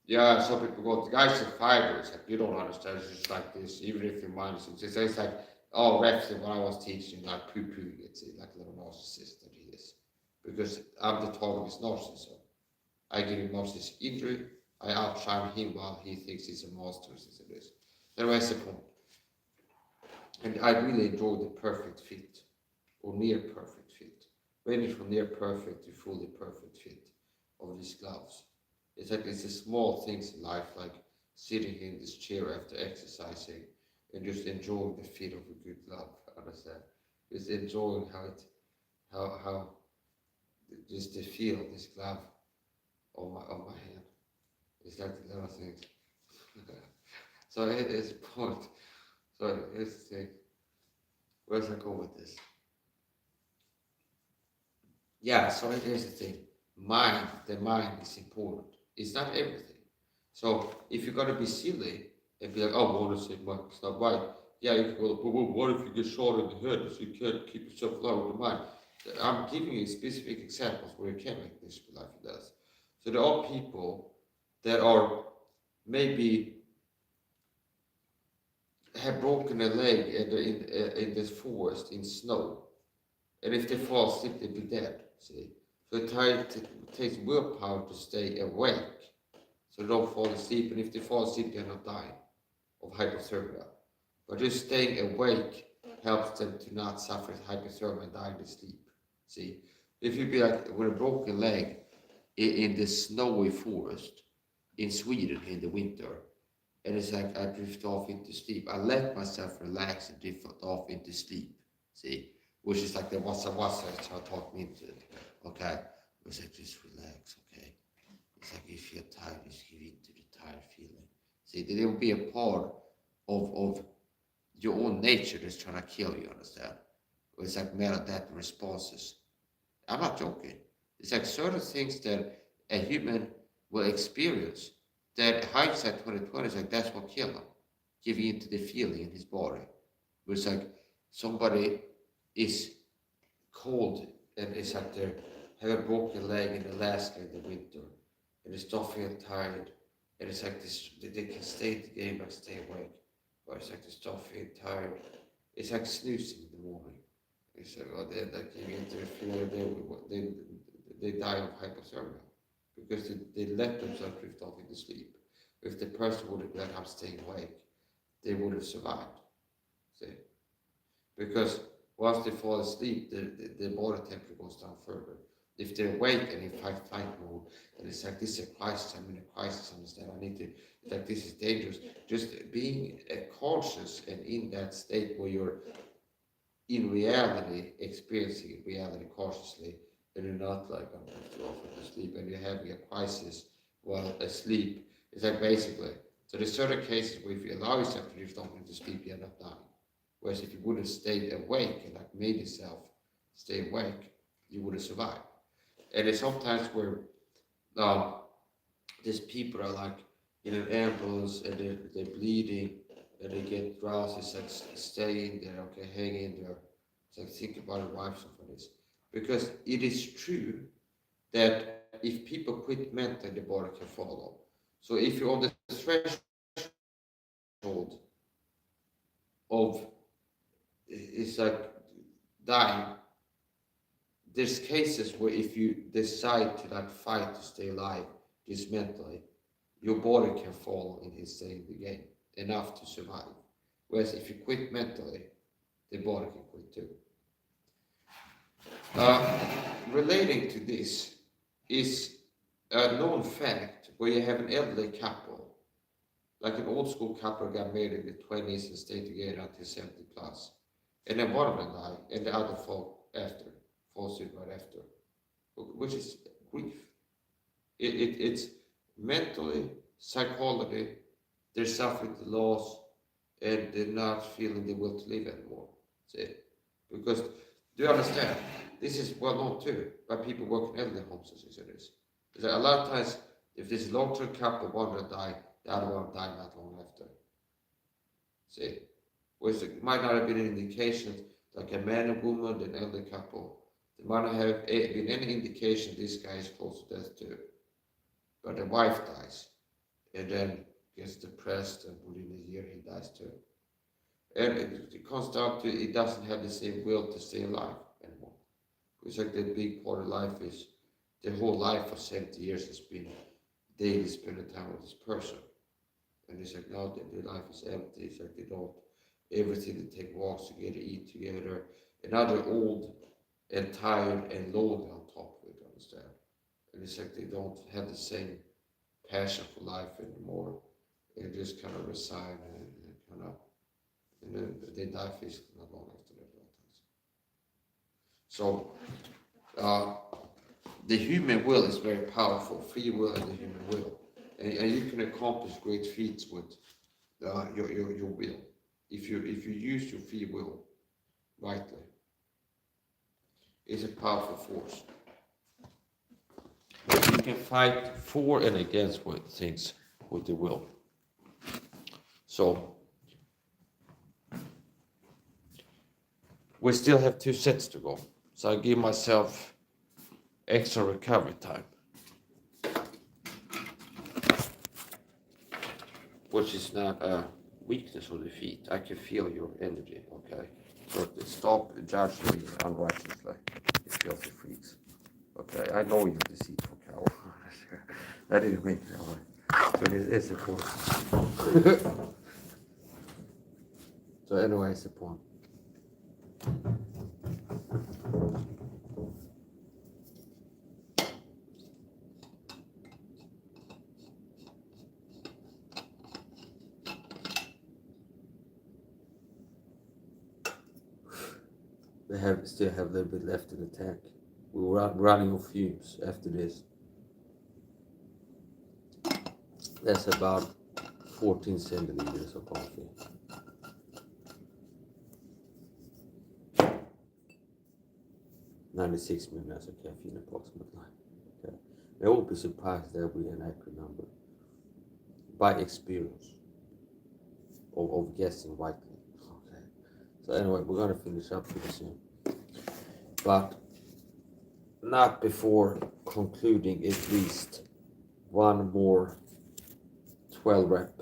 Yeah, some people go, the guy's a fighter. It's like, you don't understand, it's just like this, even if your mind is, it's like, oh, Rex, when I was teaching, like poo-pooing it, like a little narcissist that he is. Because I'm the target of his narcissism. I give him narcissistic injury, I outshine him while he thinks he's a master, as it is. That's the point. And I really enjoy the perfect fit, or near perfect fit. Ranging from near perfect to fully perfect fit of these gloves. It's like it's the small things in life, like sitting in this chair after exercising and just enjoying the feel of a good glove. Understand? Just enjoying how just the feel of this glove on my hand. It's like the little things. So it is a point. So here's the thing. Where's I go with this? Yeah, so here's the thing. The mind is important. It's not everything. So if you're gonna be silly and be like, oh, what is it, Mike? It's not right. Yeah, you can go, but what if you get shot in the head so you can't keep yourself alive with the mind? I'm giving you specific examples where you can make this life does. So there are people that are maybe have broken a leg in this forest in snow, and if they fall asleep, they'll be dead. See, so it takes willpower to stay awake, so they don't fall asleep. And if they fall asleep, they're not dying of hypothermia. But just staying awake helps them to not suffer hypothermia and die in their sleep. See, if you be like with a broken leg in the snowy forest in Sweden in the winter, and it's like I drift off into sleep. I let myself relax and drift off into sleep. See, which is like the wassa that's how talk me into it. Okay, it's like just relax. Okay, it's like if you're tired, just give in to the tired feeling. See, there will be a part of your own nature that's trying to kill you. Understand? It's like maladaptive responses. I'm not joking. It's like certain things that a human will experience that hindsight 2020 is like that's what killed him, giving into the feeling in his body. Where it's like somebody is cold and it's like they have a broken leg in Alaska in the winter and they start feeling tired and it's like this they can stay in the game but stay awake. But it's like they start feeling tired. It's like snoozing in the morning. It's like they're like giving into the feeling they die of hypothermia because they let themselves drift off into sleep. If the person would have been like, I'm staying awake, they would have survived. See? Because once they fall asleep, the body temperature goes down further. If they're awake and in fight mode, and it's like this is a crisis, I'm in a crisis, understand? I need to, like this is dangerous. Just being conscious and in that state where you're in reality, experiencing reality consciously, and you're not like I'm too often asleep and you're having a crisis while asleep. It's like basically, so there's certain cases where if you allow yourself to drift off into sleep, you end up dying. Whereas if you would have stayed awake and like made yourself stay awake, you would have survived. And there's sometimes where these people are like in an ambulance and they're bleeding and they get drowsy. It's like stay in there, okay, hang in there. It's like think about your wife for this. Because it is true that if people quit mentally, the body can follow. So if you're on the threshold of it's like dying, there's cases where if you decide to like fight to stay alive, just mentally, your body can fall in staying the game enough to survive. Whereas if you quit mentally, the body can quit too. Relating to this is a known fact where you have an elderly couple, like an old school couple got married in the 20s and stayed together until 70 plus. And then one of them died and the other falls suit right after, which is grief. It's mentally, psychologically, they're suffering the loss and they're not feeling the will to live anymore. That's it. Because, do you understand? This is well known too by people working in elderly homes as it is. Like a lot of times, if there's a long-term couple, one will die, the other one will die not long after. See? Whereas it might not have been an indication, like a man and woman, an elderly couple, there might not have been any indication this guy is close to death too. But the wife dies, and then gets depressed, and within a year he dies too. And it comes down to it doesn't have the same will to stay alive anymore. It's like the big part of life is their whole life for 70 years has been daily spending time with this person. And it's like now their life is empty. It's like they don't everything, they take walks together, eat together, and now they're old and tired and lonely on top of it, understand? And it's like they don't have the same passion for life anymore. They just kind of resign and then they die physically not long after that. So the human will is very powerful, free will and the human will. And you can accomplish great feats with your will. If you use your free will rightly, it's a powerful force. You can fight for and against with things with the will. So we still have 2 sets to go. So I give myself extra recovery time, which is not a weakness or defeat. I can feel your energy, okay? So stop judging me unrighteously, you filthy freaks. Okay, I know you're deceitful cow. I didn't make that one. But it is a point. So anyway, it's a point. They still have a little bit left in the tank. We were running on fumes after this. That's about 14 centiliters of coffee. $96 milligrams of caffeine approximately. Okay. I won't be surprised that will be an accurate number. By experience of guessing rightly. Okay. So anyway, we're gonna finish up pretty soon. But not before concluding at least one more 12 rep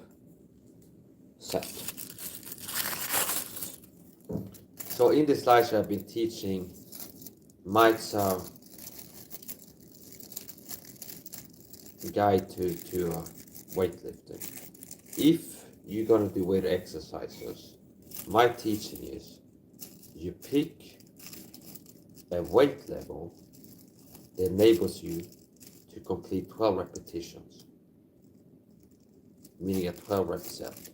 set. So in this lecture I've been teaching Mike's guide to weightlifting. If you're gonna do weight exercises, my teaching is you pick a weight level that enables you to complete 12 repetitions, meaning a 12 rep set,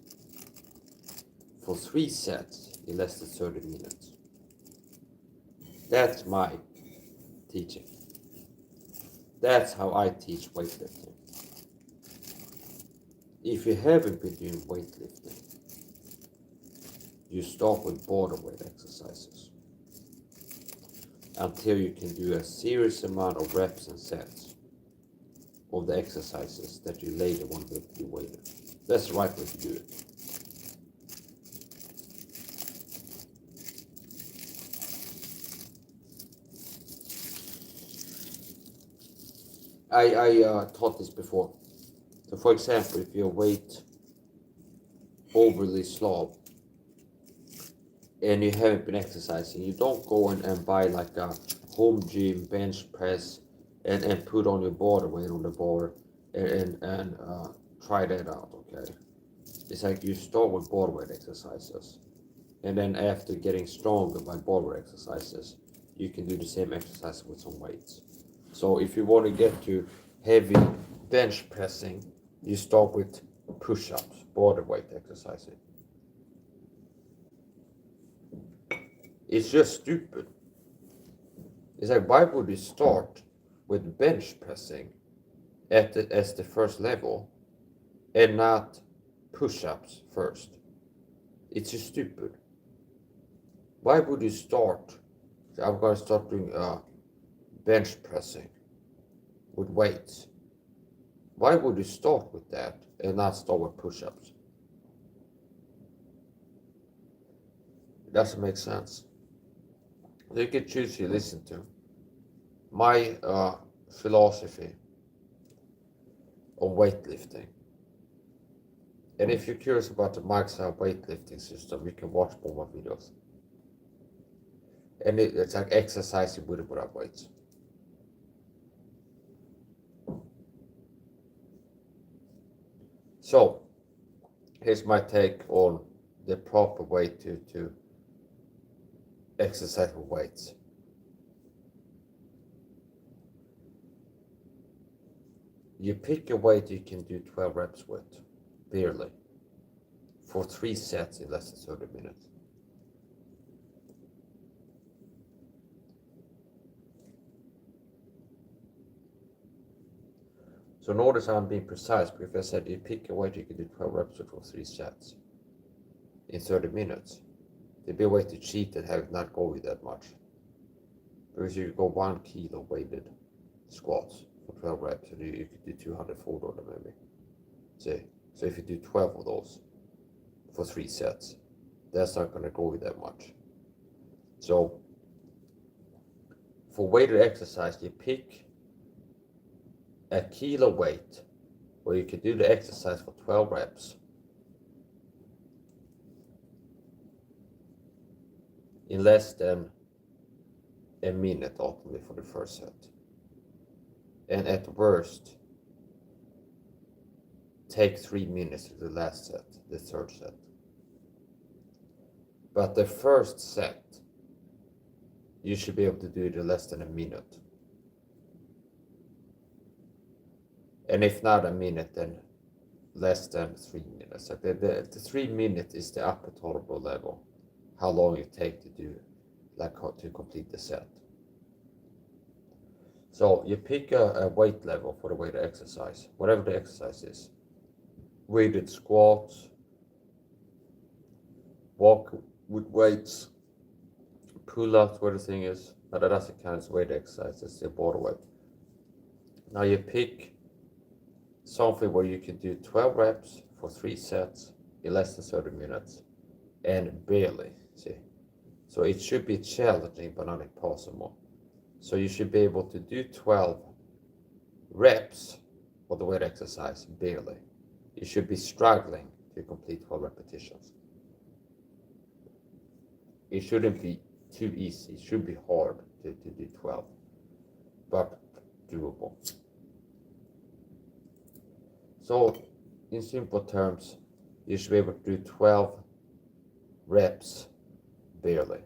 for 3 sets in less than 30 minutes. That's my teaching. That's how I teach weightlifting. If you haven't been doing weightlifting, you start with border weight exercises until you can do a serious amount of reps and sets of the exercises that you later want to do weighted. That's the right way to do it. I taught this before. So for example, if your weight overly slow and you haven't been exercising, you don't go and buy like a home gym bench press and put on your body weight on the bar and try that out, okay? It's like you start with body weight exercises, and then after getting stronger by body weight exercises, you can do the same exercise with some weights. So if you want to get to heavy bench pressing, you start with push-ups, body weight exercising. It's just stupid. It's like, why would you start with bench pressing as the first level and not push-ups first? It's just stupid. Why would you start? I'm gonna start doing bench pressing with weights. Why would you start with that and not start with push-ups? It doesn't make sense. You can choose to listen to my philosophy on weightlifting. And if you're curious about the Mike's weightlifting system, you can watch more of my videos. And it's like exercising with or without weights. So, here's my take on the proper way to exercise with weights. You pick a weight you can do 12 reps with, barely, for 3 sets in less than 30 minutes. So notice I'm being precise, because I said you pick a weight you can do 12 reps with for 3 sets in 30 minutes. There'd be a way to cheat and have it not go with that much. Because you go 1 kilo weighted squats for 12 reps, and you could do 240 of them maybe. See? So if you do 12 of those for 3 sets, that's not going to go with that much. So for weighted exercise, you pick a kilo weight where you can do the exercise for 12 reps in less than a minute ultimately for the first set. And at worst, take 3 minutes to the last set, the third set. But the first set, you should be able to do it in less than a minute. And if not a minute, then less than 3 minutes. Like the 3 minutes is the upper tolerable level, how long it takes to do, like to complete the set. So you pick a weight level for the weighted exercise, whatever the exercise is. Weighted squats, walk with weights, pull-ups, where the thing is. But that doesn't count as weighted exercise, it's the body weight. Now you pick something where you can do 12 reps for 3 sets in less than 30 minutes and barely, see. So it should be challenging but not impossible. So you should be able to do 12 reps for the weight exercise barely. You should be struggling to complete 12 repetitions. It shouldn't be too easy. It should be hard to do 12, but doable. So in simple terms, you should be able to do 12 reps barely.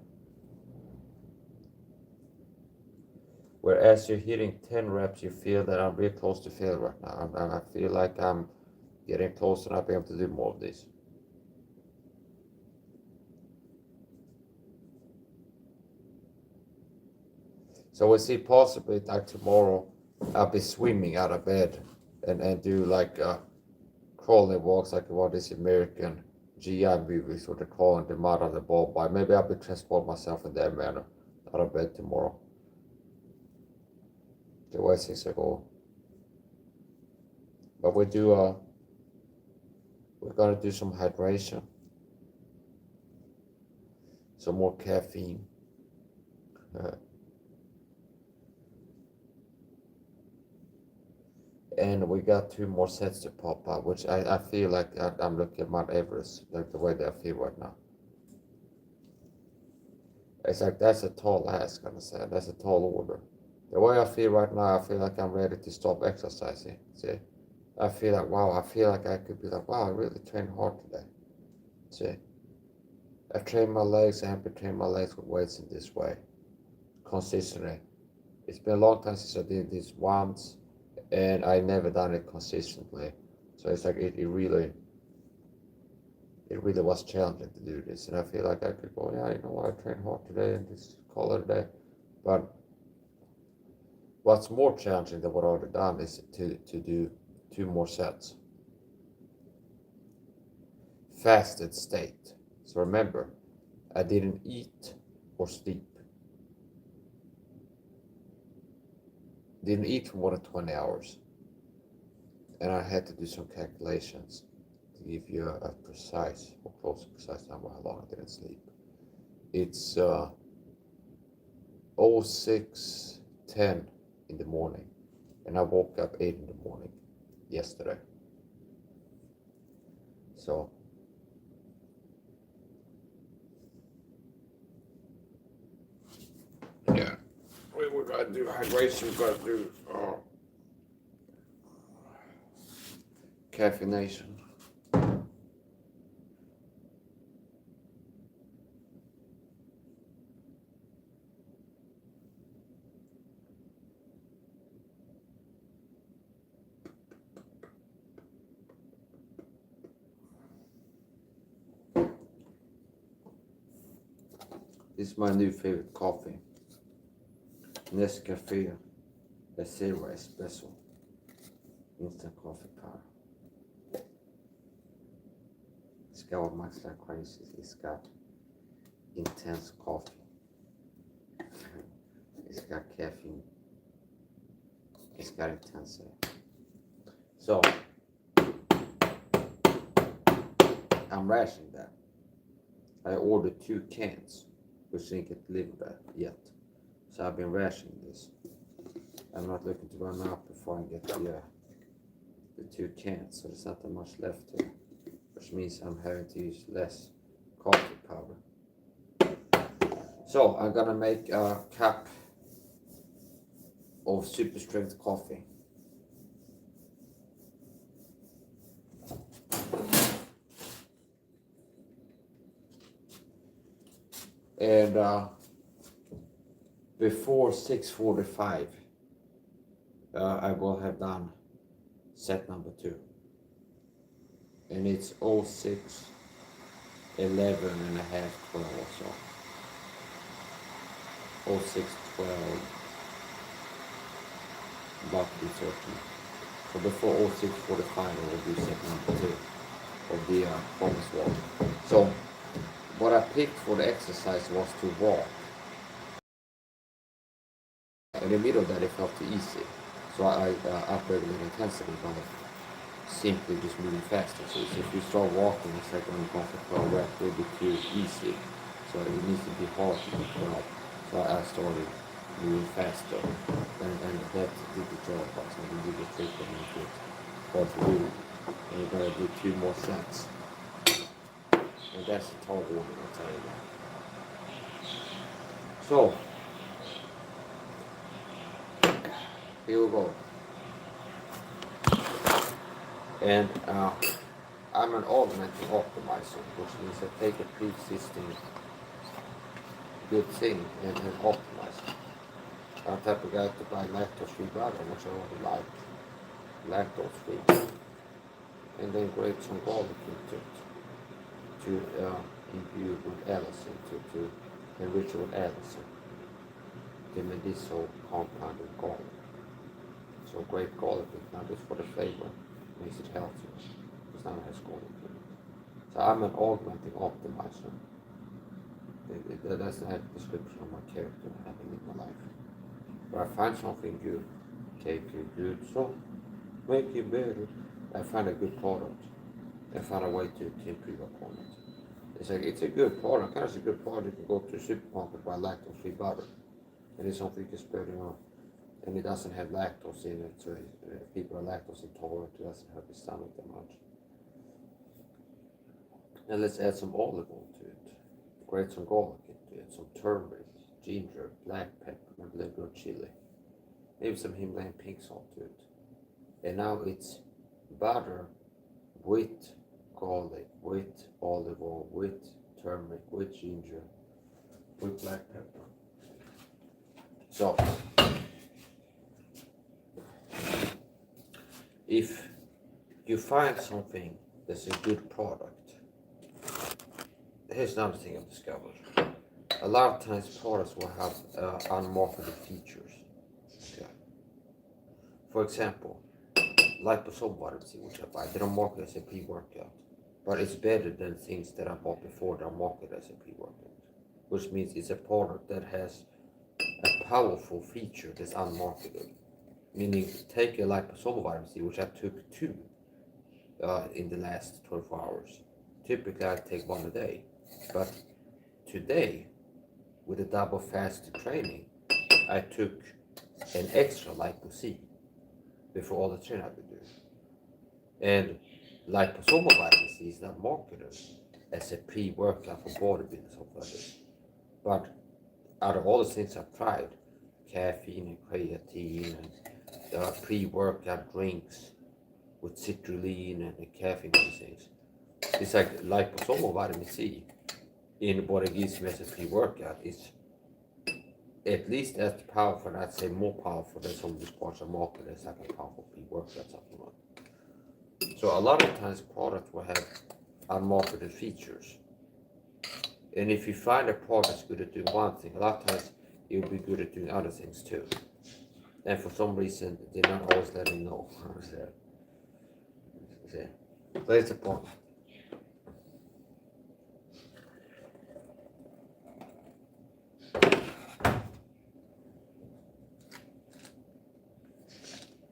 Whereas you're hitting 10 reps, you feel that I'm really close to failure right now. I feel like I'm getting close and I'll be able to do more of this. So we see possibly like tomorrow, I'll be swimming out of bed and do like crawling walks like what is American GI movies where they're crawling them out of the ball by. Maybe I'll be transport myself in that manner out of bed tomorrow. The way things go. But we do we're gonna do some hydration, some more caffeine. And we got 2 more sets to pop up, which I feel like I'm looking at Mount Everest, like the way that I feel right now. It's like, that's a tall ask, I'm saying. That's a tall order. The way I feel right now, I feel like I'm ready to stop exercising. See? I feel like, wow, I feel like I could be like, wow, I really trained hard today. See? I trained my legs, I have been training my legs with weights in this way. Consistently. It's been a long time since I did this once, and I never done it consistently. So it's like, it really was challenging to do this. And I feel like I could go, yeah, you know what, I trained hard today and just call it a day. But what's more challenging than what I've already done is to do 2 more sets. Fasted state. So remember, I didn't eat or sleep. Didn't eat for more than 20 hours. And I had to do some calculations to give you a precise or close to precise number how long I didn't sleep. It's 06:10 in the morning, and I woke up 8 in the morning yesterday. So yeah, we gotta do hydration, we gotta do caffeination. This is my new favorite coffee. Nescafe Zero Espresso. Instant coffee powder. It's got what Max like crazy. It's got intense coffee. It's got caffeine. It's got intensity. So I'm rationing that. I ordered 2 cans, which didn't get delivered yet. So I've been rationing this. I'm not looking to run out before I get the 2 cans, so there's not that much left here, which means I'm having to use less coffee powder. So I'm gonna make a cup of super strength coffee. And before 6:45, I will have done set number 2. And it's 06:11 and a half, 12 or so. 06:12, about to be 13. So before 06:45, I will do set number 2 of the promise walk. So what I picked for the exercise was to walk. In the middle of that, it felt too easy. So I upregulated intensity by simply just moving faster. So if you start walking, it's like when you go for 12 reps, it will be too easy. So it needs to be hard to be 12. So I started moving faster. And that did the job. So I did the trick and make it hard to do. And you're going to do 2 more sets. And that's a tall order, I'll tell you that. So, here we go. And I'm an augmenting optimizer, which means I take a pre-existing good thing and optimize it. I'm the type of guy to buy lactose-free butter, which I already like, lactose-free, and then grate some garlic into it to imbue with allicin, to enrich it with allicin, the medicinal compound of garlic. So grape garlic is not just for the flavor, makes it healthier, because now it has garlic in it. So I'm an augmenting optimizer. That's the description of my character I have in my life. But I find something good, take it good, so make it better. I find a good product. I find a way to improve upon it. It's like, it's a good product, kind of a good product. You can go to the supermarket buy lactose-free butter. And it's something you can spread on. And it doesn't have lactose in it, so if people are lactose intolerant, it doesn't hurt the stomach that much. And let's add some olive oil to it. grate some garlic into it, some turmeric, ginger, black pepper, and a little bit of chili. Maybe some Himalayan pink salt to it. And now it's butter with garlic, with olive oil, with turmeric, with ginger, with black pepper. So, if you find something that's a good product, here's another thing I've discovered. A lot of times products will have unmarketed features. Okay. For example, liposomal vitamin C, which I buy, they don't market as a pre-workout, but it's better than things that I bought before that are marketed as a pre-workout, which means it's a product that has a powerful feature that's unmarketed. Meaning, take a liposomal vitamin C, which I took 2 in the last 24 hours. Typically, I take 1 a day, but today, with a double fasted training, I took an extra lipo C before all the training I've been doing. And liposomal vitamin C is not marketed as a pre-workout for bodybuilders, something like this. But out of all the things I've tried, caffeine and creatine and pre-workout drinks with citrulline and caffeine and these things, it's like liposomal vitamin C in what it gives me as a pre-workout is at least as powerful, and I'd say more powerful than some of these parts are marketed as like a powerful pre-workout supplement. So a lot of times products will have unmarketed features. And if you find a product that's good at doing one thing, a lot of times it will be good at doing other things too. And for some reason, they're not always letting know. So that's the point.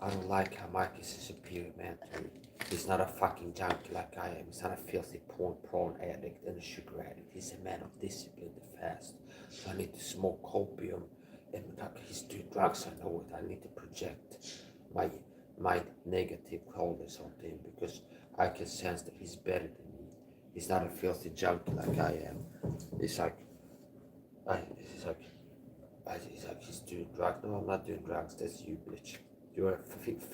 I don't like how Mike is a superior man to me. He's not a fucking junkie like I am. He's not a filthy porn addict and a sugar addict. He's a man of discipline and fast. So I need to smoke opium and he's doing drugs. I know it. I need to project my negative qualities onto him because I can sense that he's better than me. He's not a filthy junkie like I am. He's like he's doing drugs. No, I'm not doing drugs. That's you, bitch. You're a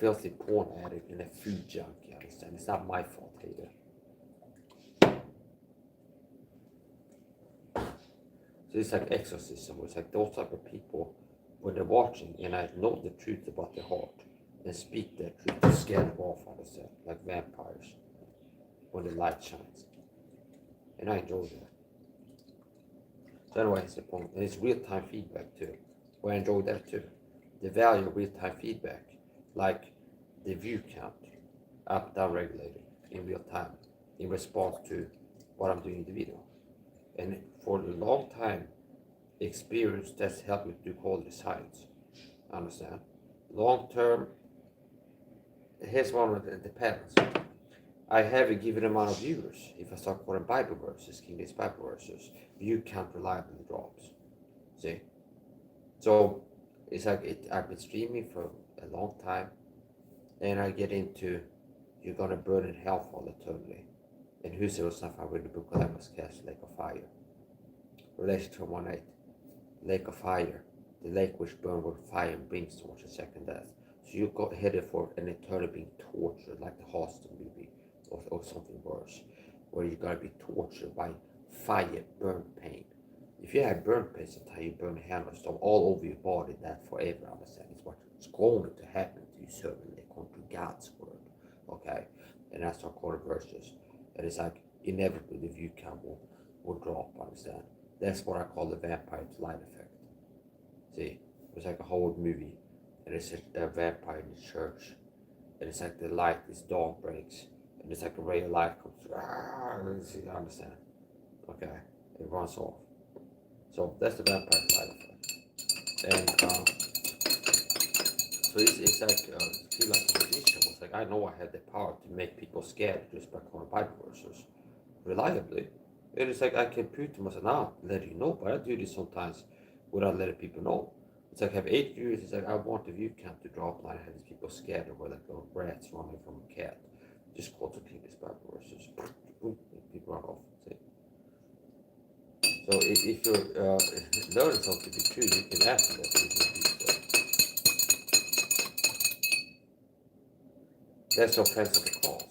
filthy porn addict and a food junkie, I understand. It's not my fault either. So it's like exorcism, it's like those type of people, when they're watching and I know the truth about their heart and speak that truth to scare them off, understand, like vampires, when the light shines. And I enjoy that. So anyway, it's the point. And it's real-time feedback too. Well, I enjoy that too. The value of real-time feedback, like the view count, up, down regulated in real time, in response to what I'm doing in the video. And for a long time, experience that's helped me do quality science. Understand? Long term, here's one of the depends. I have a given amount of viewers. If I start quoting Bible verses, King James Bible verses, view count reliably drops. See? So it's like I've been streaming for a long time, and I get into you're gonna burn in hell for all eternity. And whosoever was not found in the book of life must cast the lake of fire. Revelation 1:8, lake of fire, the lake which burns with fire and brings towards the second death. So you got headed for an eternity being tortured, like the Hostel movie, or something worse, where you're gonna be tortured by fire, burn pain. If you have burn pain, sometimes you burn hand or stuff all over your body, that forever, understand, is what's going to happen to you, certainly, according to God's word, okay? And that's our quarter verses. And it's like, inevitably, the view count will drop, understand? That's what I call the vampire light effect. See, it's like a whole movie, and it's a vampire in the church, and it's like the light, this dawn breaks, and it's like a ray of light comes through, you understand? Okay, it runs off. So that's the vampire light effect. And so it's like, feel like a magician. It's like, I know I have the power to make people scared just by calling Bible verses reliably. And it's like, I can prove to myself, now let you know, but I do this sometimes without letting people know. It's like, I have 8 viewers, it's like, I want the view count to drop, and I have these people scared of like rats running from a cat. Just call to King James Bible verses. People run off. See? So if you're learning something to be true, you can ask that people do so. That's offense of the cross.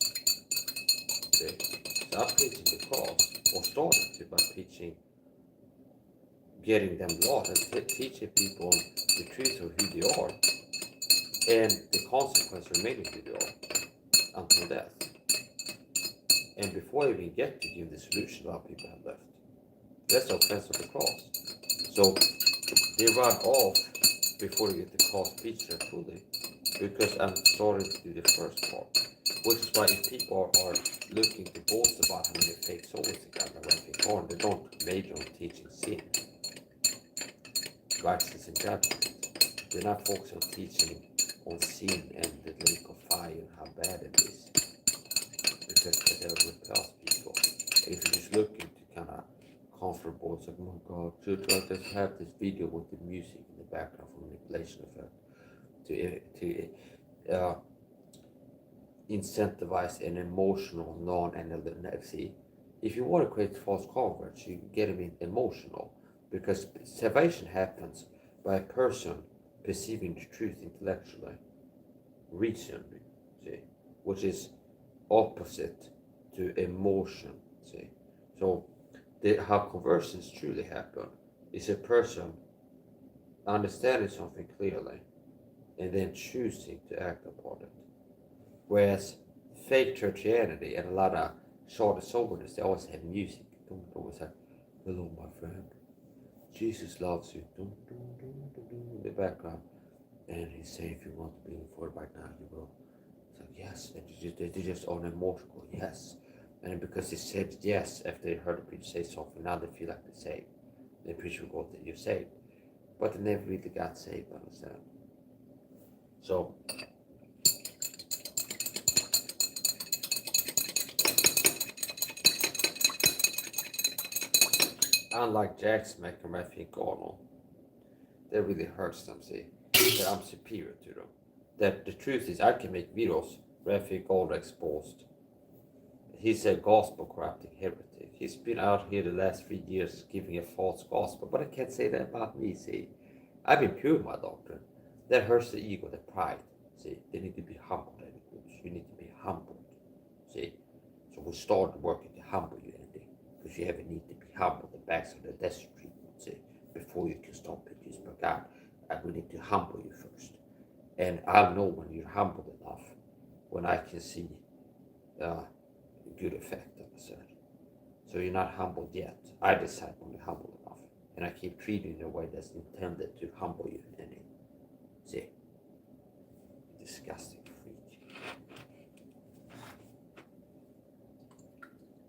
See? So I'm preaching the cross, or starting to by preaching, getting them lost and teaching people the truth of who they are and the consequence remaining who they are until death. And before I even get to give the solution, a lot of people have left. That's the offense of the cross. So they run off before they get the cross picture fully, because I'm starting to do the first part. Which is why if people are looking to boast about how many fake souls they got in the they don't major on teaching sin, righteousness, and judgment. They're not focused on teaching on sin and the lake of fire and how bad it is, because they will repel people. And if you're just looking to kind of comfortable, it's like, oh my God, should I just have this video with the music in the background for manipulation effect to incentivize an emotional, non-analytic. See, if you want to create false converts, you get them in emotional, because salvation happens by a person perceiving the truth intellectually, reasonably, see, which is opposite to emotion, see. So how conversions truly happen is a person understanding something clearly and then choosing to act upon it. Whereas fake churchianity and a lot of short soberness, they always have music. Don't always have, hello my friend, Jesus loves you, in the background. And he said, if you want to be in for it right now, you will. It's like, yes. And they just on emotional, yes. And because they said yes after they heard the preacher say something, now they feel like they're saved. The preacher will go, you're saved. But they never really got saved, understand? So, unlike Jack Smack and Matthew Gordon, that really hurts them, see, that I'm superior to them. That the truth is, I can make videos where Matthew Gordon exposed. He's a gospel corrupting heretic. He's been out here the last 3 years giving a false gospel, but I can't say that about me, see. I've been pure in my doctrine. That hurts the ego, the pride, see. They need to be humbled, you need to be humbled, see. So we start working to humble you, Andy, because you have a need to be humbled, the backs of the desert treatment, see, before you can stop it. Just by God, we need to humble you first. And I'll know when you're humble enough, when I can see good effect of the surgery. So you're not humbled yet. I decide when you're humble enough. And I keep treating you in a way that's intended to humble you. And see, disgusting freak.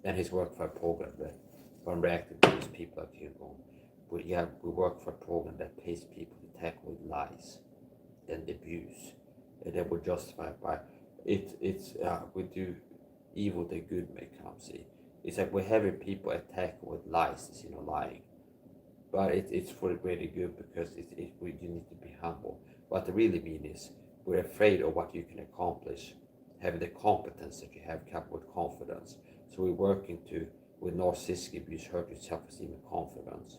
And he's worked for a program that, when reacting to these people like you, we work for a program that pays people to tackle with lies and abuse, and then we're justified by it. We do evil that good may come. See, it's like we're having people attack with lies, lying, but it's for the greater good, because you need to be humble. What they really mean is we're afraid of what you can accomplish, having the competence that you have coupled with confidence. So we're working with narcissistic abuse, hurt your self-esteem and confidence,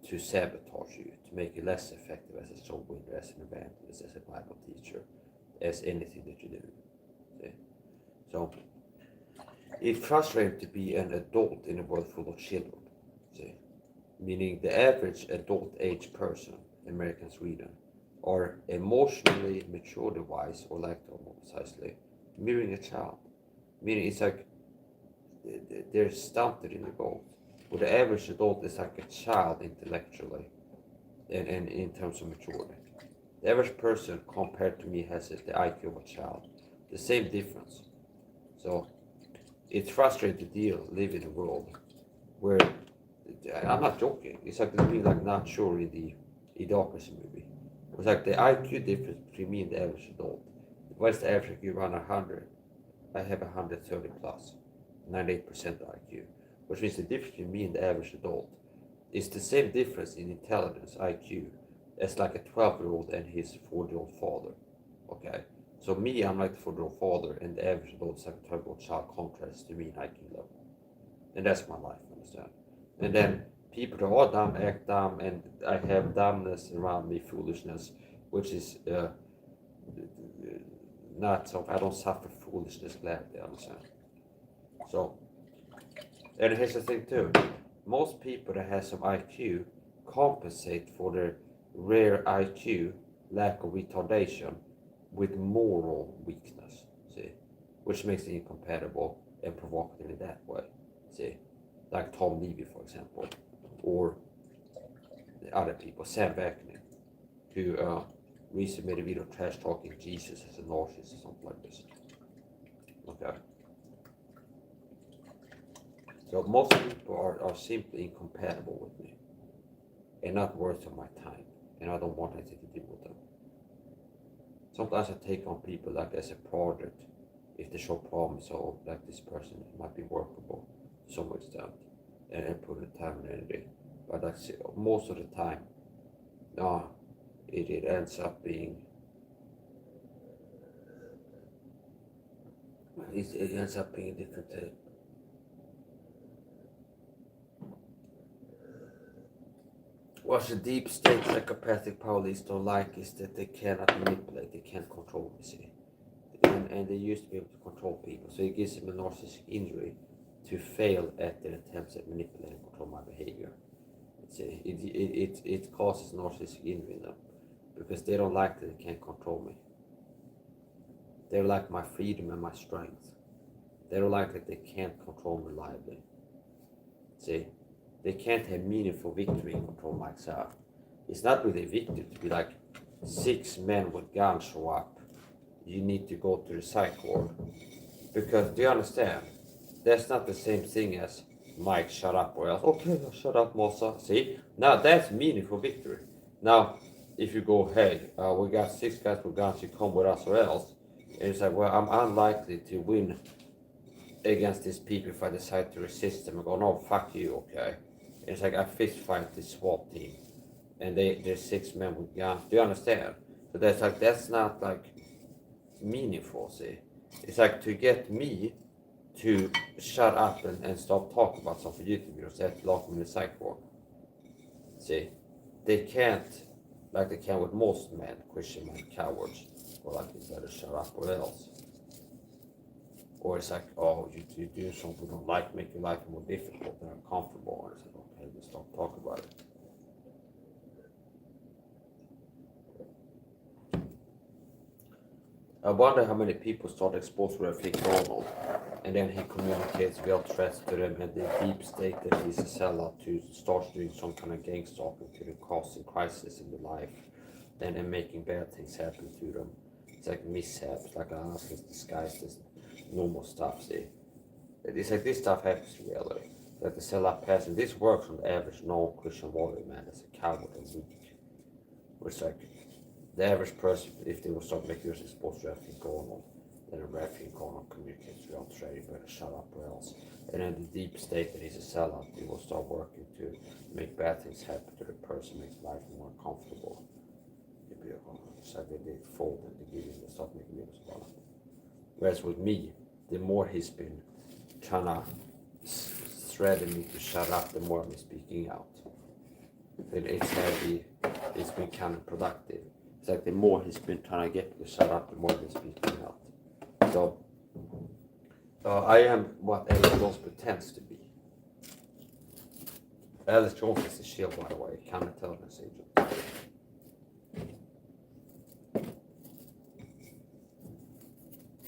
to sabotage you, to make you less effective as a soul winner, as an evangelist, as a Bible teacher, as anything that you do. See? So it's frustrating to be an adult in a world full of children. See? Meaning the average adult age person, American Sweden, are emotionally maturity-wise, or like more precisely, mirroring a child. Meaning it's like they're stunted in the growth. Where the average adult is like a child intellectually and in terms of maturity. The average person compared to me has the IQ of a child. The same difference. So it's frustrating to live in a world where, I'm not joking, it's like being like not sure in the Idiocracy movie. It's like the IQ difference between me and the average adult. What's the average IQ? Around 100. I have 130 plus, 98% IQ. Which means the difference between me and the average adult is the same difference in intelligence, IQ, as like a 12-year-old and his 4-year-old father. Okay? So me, I'm like the 4-year-old father, and the average adult is like a 12-year-old child, contrast to me in IQ level. And that's my life, understand? And then people that are dumb act dumb, and I have dumbness around me, foolishness, which is not so. I don't suffer foolishness gladly, understand? So, and here's the thing too. Most people that have some IQ compensate for their rare IQ lack of retardation with moral weakness, see, which makes it incompatible and provocative in that way, see, like Tom Levy, for example, or the other people, Sam Beckney, who recently made a video trash talking Jesus as a narcissist or something like this. Okay. So most people are simply incompatible with me and not worth of my time, and I don't want anything to do with them. Sometimes I take on people like as a project if they show promise, so like this person might be workable to some extent, and put in time and energy. But that's most of the time, it ends up being it ends up being different. What the deep state psychopathic police don't like is that they cannot manipulate, they can't control, you see. And they used to be able to control people, so it gives them a narcissistic injury to fail at their attempts at manipulating and control my behavior. It causes narcissistic injury in them because they don't like that they can't control me. They like my freedom and my strength. They don't like that they can't control me reliably. See? They can't have meaningful victory and control myself. It's not really a victory to be like 6 men with guns show up. You need to go to the psych ward. Because, do you understand? That's not the same thing as Mike, shut up or else. Okay, shut up, Mossa. See? Now that's meaningful victory. Now, if you go, hey, we got 6 guys with guns, you come with us or else. And it's like, well, I'm unlikely to win against these people if I decide to resist them and go, no, fuck you, okay? It's like I fist fight this SWAT team, and there's 6 men with guns. Do you understand? So that's not like meaningful. See, it's like to get me to shut up and stop talking about something YouTube videos. They have to lock me in the psych ward. See, they can't like they can with most men, Christian men, cowards, or like you better shut up or else. Or it's like, oh, you do something you don't like, make your life more difficult and uncomfortable. And it's like, okay, just don't talk about it. I wonder how many people start exposed to Fake Donald, and then he communicates via threats to them, and the deep state that he's a sellout to start doing some kind of gang stalking to them, causing crisis in their life, and then making bad things happen to them. It's like mishaps, like it's disguised as normal stuff, see. It's like this stuff happens in reality. Like the sellout person, this works on the average non-Christian warrior man as a coward and weak. It's like the average person, if they will start making us exposed to Raffian Garnell, then a Raffian Garnell communicates to the trade, better shut up or else. And then the deep state that he's a sellout, he will start working to make bad things happen to the person, makes life more comfortable. It's like they fold and they give him, they start making videos about it. Whereas with me, the more he's been trying to threaten me to shut up, the more I'm speaking out. And it's been counterproductive. It's like the more he's been trying to get me to shut up, the more he's speaking out. So, I am what Alex Jones pretends to be. Alex Jones is a shield, by the way, counterintelligence agent.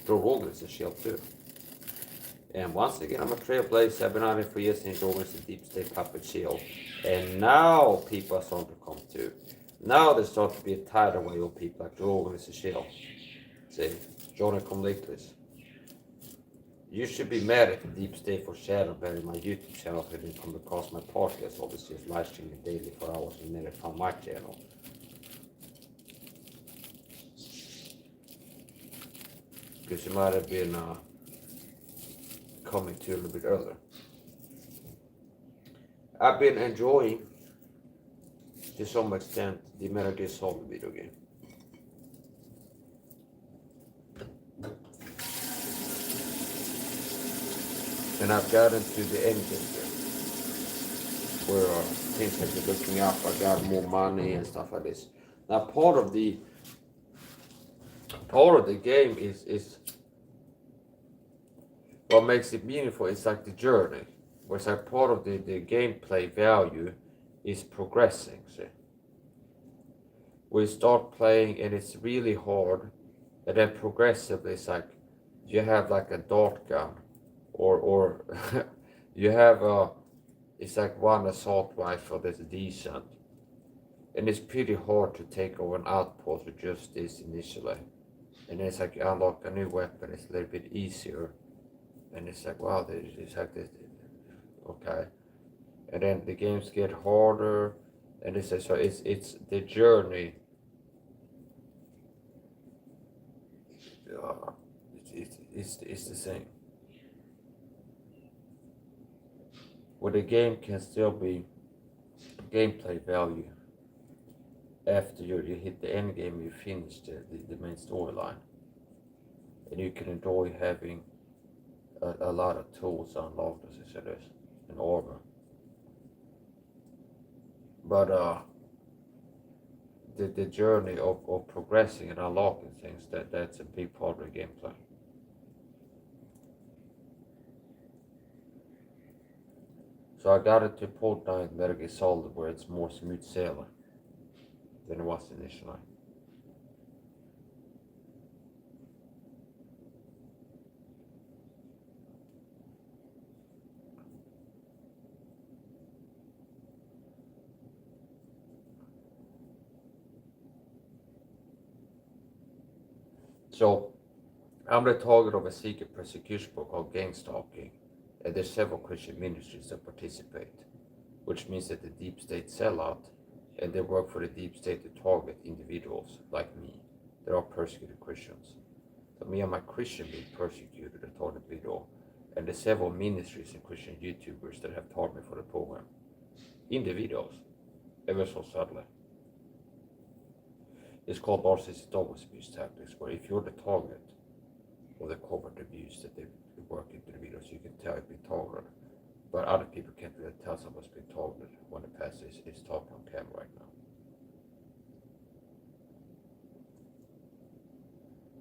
Joe Rogan is a shield too. And once again, I'm a trailblazer. I've been on it for years, and Joe Rogan is a deep state puppet shield. And now people are starting to come to. Now there's starting to be a tidal wave of people like Joe Rogan is a shield. See, Jonah, come late, please. You should be mad at the deep state for shadow banning my YouTube channel if it didn't come across my podcast. Obviously, it's live streaming daily for hours and never found my channel. Because you might have been coming to a little bit earlier. I've been enjoying, to some extent, the Metal Gear Solid video game. And I've gotten to the end game here. where things like you're looking up, I got more money and stuff like this. Now part of the game is what makes it meaningful. It's like the journey, where it's like part of the gameplay value is progressing. See, we start playing and it's really hard, and then progressively it's like you have like a dart gun, or you have it's like one assault rifle that's decent, and it's pretty hard to take over an outpost with just this initially, and then it's like you unlock a new weapon, it's a little bit easier, and it's like wow, it's like this, okay, and then the games get harder, and it's so it's the journey. It's the same. Where the game can still be gameplay value after you hit the end game, you finish the main storyline, and you can enjoy having a lot of tools unlocked, as I said, and armor. But the journey of progressing and unlocking things, that's a big part of the gameplay. So I got it to point now in Metal Gear Solid where it's more smooth sailing than it was initially. So I'm the target of a secret persecution book called Gang Stalking, and there's several Christian ministries that participate, which means that the deep state sell out, and they work for the deep state to target individuals like me that are persecuted Christians. So me and my Christian being persecuted a target video, and the several ministries and Christian YouTubers that have targeted me for the program. Individuals, ever so subtly. It's called narcissistic dog abuse tactics, where if you're the target of the covert abuse that they work into the videos, you can tell you've been targeted. But other people can't really tell someone's been targeted when the pastor is talking on camera right now.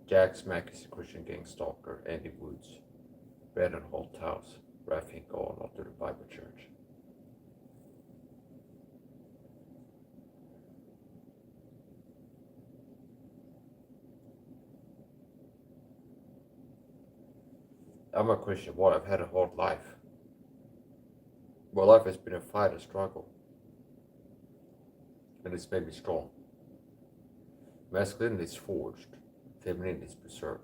Jack Smack is a Christian gang stalker, Andy Woods, Brandon Holthouse, Raffin Gone after the Bible Church. I'm a Christian boy. I've had a hard life. My life has been a fight, a struggle, and it's made me strong. Masculinity is forged, femininity is preserved.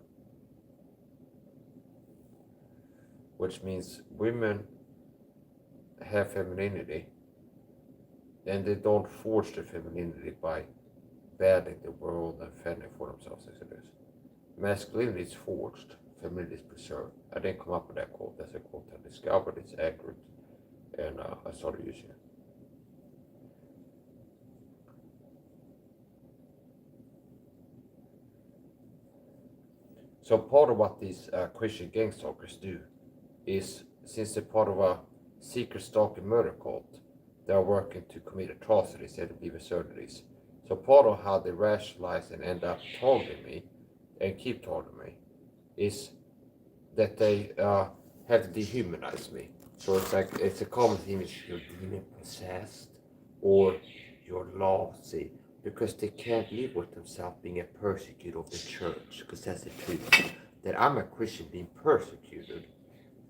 Which means women have femininity, and they don't forge their femininity by battling the world and fending for themselves as it is. Masculinity is forged, femininity is preserved. I didn't come up with that quote. That's a quote I discovered. It's accurate, and I started using it. So part of what these Christian gang stalkers do is, since they're part of a secret stalking murder cult, they're working to commit atrocities and believe absurdities. So part of how they rationalize and end up targeting me and keep targeting me is that they have to dehumanize me. So it's like, it's a common theme is you're demon possessed or you're lost, see, because they can't live with themselves being a persecutor of the church, because that's the truth. That I'm a Christian being persecuted,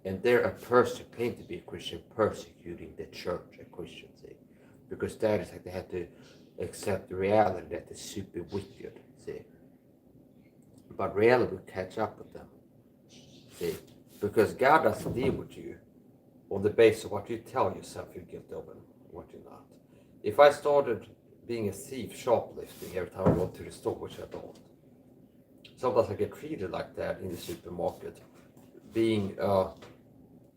and they're a person claiming to be a Christian persecuting the church, a Christian, see, because that is like they have to accept the reality that they're super wicked, see. But reality will catch up with them, see, because God doesn't deal with you on the basis of what you tell yourself you're guilty of and what you're not. If I started being a thief, shoplifting every time I go to the store, which I don't, sometimes I get treated like that in the supermarket, being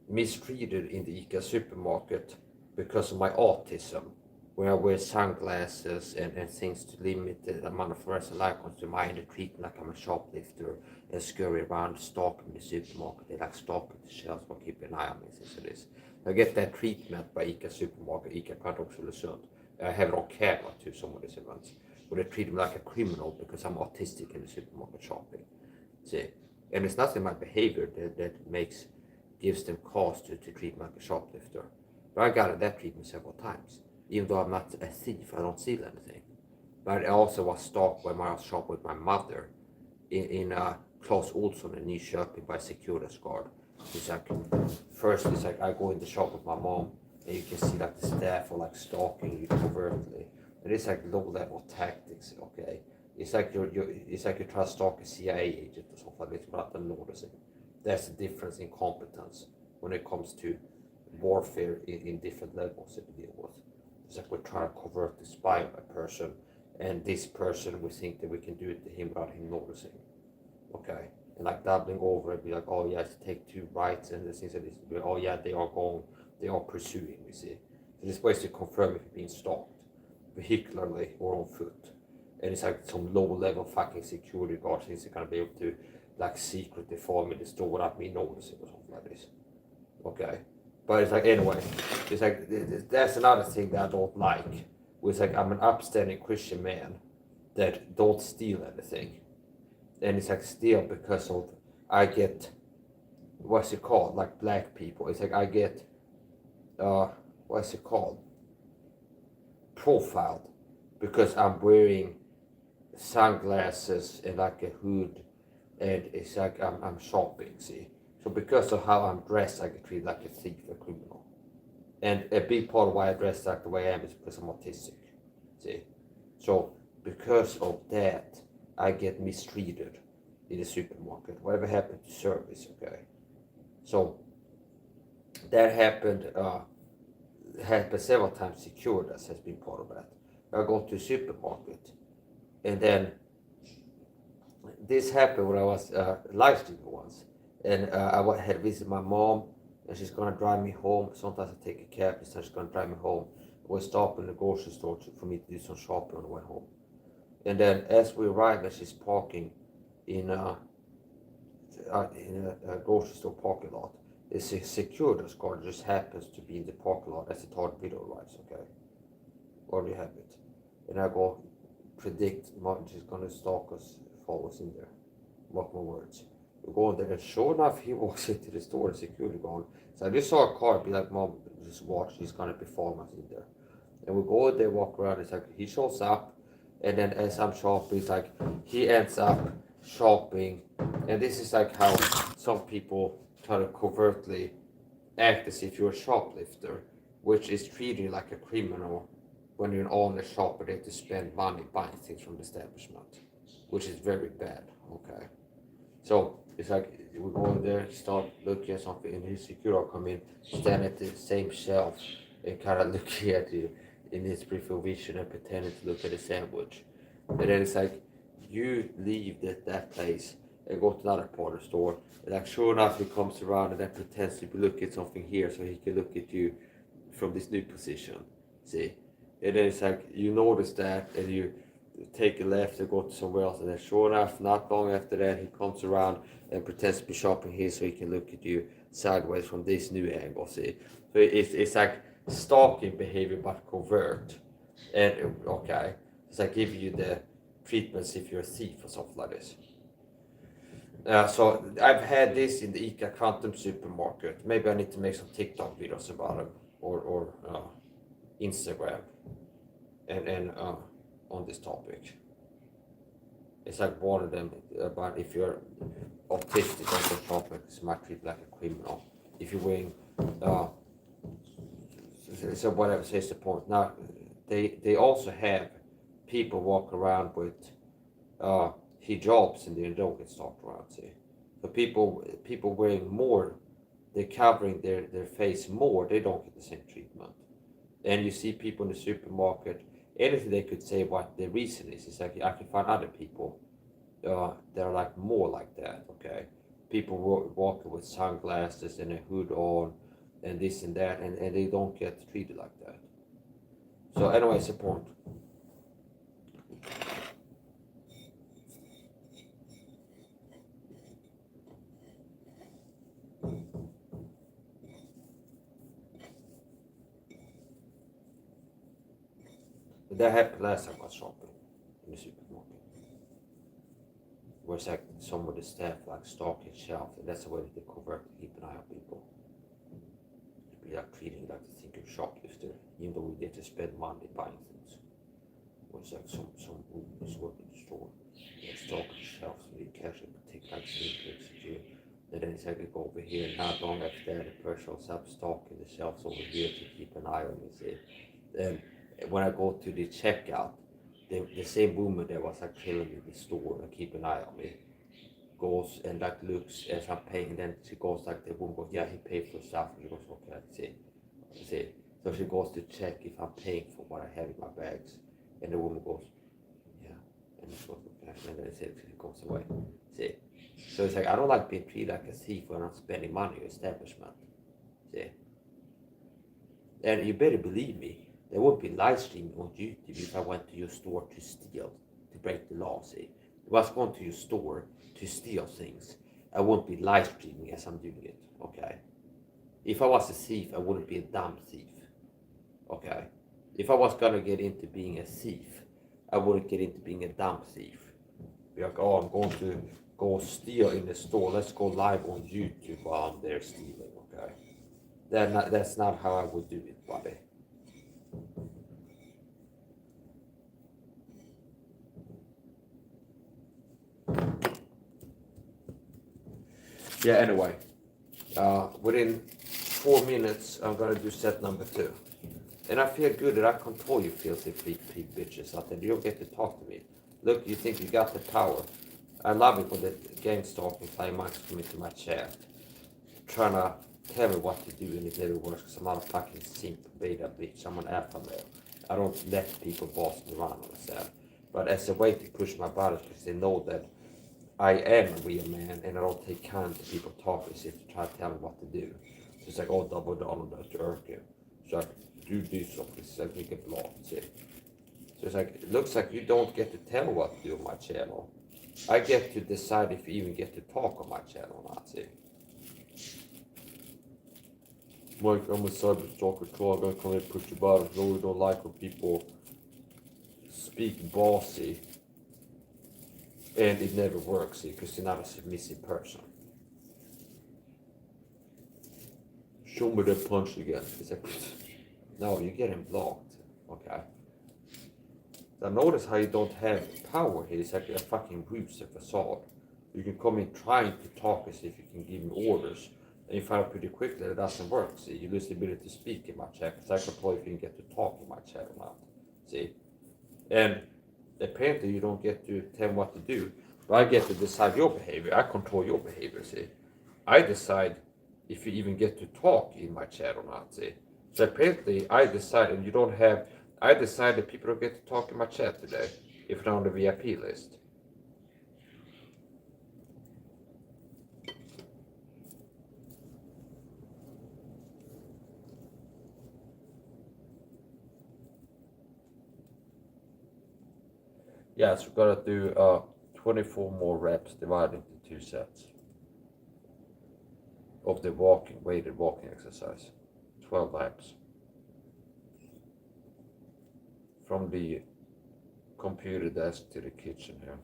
mistreated in the ICA supermarket because of my autism, where I wear sunglasses and things to limit the amount of fluorescent icons to mind, and treat me like I'm a shoplifter and scurry around stalking the supermarket. They like stalking the shelves for keeping an eye on me since it is. I get that treatment by ICA supermarket, ICA Kvartåksolesund. I have it on camera to some of these events. Where they treat me like a criminal because I'm autistic in the supermarket shopping. See? And it's nothing my behavior that gives them cause to treat me like a shoplifter. But I got that treatment several times. Even though I'm not a thief, I don't steal anything. But I also was stalked when I was shopping with my mother in Clas Olsson in Nyköping by a security guard. It's like, first it's like I go in the shop with my mom and you can see like the staff are like stalking you covertly. And it's like low level tactics, okay? It's like you're trying to stalk a CIA agent or something like this without them noticing. That's the difference in competence when it comes to warfare in different levels that we deal with. It's like we're trying to covert the spy of a person, and this person, we think that we can do it to him without him noticing. Okay? And like doubling over and be like, oh yeah, take 2 rights and the things like this. Oh yeah, they are pursuing, we see. So this ways to confirm if you're being stalked, vehicularly or on foot. And it's like some low level fucking security guards things are gonna be able to like secretly follow me in the store without me noticing or something like this. Okay? But it's like, anyway, it's like, that's another thing that I don't like. It's like, I'm an upstanding Christian man that don't steal anything. And it's like, steal because of, I get, what's it called? Like black people. It's like, I get, what's it called? Profiled because I'm wearing sunglasses and like a hood, and it's like I'm shopping, see. So because of how I'm dressed, I get treated like a thief, a criminal. And a big part of why I dress like the way I am is because I'm autistic, see. So because of that, I get mistreated in the supermarket. Whatever happened to service, okay. So that happened several times. Secured has been part of that. I go to a supermarket, and then this happened when I was live streaming once, and I had visited my mom, and she's gonna drive me home. Sometimes I take a cab, and she's gonna drive me home. We stop in the grocery store for me to do some shopping on the way home. And then as we arrive, and she's parking in a grocery store parking lot, it's a security guard just happens to be in the parking lot as the third video arrives, okay? Or we have it. And I go, predict Martin's gonna stalk us, follow us in there. Mark my words. We go in there, and sure enough, he walks into the store, the security guard. So I just saw a car, be like, Mom, just watch, he's gonna be following us in there. And we go in there, walk around, it's like, he shows up, and then as I'm shopping, it's like, he ends up shopping. And this is like how some people try to covertly act as if you're a shoplifter, which is treated like a criminal when you're an honest shopper. They have to spend money buying things from the establishment, which is very bad, okay? So it's like we go in there, start looking at something, and his security come in, stand at the same shelf, and kind of looking at you in his peripheral vision and pretending to look at a sandwich. And then it's like, you leave that place and go to another part of the store. And like, sure enough, he comes around and then pretends to be looking at something here so he can look at you from this new position. See? And then it's like, you notice that, and you take a left and go to somewhere else. And then sure enough, not long after that, he comes around and pretends to be shopping here so he can look at you sideways from this new angle. See? So it's like stalking behavior but covert. And okay, it's like giving you the treatments if you're a thief or something like this. So I've had this in the ICA Quantum supermarket. Maybe I need to make some TikTok videos about them, or Instagram, and on this topic. It's like one of them about if you're autistic on the topic, it's might treat like a criminal. If you're wearing so whatever, says the point. Now they also have people walk around with hijabs, and they don't get stalked around. See, so people wearing more, they're covering their face more. They don't get the same treatment. And you see people in the supermarket. Anything they could say what the reason is like, I can find other people that are like more like that. Okay, people walking with sunglasses and a hood on, and this and that, and they don't get treated like that. So anyway, it's a point. That happened last time I was shopping in the supermarket. Where it's like some of the staff like stocking shelves, and that's the way that they convert to keep an eye on people. You'd be like treating like the think you're shoplifter, even though we get to spend money buying things. Where it's like some woman work in the store, and stocking shelves, and you casually take like sneak pics of you. And then it's like you go over here, and not long after that, the person shows up stocking the shelves over here to keep an eye on me. See, then when I go to the checkout, the same woman that was like killing me in the store and keep an eye on me goes and like looks as I'm paying, and then she goes like, the woman goes, yeah, he paid for stuff, and she goes, okay, see. So she goes to check if I'm paying for what I have in my bags, and the woman goes, yeah, and she goes, okay, and then she goes away. See, so it's like I don't like being treated like a thief when I'm spending money on establishment. See, and you better believe me, there won't be live streaming on YouTube if I went to your store to steal, to break the law. See, if I was going to your store to steal things, I won't be live streaming as I'm doing it. Okay. If I was a thief, I wouldn't be a dumb thief. Okay. If I was gonna get into being a thief, I wouldn't get into being a dumb thief. Be like, oh, I'm going to go steal in the store. Let's go live on YouTube while I'm there stealing. Okay. That's not how I would do it, buddy. Yeah, anyway, within 4 minutes, I'm gonna do set number 2. And I feel good that I control you filthy freak bitches out there. You don't get to talk to me. Look, you think you got the power. I love it when the gang stalking climax come into my chat, trying to tell me what to do, and it never works because I'm not a fucking simp beta bitch. I'm an alpha male. I don't let people boss me around on myself. But as a way to push my buttons, because they know that I am a real man, and I don't take kind to people talking as if to try to tell me what to do. So it's like, oh, double down on that jerky. So I do this, so it's like we get blocked, see. So it's like, it looks like you don't get to tell what to do on my channel. I get to decide if you even get to talk on my channel or not, see. Mike, I'm a cyberstalker too. I'm gonna come and push your buttons. No, we don't like when people speak bossy. And it never works, because you're not a submissive person. Show me the punch again. It's like, no, you're getting blocked. Okay. Now notice how you don't have power here. It's like a fucking ruse, a facade. You can come in trying to talk as if you can give me orders, and you find out pretty quickly that it doesn't work. See, you lose the ability to speak in my chat, because I control if you can get to talk in my chat or not. See? And apparently you don't get to tell me what to do, but I get to decide your behavior. I control your behavior, see. I decide if you even get to talk in my chat or not, see. So apparently I decide, and you don't have, I decide that people don't get to talk in my chat today, if they're on the VIP list. Yeah, so we're gonna do 24 more reps divided into 2 sets of the weighted walking exercise. 12 laps. From the computer desk to the kitchen here,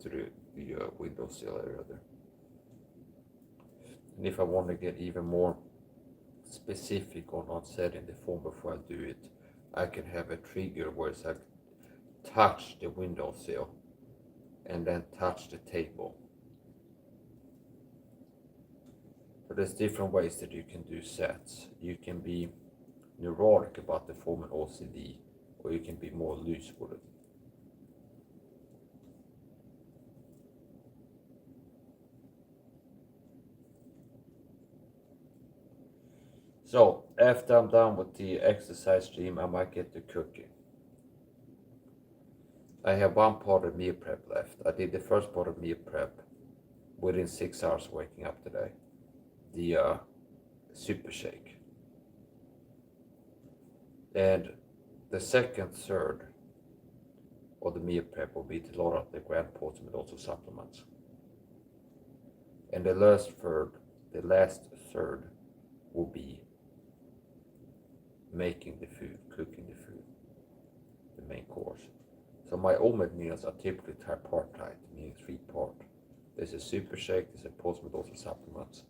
to the windowsill area there. And if I want to get even more specific on setting the form before I do it, I can have a trigger where it's like touch the windowsill and then touch the table. So there's different ways that you can do sets. You can be neurotic about the form in OCD, or you can be more loose with it. So after I'm done with the exercise stream, I might get to cooking. I have one part of meal prep left. I did the first part of meal prep within 6 hours of waking up today. The super shake. And the second third of the meal prep will be to load up the grand portion with also supplements. And the last third will be making the food, cooking the food, the main course. So my OMAD meals are typically tripartite, meaning 3-part. There's a super shake, there's a post-menopausal supplements,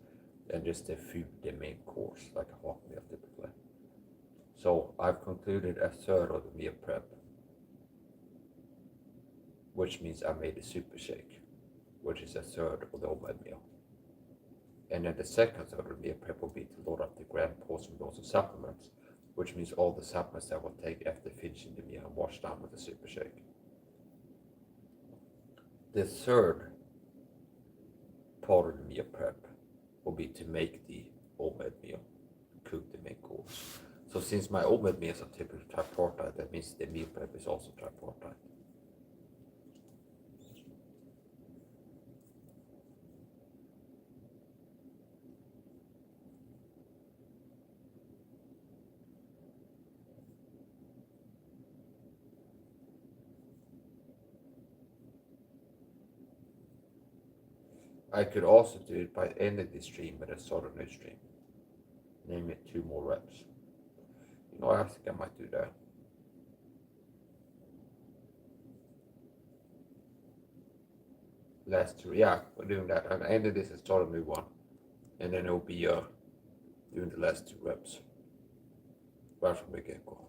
and just the food, the main course, like a hot meal typically. So I've concluded a third of the meal prep, which means I made a super shake, which is a third of the OMAD meal. And then the second third of the meal prep will be to load up the grand post-menopausal supplements, which means all the supplements that will take after finishing the meal and wash down with the super shake. The third part of the meal prep will be to make the OMAD meal, cook the main course. So since my OMAD meals are typically tripartite, that means the meal prep is also tripartite. I could also do it by ending the stream with a sort of new stream. Name it 2 more reps. You know, I think I might do that. Last 2, yeah, we're doing that. I'm ending this and start a new one. And then it'll be doing the last 2 reps. Right from the get-go.